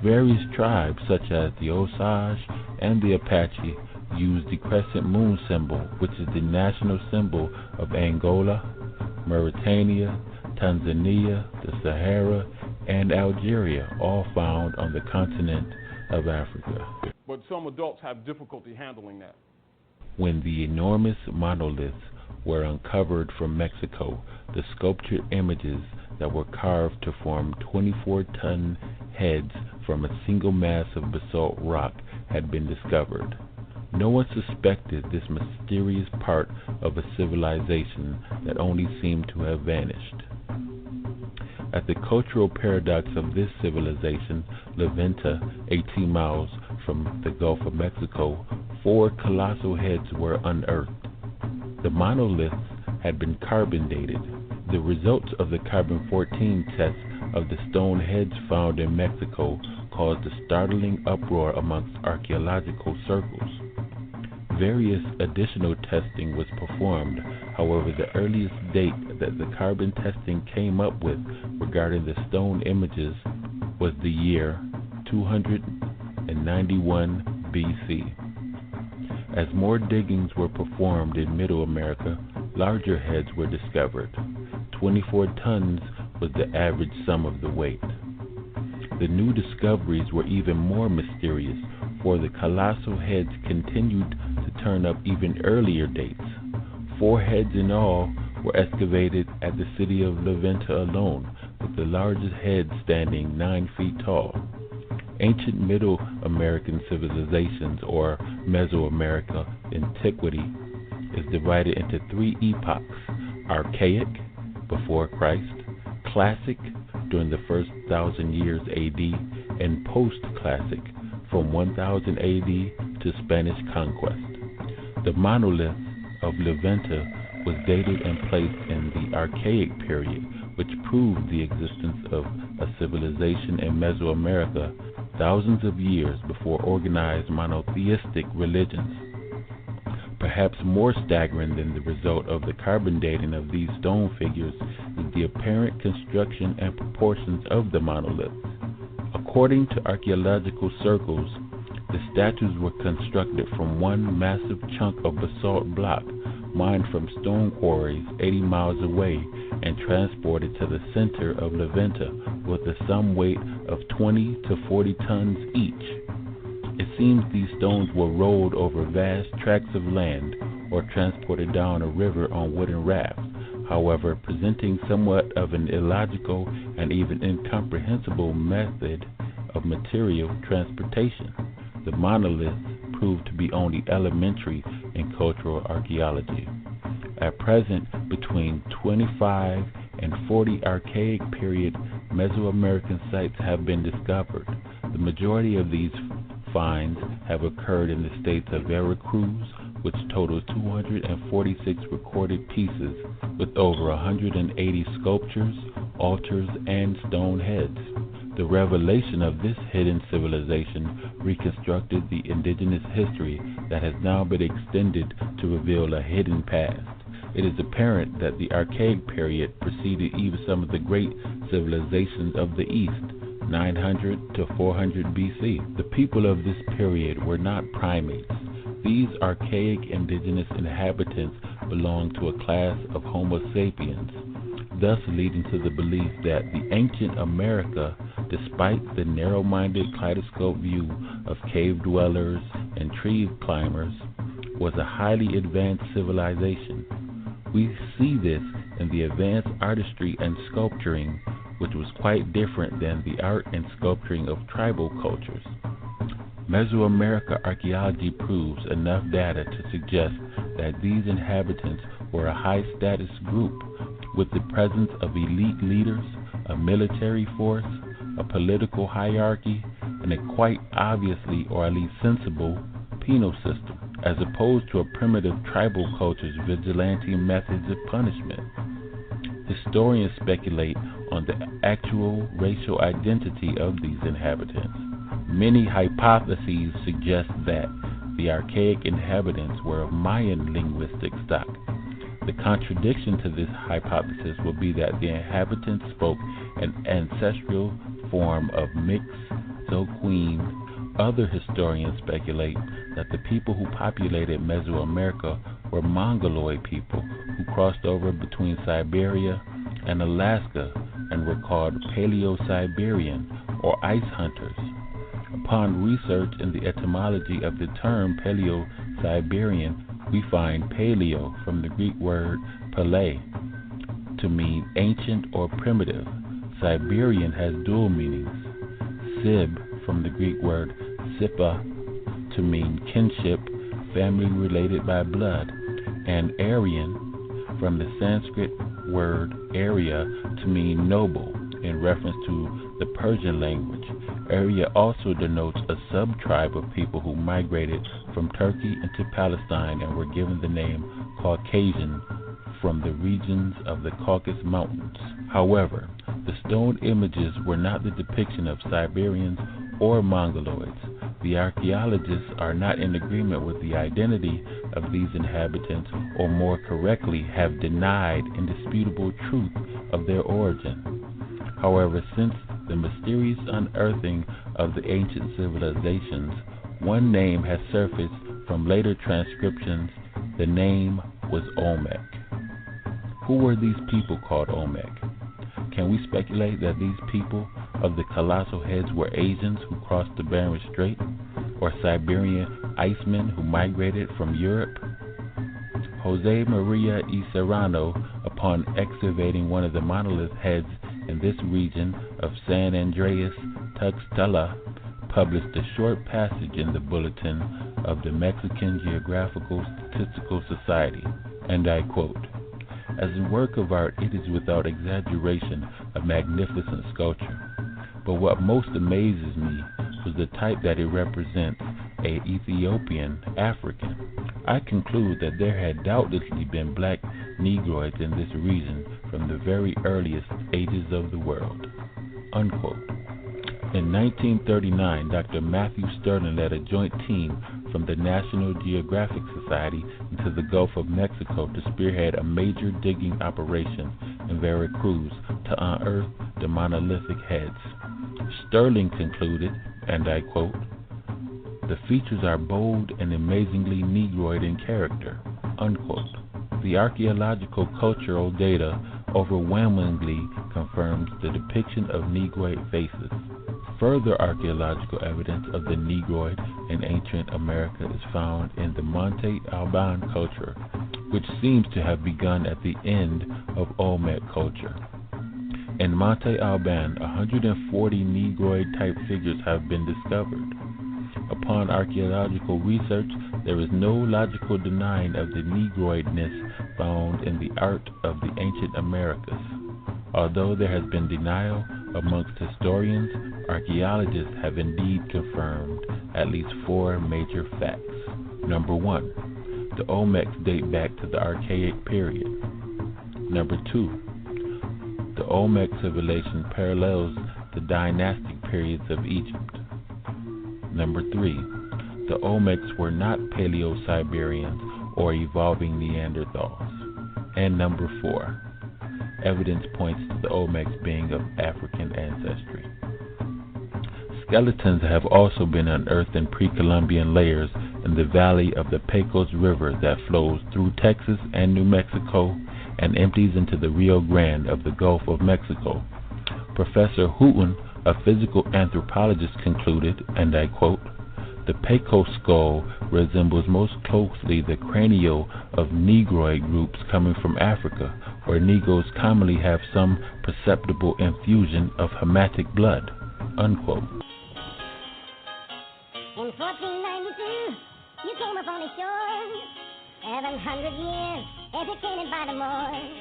Various tribes such as the Osage and the Apache use the crescent moon symbol, which is the national symbol of Angola, Mauritania, Tanzania, the Sahara, and Algeria, all found on the continent of Africa. But some adults have difficulty handling that. When the enormous monoliths were uncovered from Mexico, the sculptured images that were carved to form 24-ton heads from a single mass of basalt rock had been discovered. No one suspected this mysterious part of a civilization that only seemed to have vanished. At the cultural paradox of this civilization, Levanta, 18 miles from the Gulf of Mexico, 4 colossal heads were unearthed. The monoliths had been carbon dated. The results of the carbon-14 test of the stone heads found in Mexico caused a startling uproar amongst archaeological circles. Various additional testing was performed. However, the earliest date that the carbon testing came up with regarding the stone images was the year 291 BC. As more diggings were performed in Middle America, larger heads were discovered. 24 tons was the average sum of the weight. The new discoveries were even more mysterious, for the colossal heads continued to turn up even earlier dates. 4 heads in all were excavated at the city of Levanta alone, with the largest head standing 9 feet tall. Ancient Middle American civilizations, or Mesoamerica antiquity, is divided into 3 epochs: Archaic, before Christ; Classic, during the first 1,000 years AD; and Post-Classic, from 1000 AD to Spanish conquest. The monolith of Levanta was dated and placed in the Archaic period, which proved the existence of a civilization in Mesoamerica thousands of years before organized monotheistic religions. Perhaps more staggering than the result of the carbon dating of these stone figures is the apparent construction and proportions of the monoliths. According to archaeological circles, the statues were constructed from one massive chunk of basalt block mined from stone quarries 80 miles away and transported to the center of Levanta with a sum weight of 20 to 40 tons each. It seems these stones were rolled over vast tracts of land or transported down a river on wooden rafts, however, presenting somewhat of an illogical and even incomprehensible method of material transportation. The monoliths proved to be only elementary in cultural archaeology. At present, between 25 and 40 Archaic period Mesoamerican sites have been discovered. The majority of these finds have occurred in the states of Veracruz, which total 246 recorded pieces with over 180 sculptures, altars, and stone heads. The revelation of this hidden civilization reconstructed the indigenous history that has now been extended to reveal a hidden past. It is apparent that the Archaic period preceded even some of the great civilizations of the East, 900 to 400 BC. The people of this period were not primates. These archaic indigenous inhabitants belonged to a class of Homo sapiens, thus leading to the belief that the ancient America, despite the narrow-minded kaleidoscope view of cave dwellers and tree climbers, was a highly advanced civilization. We see this in the advanced artistry and sculpturing, which was quite different than the art and sculpturing of tribal cultures. Mesoamerica archaeology proves enough data to suggest that these inhabitants were a high-status group with the presence of elite leaders, a military force, a political hierarchy, and a quite obviously, or at least sensible, penal system, as opposed to a primitive tribal culture's vigilante methods of punishment. Historians speculate on the actual racial identity of these inhabitants. Many hypotheses suggest that the archaic inhabitants were of Mayan linguistic stock. The contradiction to this hypothesis will be that the inhabitants spoke an ancestral form of Mixoquine. Other historians speculate that the people who populated Mesoamerica were Mongoloid people who crossed over between Siberia and Alaska and were called Paleo-Siberian or ice hunters. Upon research in the etymology of the term Paleo-Siberian, we find paleo from the Greek word pale to mean ancient or primitive. Siberian has dual meanings. Sib from the Greek word sipa to mean kinship, family related by blood, and Aryan from the Sanskrit word Arya to mean noble in reference to the Persian language. Arya also denotes a sub-tribe of people who migrated from Turkey into Palestine and were given the name Caucasian from the regions of the Caucasus Mountains. However, the stone images were not the depiction of Siberians or Mongoloids. The archaeologists are not in agreement with the identity of these inhabitants, or more correctly, have denied indisputable truth of their origin. However, since the mysterious unearthing of the ancient civilizations, one name has surfaced from later transcriptions. The name was Olmec. Who were these people called Olmec? Can we speculate that these people of the colossal heads were Asians who crossed the Bering Strait, or Siberian icemen who migrated from Europe? Jose Maria y Serrano, upon excavating one of the monolith heads in this region of San Andreas Tuxtla, published a short passage in the Bulletin of the Mexican Geographical Statistical Society, and I quote, "As a work of art, it is without exaggeration a magnificent sculpture. But what most amazes me was the type that it represents, a Ethiopian African. I conclude that there had doubtlessly been black Negroids in this region from the very earliest ages of the world." Unquote. In 1939, Dr. Matthew Sterling led a joint team from the National Geographic Society into the Gulf of Mexico to spearhead a major digging operation in Veracruz to unearth the monolithic heads. Sterling concluded, and I quote, "The features are bold and amazingly Negroid in character." Unquote. The archaeological cultural data overwhelmingly confirms the depiction of Negroid faces. Further archaeological evidence of the Negroid in ancient America is found in the Monte Alban culture, which seems to have begun at the end of Olmec culture. In Monte Alban, 140 Negroid-type figures have been discovered. Upon archaeological research, there is no logical denying of the Negroidness found in the art of the ancient Americas. Although there has been denial amongst historians, archaeologists have indeed confirmed at least 4 major facts. Number 1, the Olmecs date back to the Archaic period. Number 2, the Olmec civilization parallels the dynastic periods of Egypt. Number 3, the Olmecs were not Paleo-Siberians or evolving Neanderthals. And number 4, evidence points to the Olmecs being of African ancestry. Skeletons have also been unearthed in pre-Columbian layers in the valley of the Pecos River that flows through Texas and New Mexico and empties into the Rio Grande of the Gulf of Mexico. Professor Houghton, a physical anthropologist, concluded, and I quote, "The Pecos skull resembles most closely the cranial of Negroid groups coming from Africa, where Negroes commonly have some perceptible infusion of Hamitic blood." Unquote. In 1492, you came upon the shore, 700 years educated by the Moors.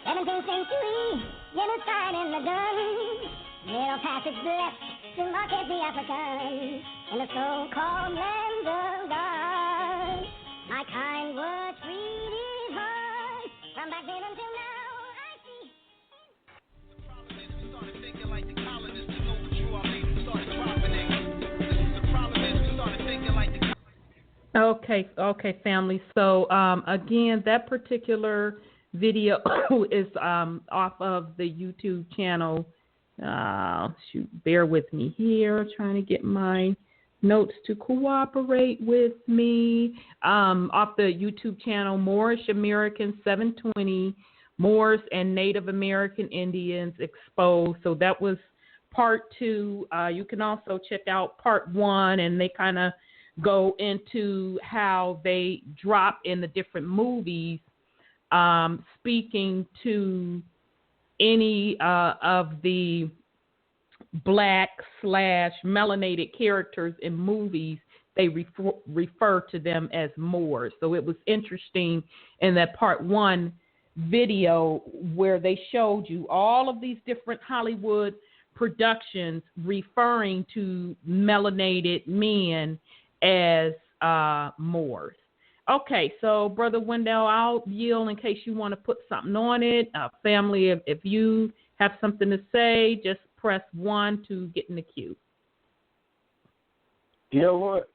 17th century, genocide in the gun, Middle Passage blessed to market the African in the so-called lands of God. Okay, family. So again, that particular video is off of the YouTube channel. Bear with me here, trying to get my notes to cooperate with me. Off the YouTube channel, Moorish American 720, Moors and Native American Indians Exposed. So that was part 2. You can also check out part 1, and they kind of go into how they drop in the different movies, speaking to any of the black/melanated characters in movies. They refer to them as Moors. So it was interesting in that part 1 video where they showed you all of these different Hollywood productions referring to melanated men as Moors. Okay, so Brother Wendell, I'll yield in case you want to put something on it. Family, if you have something to say, just press 1 to get in the queue. You know what?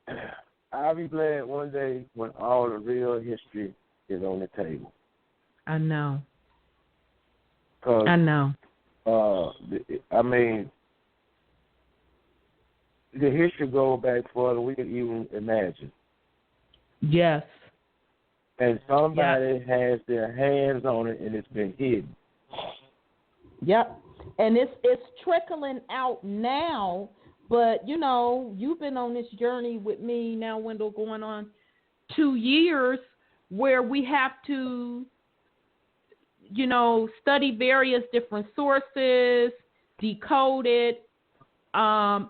I'll be glad one day when all the real history is on the table. I know. I know. I mean, the history goes back further than we can even imagine. Yes. And somebody has their hands on it, and it's been hidden. Yep. And it's trickling out now, but, you know, you've been on this journey with me now, Wendell, going on 2 years, where we have to, you know, study various different sources, decode it,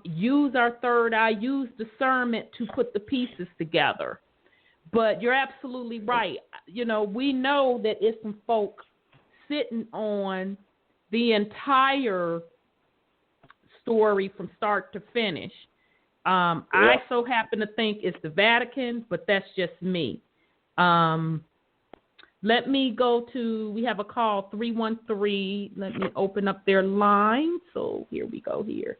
use our third eye, use discernment to put the pieces together. But you're absolutely right. You know, we know that it's some folk sitting on the entire story from start to finish. I so happen to think it's the Vatican, but that's just me. Let me go to, we have a call, 313. Let me open up their line. So here we go here.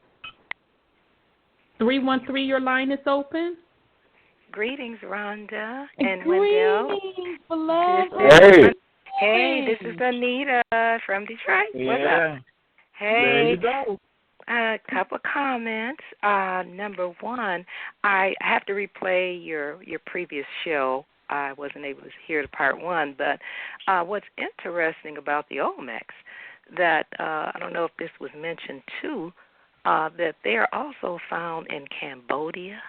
313, your line is open. Greetings, Rhonda and Wendell. Greetings, beloved. Hey, this is Anita from Detroit. What's up? Hey. There you go. A couple of comments. Number one, I have to replay your previous show. I wasn't able to hear the part 1, but what's interesting about the Olmecs, that I don't know if this was mentioned too, that they are also found in Cambodia,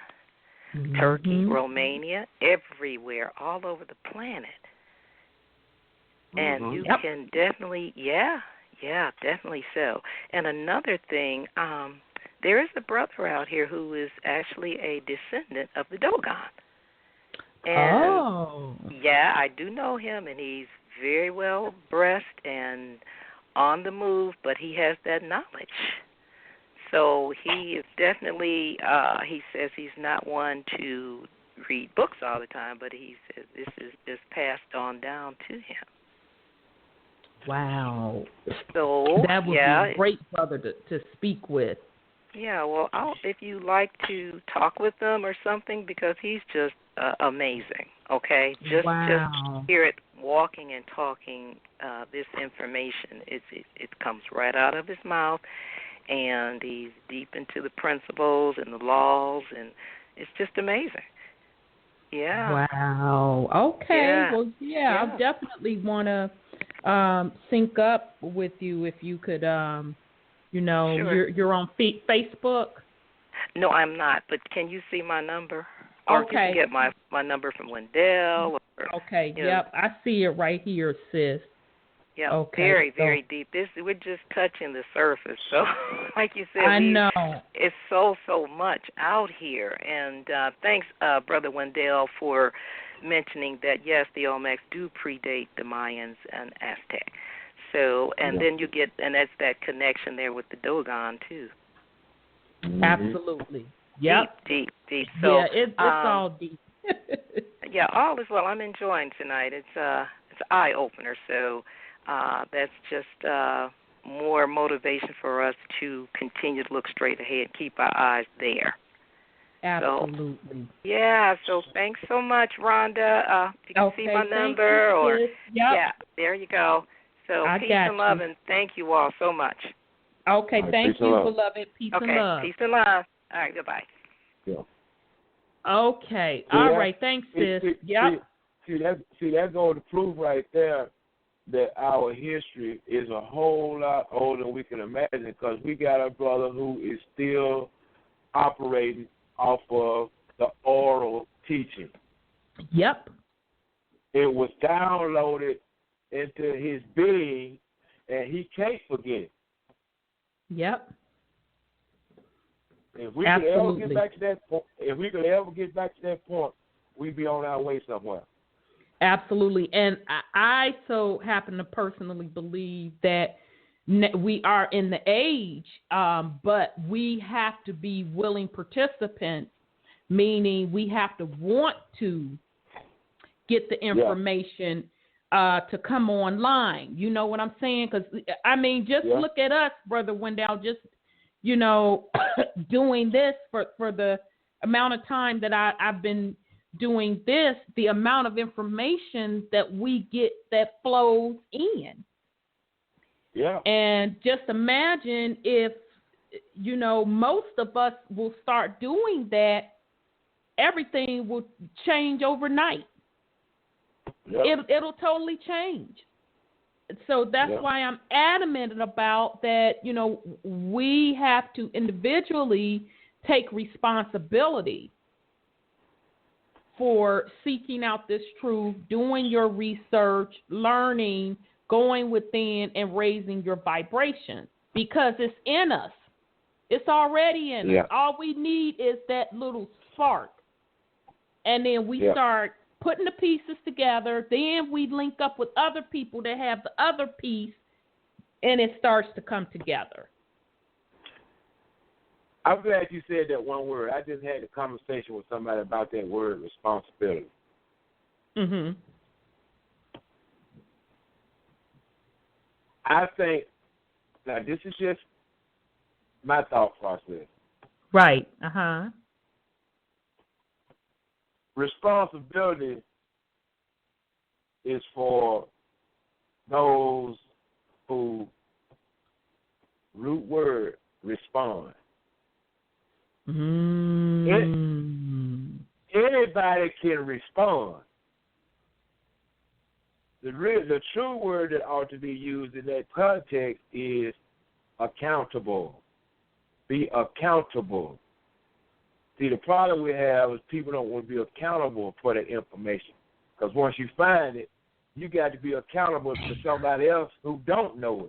Turkey, Romania, everywhere, all over the planet. And you can definitely, definitely so. And another thing, there is a brother out here who is actually a descendant of the Dogon. And yeah, I do know him, and he's very well breast and on the move, but he has that knowledge. So he is definitely, he says he's not one to read books all the time, but he says this is just passed on down to him. Wow. So that would be a great brother to speak with. Yeah, well, if you like to talk with them or something, because he's just amazing, okay? Just hear it walking and talking this information. It comes right out of his mouth, and he's deep into the principles and the laws, and it's just amazing. Yeah. Wow. Okay. Yeah. Well, I definitely want to sync up with you if you could. You know, sure. You're on Facebook. No, I'm not. But can you see my number? Or you can get my number from Wendell. Okay. Yep. I see it right here, sis. Yeah. Okay. Very, very deep. We're just touching the surface. So, like you said, I know it's so much out here. And thanks, Brother Wendell, for mentioning that. Yes, the Olmecs do predate the Mayans and Aztec. So, and then you get, and that's that connection there with the Dogon too. Absolutely. Yep. Deep. So, yeah, it's all deep. Yeah, all is well. I'm enjoying tonight. It's an eye opener. So that's just more motivation for us to continue to look straight ahead and keep our eyes there. Absolutely. So thanks so much, Rhonda. You can see my number there you go. So peace and love, and thank you all so much. Okay, thank you, beloved. Peace and love. Okay, peace and love. All right, goodbye. Yeah. Okay. All right. Thanks, sis. See, that goes to prove right there that our history is a whole lot older than we can imagine, because we got a brother who is still operating off of the oral teaching. Yep. It was downloaded into his being, and he can't forget it. Yep. If we could ever get back to that point, we'd be on our way somewhere. Absolutely. And I so happen to personally believe that we are in the age, but we have to be willing participants, meaning we have to want to get the information to come online. You know what I'm saying? Because, I mean, just look at us, Brother Wendell, just, you know, doing this for the amount of time that I've been doing this, the amount of information that we get that flows in. Yeah. And just imagine if, you know, most of us will start doing that, everything will change overnight. Yep. It'll totally change. So that's why I'm adamant about that, you know, we have to individually take responsibility for seeking out this truth, doing your research, learning, going within, and raising your vibration, because it's in us. It's already in us. All we need is that little spark. And then we start putting the pieces together. Then we link up with other people that have the other piece, and it starts to come together. I'm glad you said that one word. I just had a conversation with somebody about that word, responsibility. Mm-hmm. I think, now this is just my thought process. Right. Uh-huh. Responsibility is for those who, root word, respond. Anybody can respond. The true word that ought to be used in that context is accountable. Be accountable. See, the problem we have is people don't want to be accountable for the information. Because once you find it, you got to be accountable to somebody else who don't know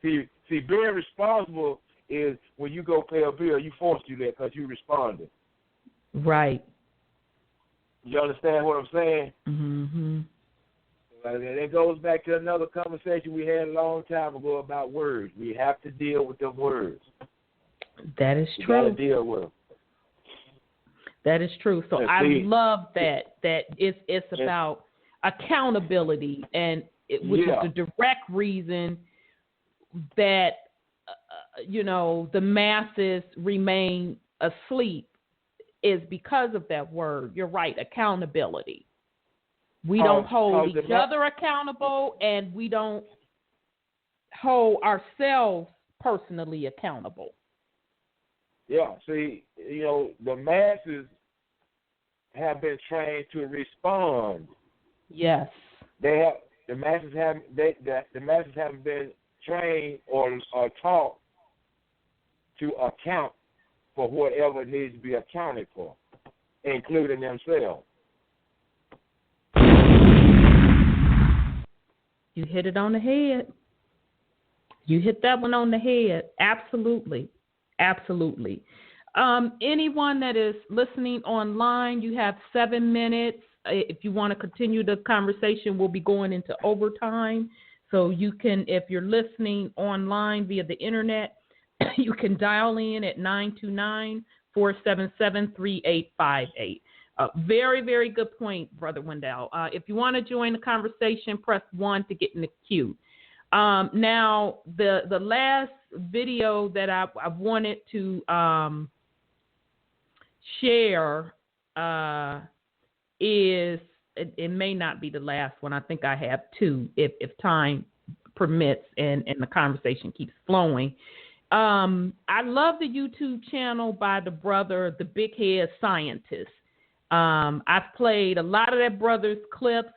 it. See, being responsible is when you go pay a bill, you forced to do that because you responded. Right. You understand what I'm saying? Mm-hmm. That goes back to another conversation we had a long time ago about words. We have to deal with them words. That is true. You got to deal with them. That is true. So I love that it's about accountability, and which is the direct reason that you know, the masses remain asleep is because of that word. You're right, accountability. We don't hold each other accountable, and we don't hold ourselves personally accountable. Yeah, see, you know, the masses have been trained to respond. Yes. The masses haven't been trained or taught to account for whatever needs to be accounted for, including themselves. You hit it on the head. You hit that one on the head. Absolutely. Absolutely. Anyone that is listening online, you have 7 minutes. If you want to continue the conversation, we'll be going into overtime. So you can, if you're listening online via the internet, you can dial in at 929-477-3858. Very, very good point, Brother Wendell. If you want to join the conversation, press 1 to get in the queue. Now, the last video that I wanted to share is, it may not be the last one. I think I have two, if time permits and the conversation keeps flowing. I love the YouTube channel by the brother, the Big Head Scientist. I've played a lot of that brother's clips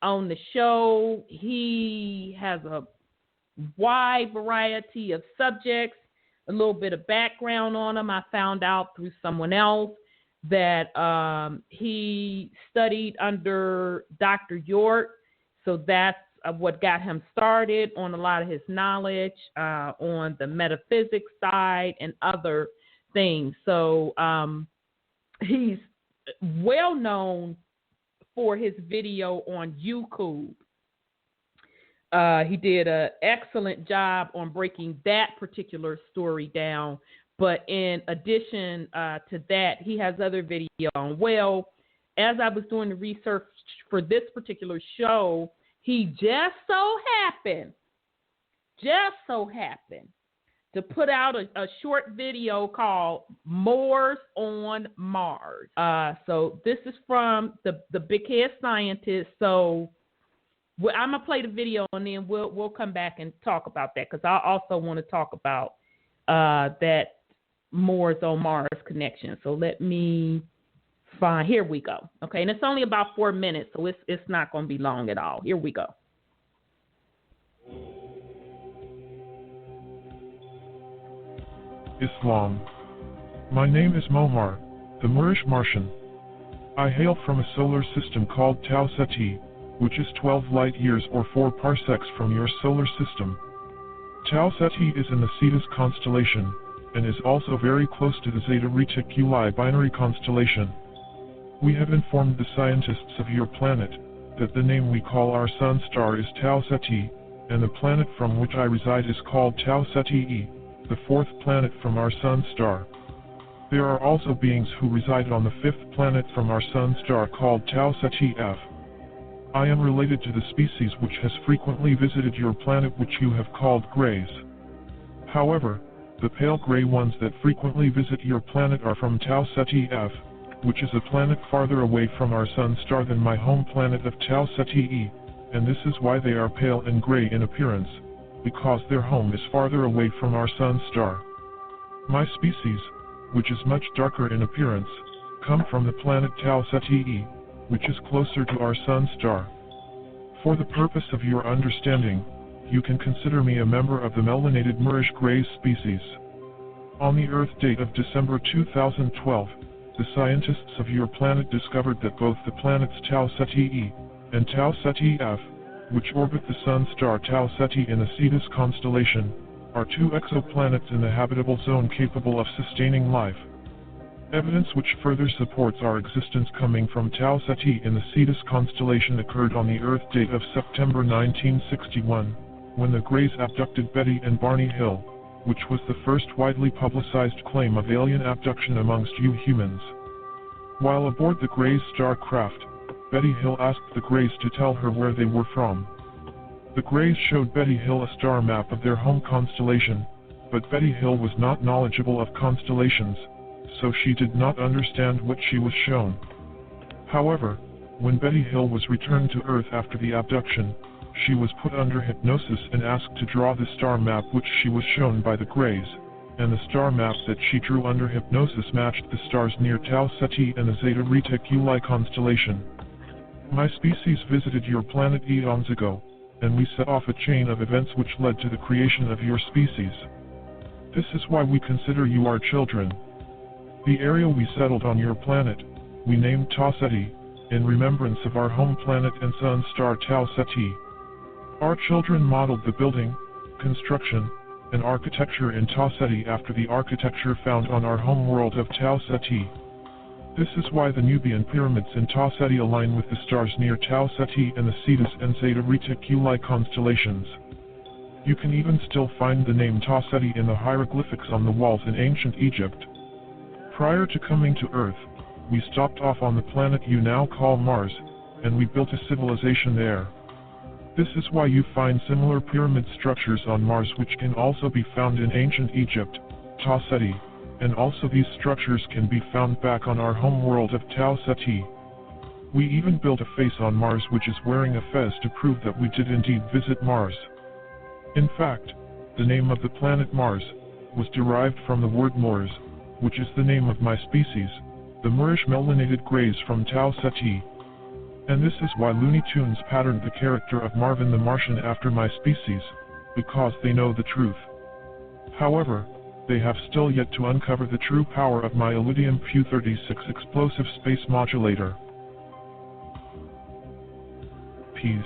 on the show. He has a wide variety of subjects, a little bit of background on him. I found out through someone else that he studied under Dr. York, so that's what got him started on a lot of his knowledge on the metaphysics side and other things. So he's well known for his video on YouTube. He did an excellent job on breaking that particular story down. But in addition to that, he has other videos on. Well, as I was doing the research for this particular show, he just so happened to put out a short video called Moors on Mars. So this is from the Big Head Scientist. So I'm going to play the video and then we'll come back and talk about that, because I also want to talk about that Moors on Mars connection. So let me find, here we go. Okay, and it's only about 4 minutes, so it's not going to be long at all. Here we go. Islam. My name is Momar, the Moorish Martian. I hail from a solar system called Tau Ceti, which is 12 light years or 4 parsecs from your solar system. Tau Ceti is in the Cetus constellation, and is also very close to the Zeta Reticuli binary constellation. We have informed the scientists of your planet that the name we call our sun star is Tau Ceti, and the planet from which I reside is called Tau Ceti, the 4th planet from our sun star. There are also beings who reside on the 5th planet from our sun star called Tau Ceti F. I am related to the species which has frequently visited your planet, which you have called Greys. However, the pale gray ones that frequently visit your planet are from Tau Ceti F, which is a planet farther away from our sun star than my home planet of Tau Ceti E, and this is why they are pale and gray in appearance, because their home is farther away from our sun star. My species, which is much darker in appearance, come from the planet Tau Ceti E, which is closer to our sun star. For the purpose of your understanding, you can consider me a member of the melanated Moorish Greys species. On the Earth date of December 2012, the scientists of your planet discovered that both the planets Tau Ceti E and Tau Ceti F, which orbit the sun star Tau Ceti in the Cetus constellation, are 2 exoplanets in the habitable zone capable of sustaining life. Evidence which further supports our existence coming from Tau Ceti in the Cetus constellation occurred on the Earth date of September 1961, when the Greys abducted Betty and Barney Hill, which was the first widely publicized claim of alien abduction amongst you humans. While aboard the Greys' starcraft, Betty Hill asked the Greys to tell her where they were from. The Greys showed Betty Hill a star map of their home constellation, but Betty Hill was not knowledgeable of constellations, so she did not understand what she was shown. However, when Betty Hill was returned to Earth after the abduction, she was put under hypnosis and asked to draw the star map which she was shown by the Greys, and the star map that she drew under hypnosis matched the stars near Tau Ceti and the Zeta Reticuli constellation. My species visited your planet eons ago, and we set off a chain of events which led to the creation of your species. This is why we consider you our children. The area we settled on your planet, we named Tau Ceti, in remembrance of our home planet and sun star Tau Ceti. Our children modeled the building, construction, and architecture in Tau Ceti after the architecture found on our home world of Tau Ceti. This is why the Nubian pyramids in Tau Ceti align with the stars near Tau Ceti and the Cetus and Zeta Reticuli constellations. You can even still find the name Tau Ceti in the hieroglyphics on the walls in ancient Egypt. Prior to coming to Earth, we stopped off on the planet you now call Mars, and we built a civilization there. This is why you find similar pyramid structures on Mars which can also be found in ancient Egypt, Tau Ceti, and also these structures can be found back on our home world of Tau Ceti. We even built a face on Mars which is wearing a fez to prove that we did indeed visit Mars. In fact, the name of the planet Mars was derived from the word Moors, which is the name of my species, the Moorish melanated greys from Tau Ceti. And this is why Looney Tunes patterned the character of Marvin the Martian after my species, because they know the truth. However, they have still yet to uncover the true power of my Illudium Pu-36 explosive space modulator. Peace.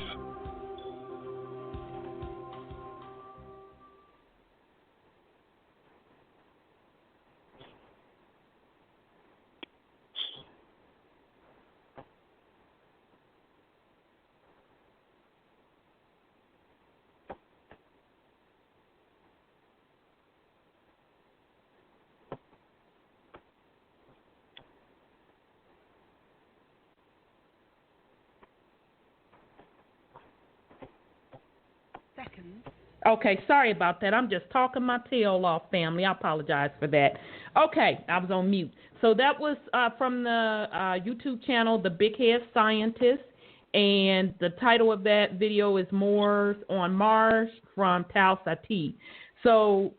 Okay, sorry about that. I'm just talking my tail off, family. I apologize for that. Okay, I was on mute. So that was from the YouTube channel, The Big Head Scientist, and the title of that video is Moors on Mars from Tau Ceti. So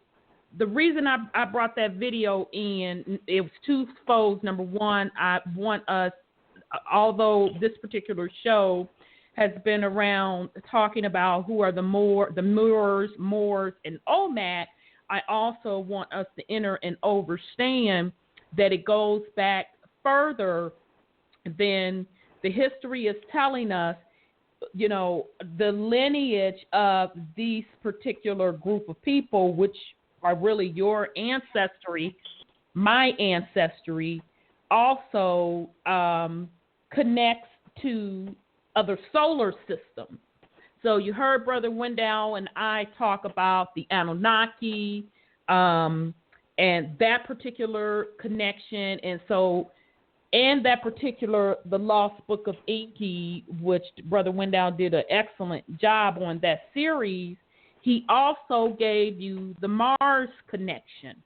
the reason I brought that video in, it was twofold. Number one, I want us, although this particular show has been around talking about who are the Moors, and Olmec, I also want us to enter and understand that it goes back further than the history is telling us. You know, the lineage of these particular group of people, which are really your ancestry, my ancestry, also connects to other solar systems. So you heard Brother Wendell and I talk about the Anunnaki and that particular connection. And so, and that particular, the Lost Book of Enki, which Brother Wendell did an excellent job on that series, he also gave you the Mars connection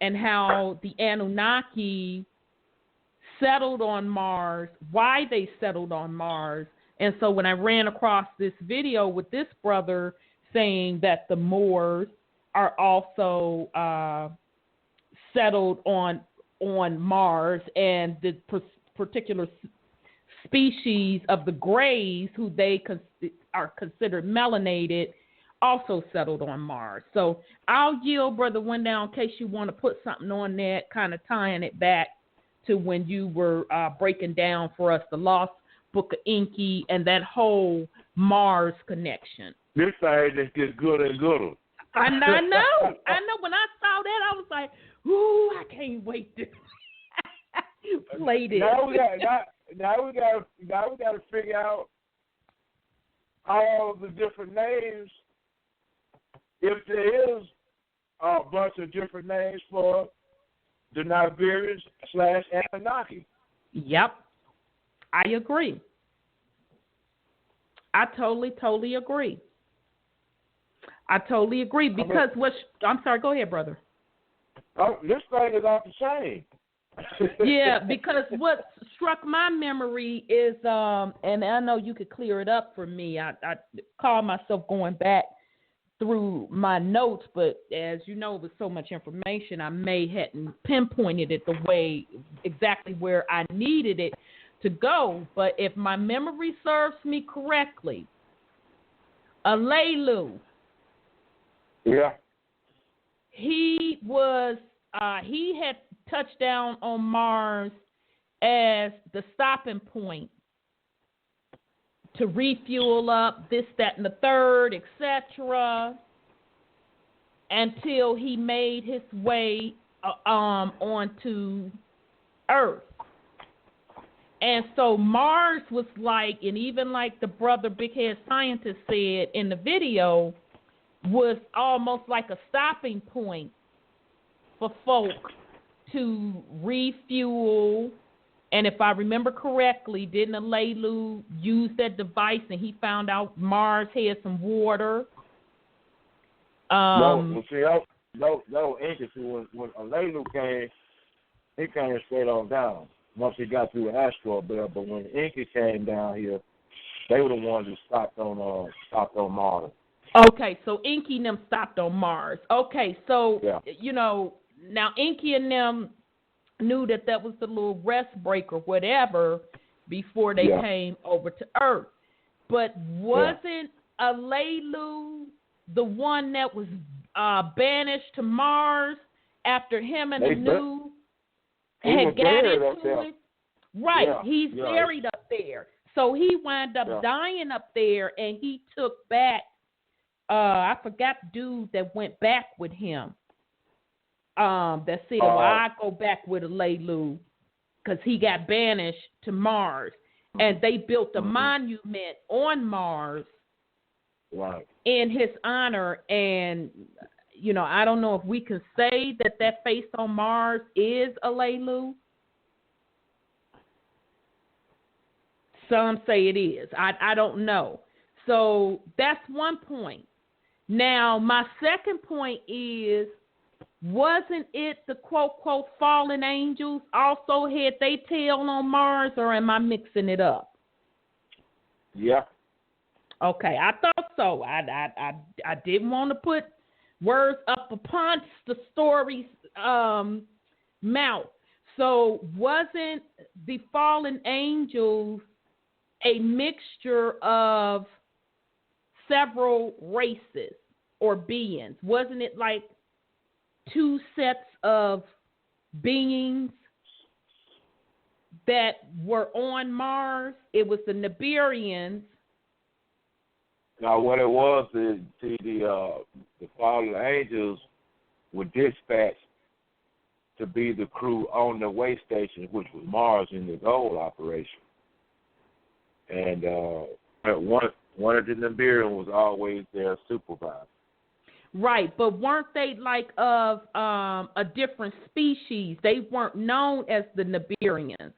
and how the Anunnaki settled on Mars, why they settled on Mars. And so when I ran across this video with this brother saying that the Moors are also settled on Mars, and the particular species of the Greys, who they are considered melanated, also settled on Mars. So I'll yield, Brother Wendell, in case you want to put something on that, kind of tying it back to when you were breaking down for us the Lost Book of Enki and that whole Mars connection. This thing just gets gooder and gooder. I know. When I saw that, I was like, ooh, I can't wait to play this. Now we got to figure out all the different names. If there is a bunch of different names for the Nigerians / Anunnaki. Yep. I agree. I totally agree. Because I'm sorry, go ahead, brother. This thing is not the same. Yeah, because what struck my memory is, and I know you could clear it up for me. I call myself going back through my notes, but as you know, with so much information, I may hadn't pinpointed it the way exactly where I needed it to go. But if my memory serves me correctly, Alelu, yeah, he had touched down on Mars as the stopping point to refuel up this, that, and the third, etc., until he made his way onto Earth. And so Mars was like, and even like the brother Big Head Scientist said in the video, was almost like a stopping point for folk to refuel. And if I remember correctly, didn't Alelu use that device and he found out Mars had some water? No, see, Incas. When Alelu came, he came straight on down. Once he got through the asteroid belt, but when the Incas came down here, they were the ones who stopped on Mars. Okay, so Inky and them stopped on Mars. Okay, so now Inky and them knew that was the little rest break or whatever before they came over to Earth. But wasn't Alelu the one that was banished to Mars after him and Anu had got into it? Right, he's buried up there. So he wound up dying up there, and he took back, I forgot the dude that went back with him. That said, I go back with Alelu because he got banished to Mars. And they built a monument on Mars in his honor. And, I don't know if we can say that face on Mars is Alelu. Some say it is. I don't know. So that's one point. Now, my second point is, wasn't it the quote fallen angels also had they tail on Mars, or am I mixing it up? Yeah. Okay, I thought so. I didn't want to put words up upon the story's mouth. So wasn't the fallen angels a mixture of several races or beings? Wasn't it like two sets of beings that were on Mars? It was the Nibirians. Now, what it was is the fallen angels were dispatched to be the crew on the way station, which was Mars in the gold operation. And one of the Nibirians was always their supervisor. Right, but weren't they like of a different species? They weren't known as the Nibirians.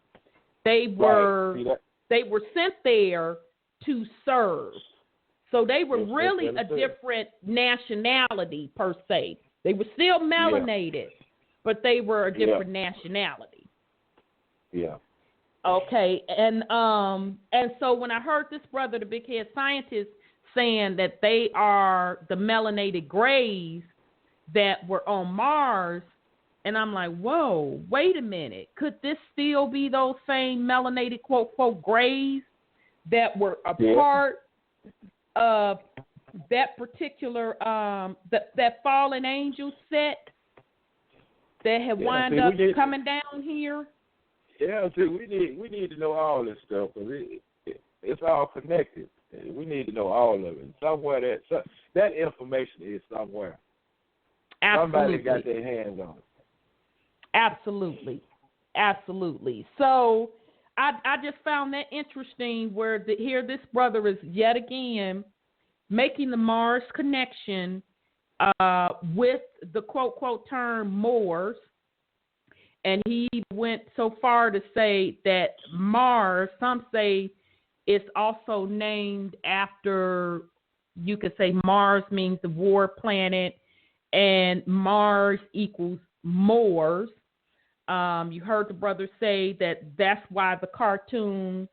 They were sent there to serve. So they were really a different nationality per se. They were still melanated, but they were a different nationality. Yeah. Okay, and so when I heard this brother, the big head scientist, saying that they are the melanated grays that were on Mars, and I'm like, whoa, wait a minute. Could this still be those same melanated quote grays that were a part of that particular that fallen angel set that had wound up coming down here? Yeah, see, we need to know all this stuff because it's all connected. We need to know all of it. Somewhere that information is somewhere. Absolutely. Somebody got their hands on it. Absolutely. So I just found that interesting where here this brother is yet again making the Mars connection with the quote term Moors. And he went so far to say that Mars, some say it's also named after, you could say Mars means the war planet, and Mars equals Moors. You heard the brother say that's why the cartoon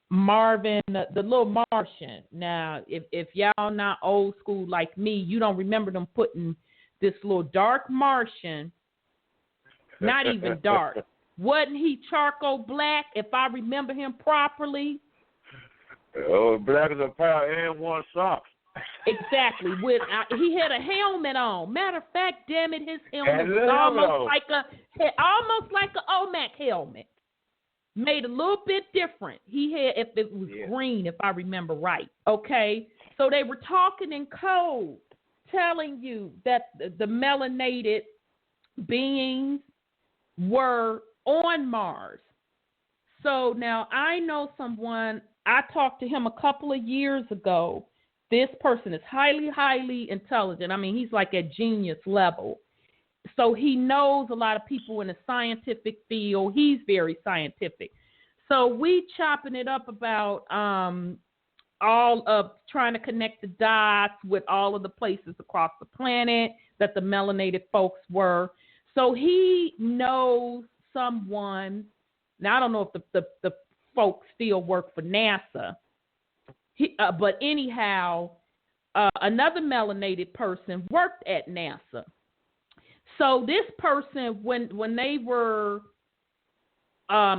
Marvin, the little Martian. Now, if y'all not old school like me, you don't remember them putting this little dark Martian. Not even dark. Wasn't he charcoal black, if I remember him properly? Oh, black as a pair and one sock. Exactly. He had a helmet on. Matter of fact, damn it, his helmet was almost like an Olmec helmet. Made a little bit different. He had, if it was green, if I remember right. Okay. So they were talking in code, telling you that the melanated beings were on Mars. So now I know someone, I talked to him a couple of years ago. This person is highly, highly intelligent. I mean, he's like at genius level. So he knows a lot of people in the scientific field. He's very scientific. So we chopping it up about all of trying to connect the dots with all of the places across the planet that the melanated folks were. So he knows someone. Now, I don't know if the folks still work for NASA. But anyhow, another melanated person worked at NASA. So this person, when they were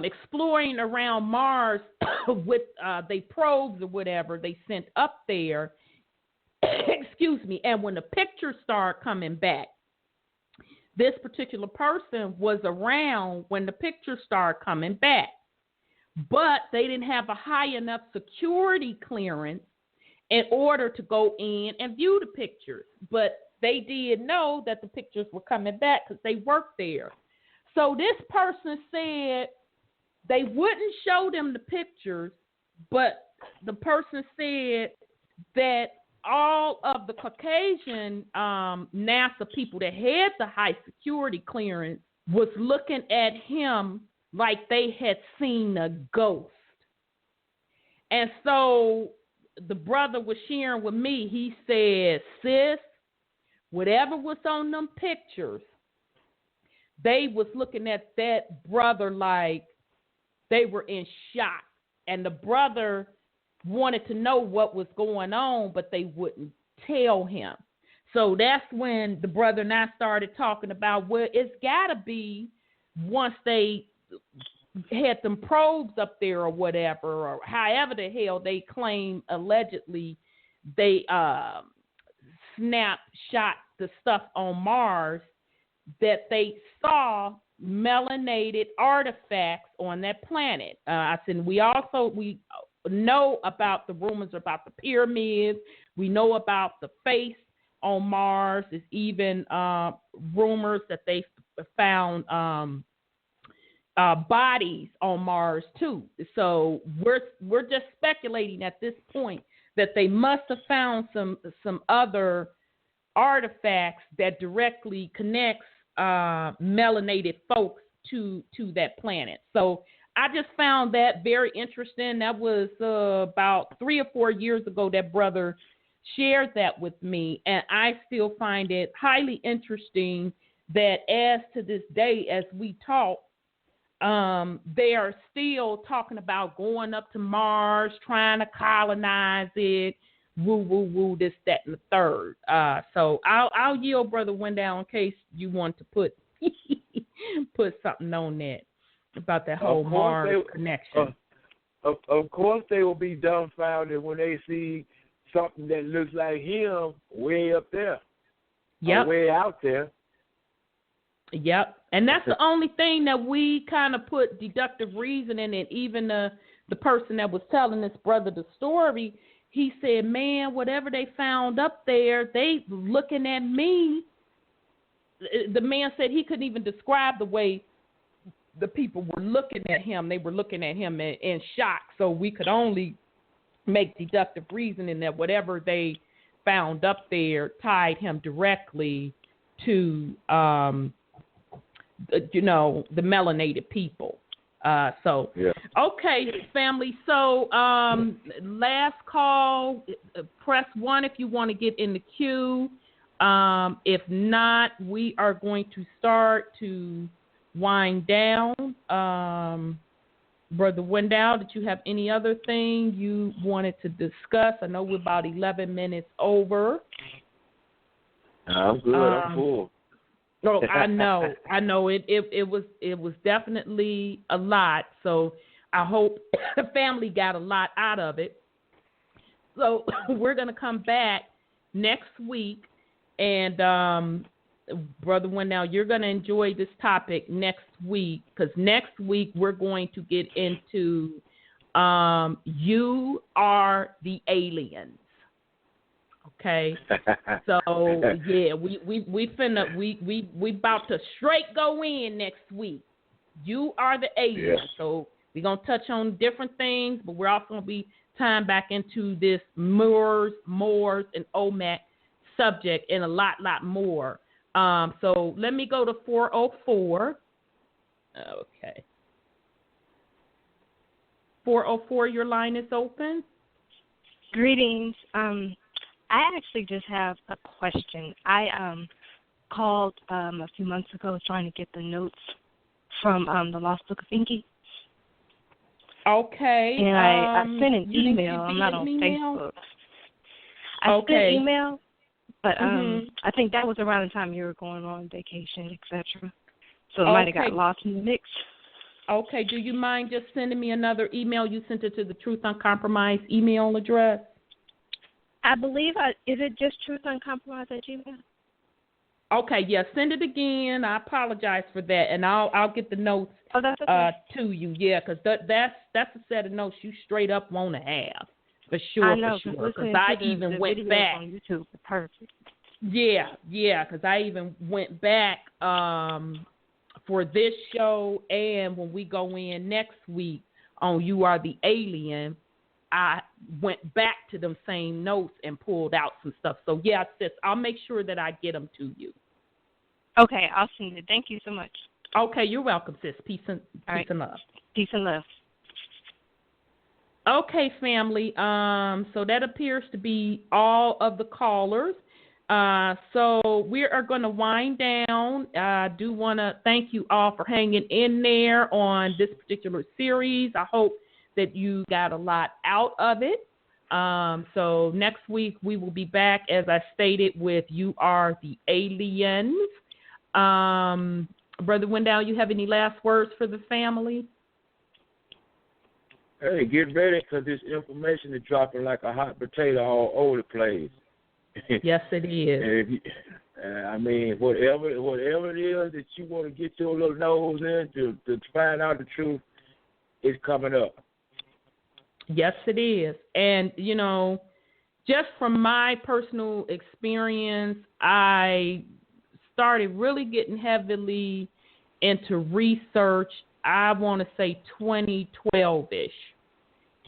exploring around Mars with they probes or whatever they sent up there, excuse me, and when the pictures started coming back, this particular person was around when the pictures started coming back. But they didn't have a high enough security clearance in order to go in and view the pictures. But they did know that the pictures were coming back because they worked there. So this person said they wouldn't show them the pictures, but the person said that all of the Caucasian NASA people that had the high security clearance was looking at him like they had seen a ghost. And so the brother was sharing with me, he said, sis, whatever was on them pictures, they was looking at that brother like they were in shock. And the brother wanted to know what was going on, but they wouldn't tell him. So that's when the brother and I started talking about, well, it's got to be once they had them probes up there or whatever, or however the hell they claim allegedly they snapshot the stuff on Mars, that they saw melanated artifacts on that planet. I said we know about the rumors about the pyramids. We know about the face on Mars. There's even rumors that they found bodies on Mars too. So we're just speculating at this point that they must have found some other artifacts that directly connects melanated folks to that planet. So I just found that very interesting. That was about 3 or 4 years ago that brother shared that with me, and I still find it highly interesting that as to this day, as we talk, they are still talking about going up to Mars, trying to colonize it, woo, this, that, and the third. So I'll yield, Brother Wendell, in case you want to put something on that about that whole Mars connection. Of course they will be dumbfounded when they see something that looks like him way up there. Yep. Way out there. Yep. And that's the only thing that we kind of put deductive reasoning in. Even the person that was telling this brother the story, he said, man, whatever they found up there, they looking at me. The man said he couldn't even describe the way the people were looking at him. They were looking at him in shock. So we could only make deductive reasoning that whatever they found up there tied him directly to, the melanated people. Okay, family. So last call, press 1 if you want to get in the queue. If not, we are going to start to wind down. Brother Wendell, did you have any other thing you wanted to discuss? I know we're about 11 minutes over. I'm good. I'm full. Oh, I know. It was definitely a lot. So I hope the family got a lot out of it. So we're going to come back next week, and Brother Wendell, you're going to enjoy this topic next week, because next week we're going to get into You Are the Aliens. Okay, so yeah, we about to straight go in next week. You are the aliens. Yeah. So we're gonna touch on different things, but we're also gonna be tying back into this Moors, and Olmec subject and a lot more. So let me go to 404. Okay, 404, your line is open. Greetings. I actually just have a question. I called a few months ago trying to get the notes from the Lost Book of Inky. Okay. And I sent an email. I'm not on Facebook. I sent an email, but I think that was around the time you were going on vacation, etc. So it might have got lost in the mix. Okay. Do you mind just sending me another email? You sent it to the Truth Uncompromised email address. I believe is it just truthuncompromised@gmail? Okay, yeah, send it again. I apologize for that, and I'll get the notes to you. Yeah, because that's a set of notes you straight up want to have for sure. I know, because I even went back on YouTube. Perfect. Yeah, because I even went back for this show, and when we go in next week on You Are the Alien, I went back to them same notes and pulled out some stuff. So, yeah, sis, I'll make sure that I get them to you. Okay, I'll send it. Thank you so much. Okay, you're welcome, sis. Peace and love. Peace and love. Okay, family. So that appears to be all of the callers. So we are going to wind down. I do want to thank you all for hanging in there on this particular series. I hope that you got a lot out of it. So next week we will be back, as I stated, with You Are the Aliens. Brother Wendell, you have any last words for the family? Hey, get ready, because this information is dropping like a hot potato all over the place. Yes, it is. I mean, whatever it is that you want to get your little nose in to find out the truth, is coming up. Yes, it is. And, you know, just from my personal experience, I started really getting heavily into research, I want to say 2012-ish.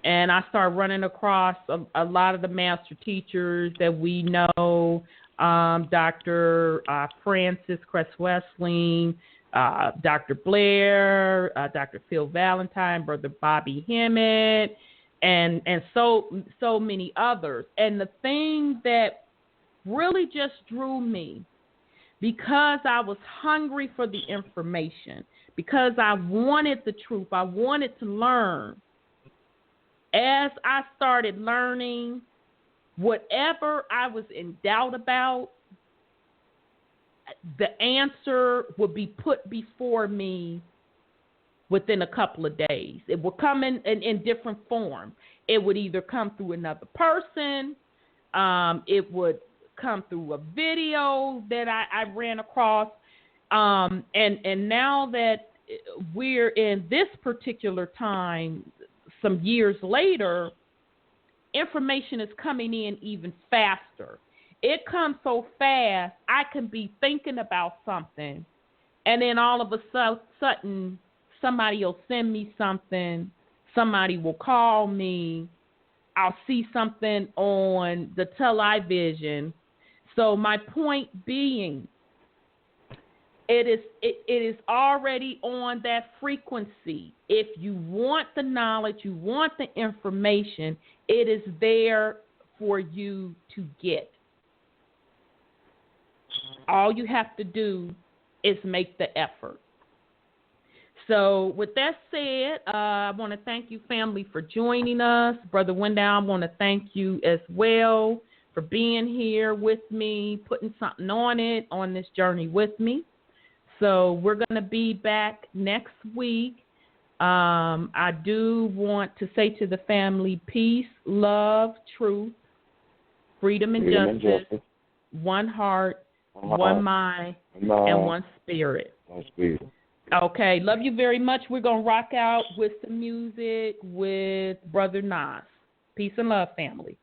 And I started running across a lot of the master teachers that we know, Dr. Francis Cress-Wessling, Dr. Blair, Dr. Phil Valentine, Brother Bobby Hemmett, and so many others. And the thing that really just drew me, because I was hungry for the information, because I wanted the truth, I wanted to learn. As I started learning, whatever I was in doubt about, the answer would be put before me within a couple of days. It would come in different form. It would either come through another person, it would come through a video that I ran across, and now that we're in this particular time, some years later, information is coming in even faster. It comes so fast, I can be thinking about something, and then all of a sudden, somebody will send me something, somebody will call me, I'll see something on the television. So my point being, it is already on that frequency. If you want the knowledge, you want the information, it is there for you to get. All you have to do is make the effort. So with that said, I want to thank you, family, for joining us. Brother Wendell, I want to thank you as well for being here with me, putting something on it, on this journey with me. So we're going to be back next week. I do want to say to the family, peace, love, truth, freedom and justice, one heart, one mind, and one spirit. Okay, love you very much. We're going to rock out with some music with Brother Nas. Peace and love, family.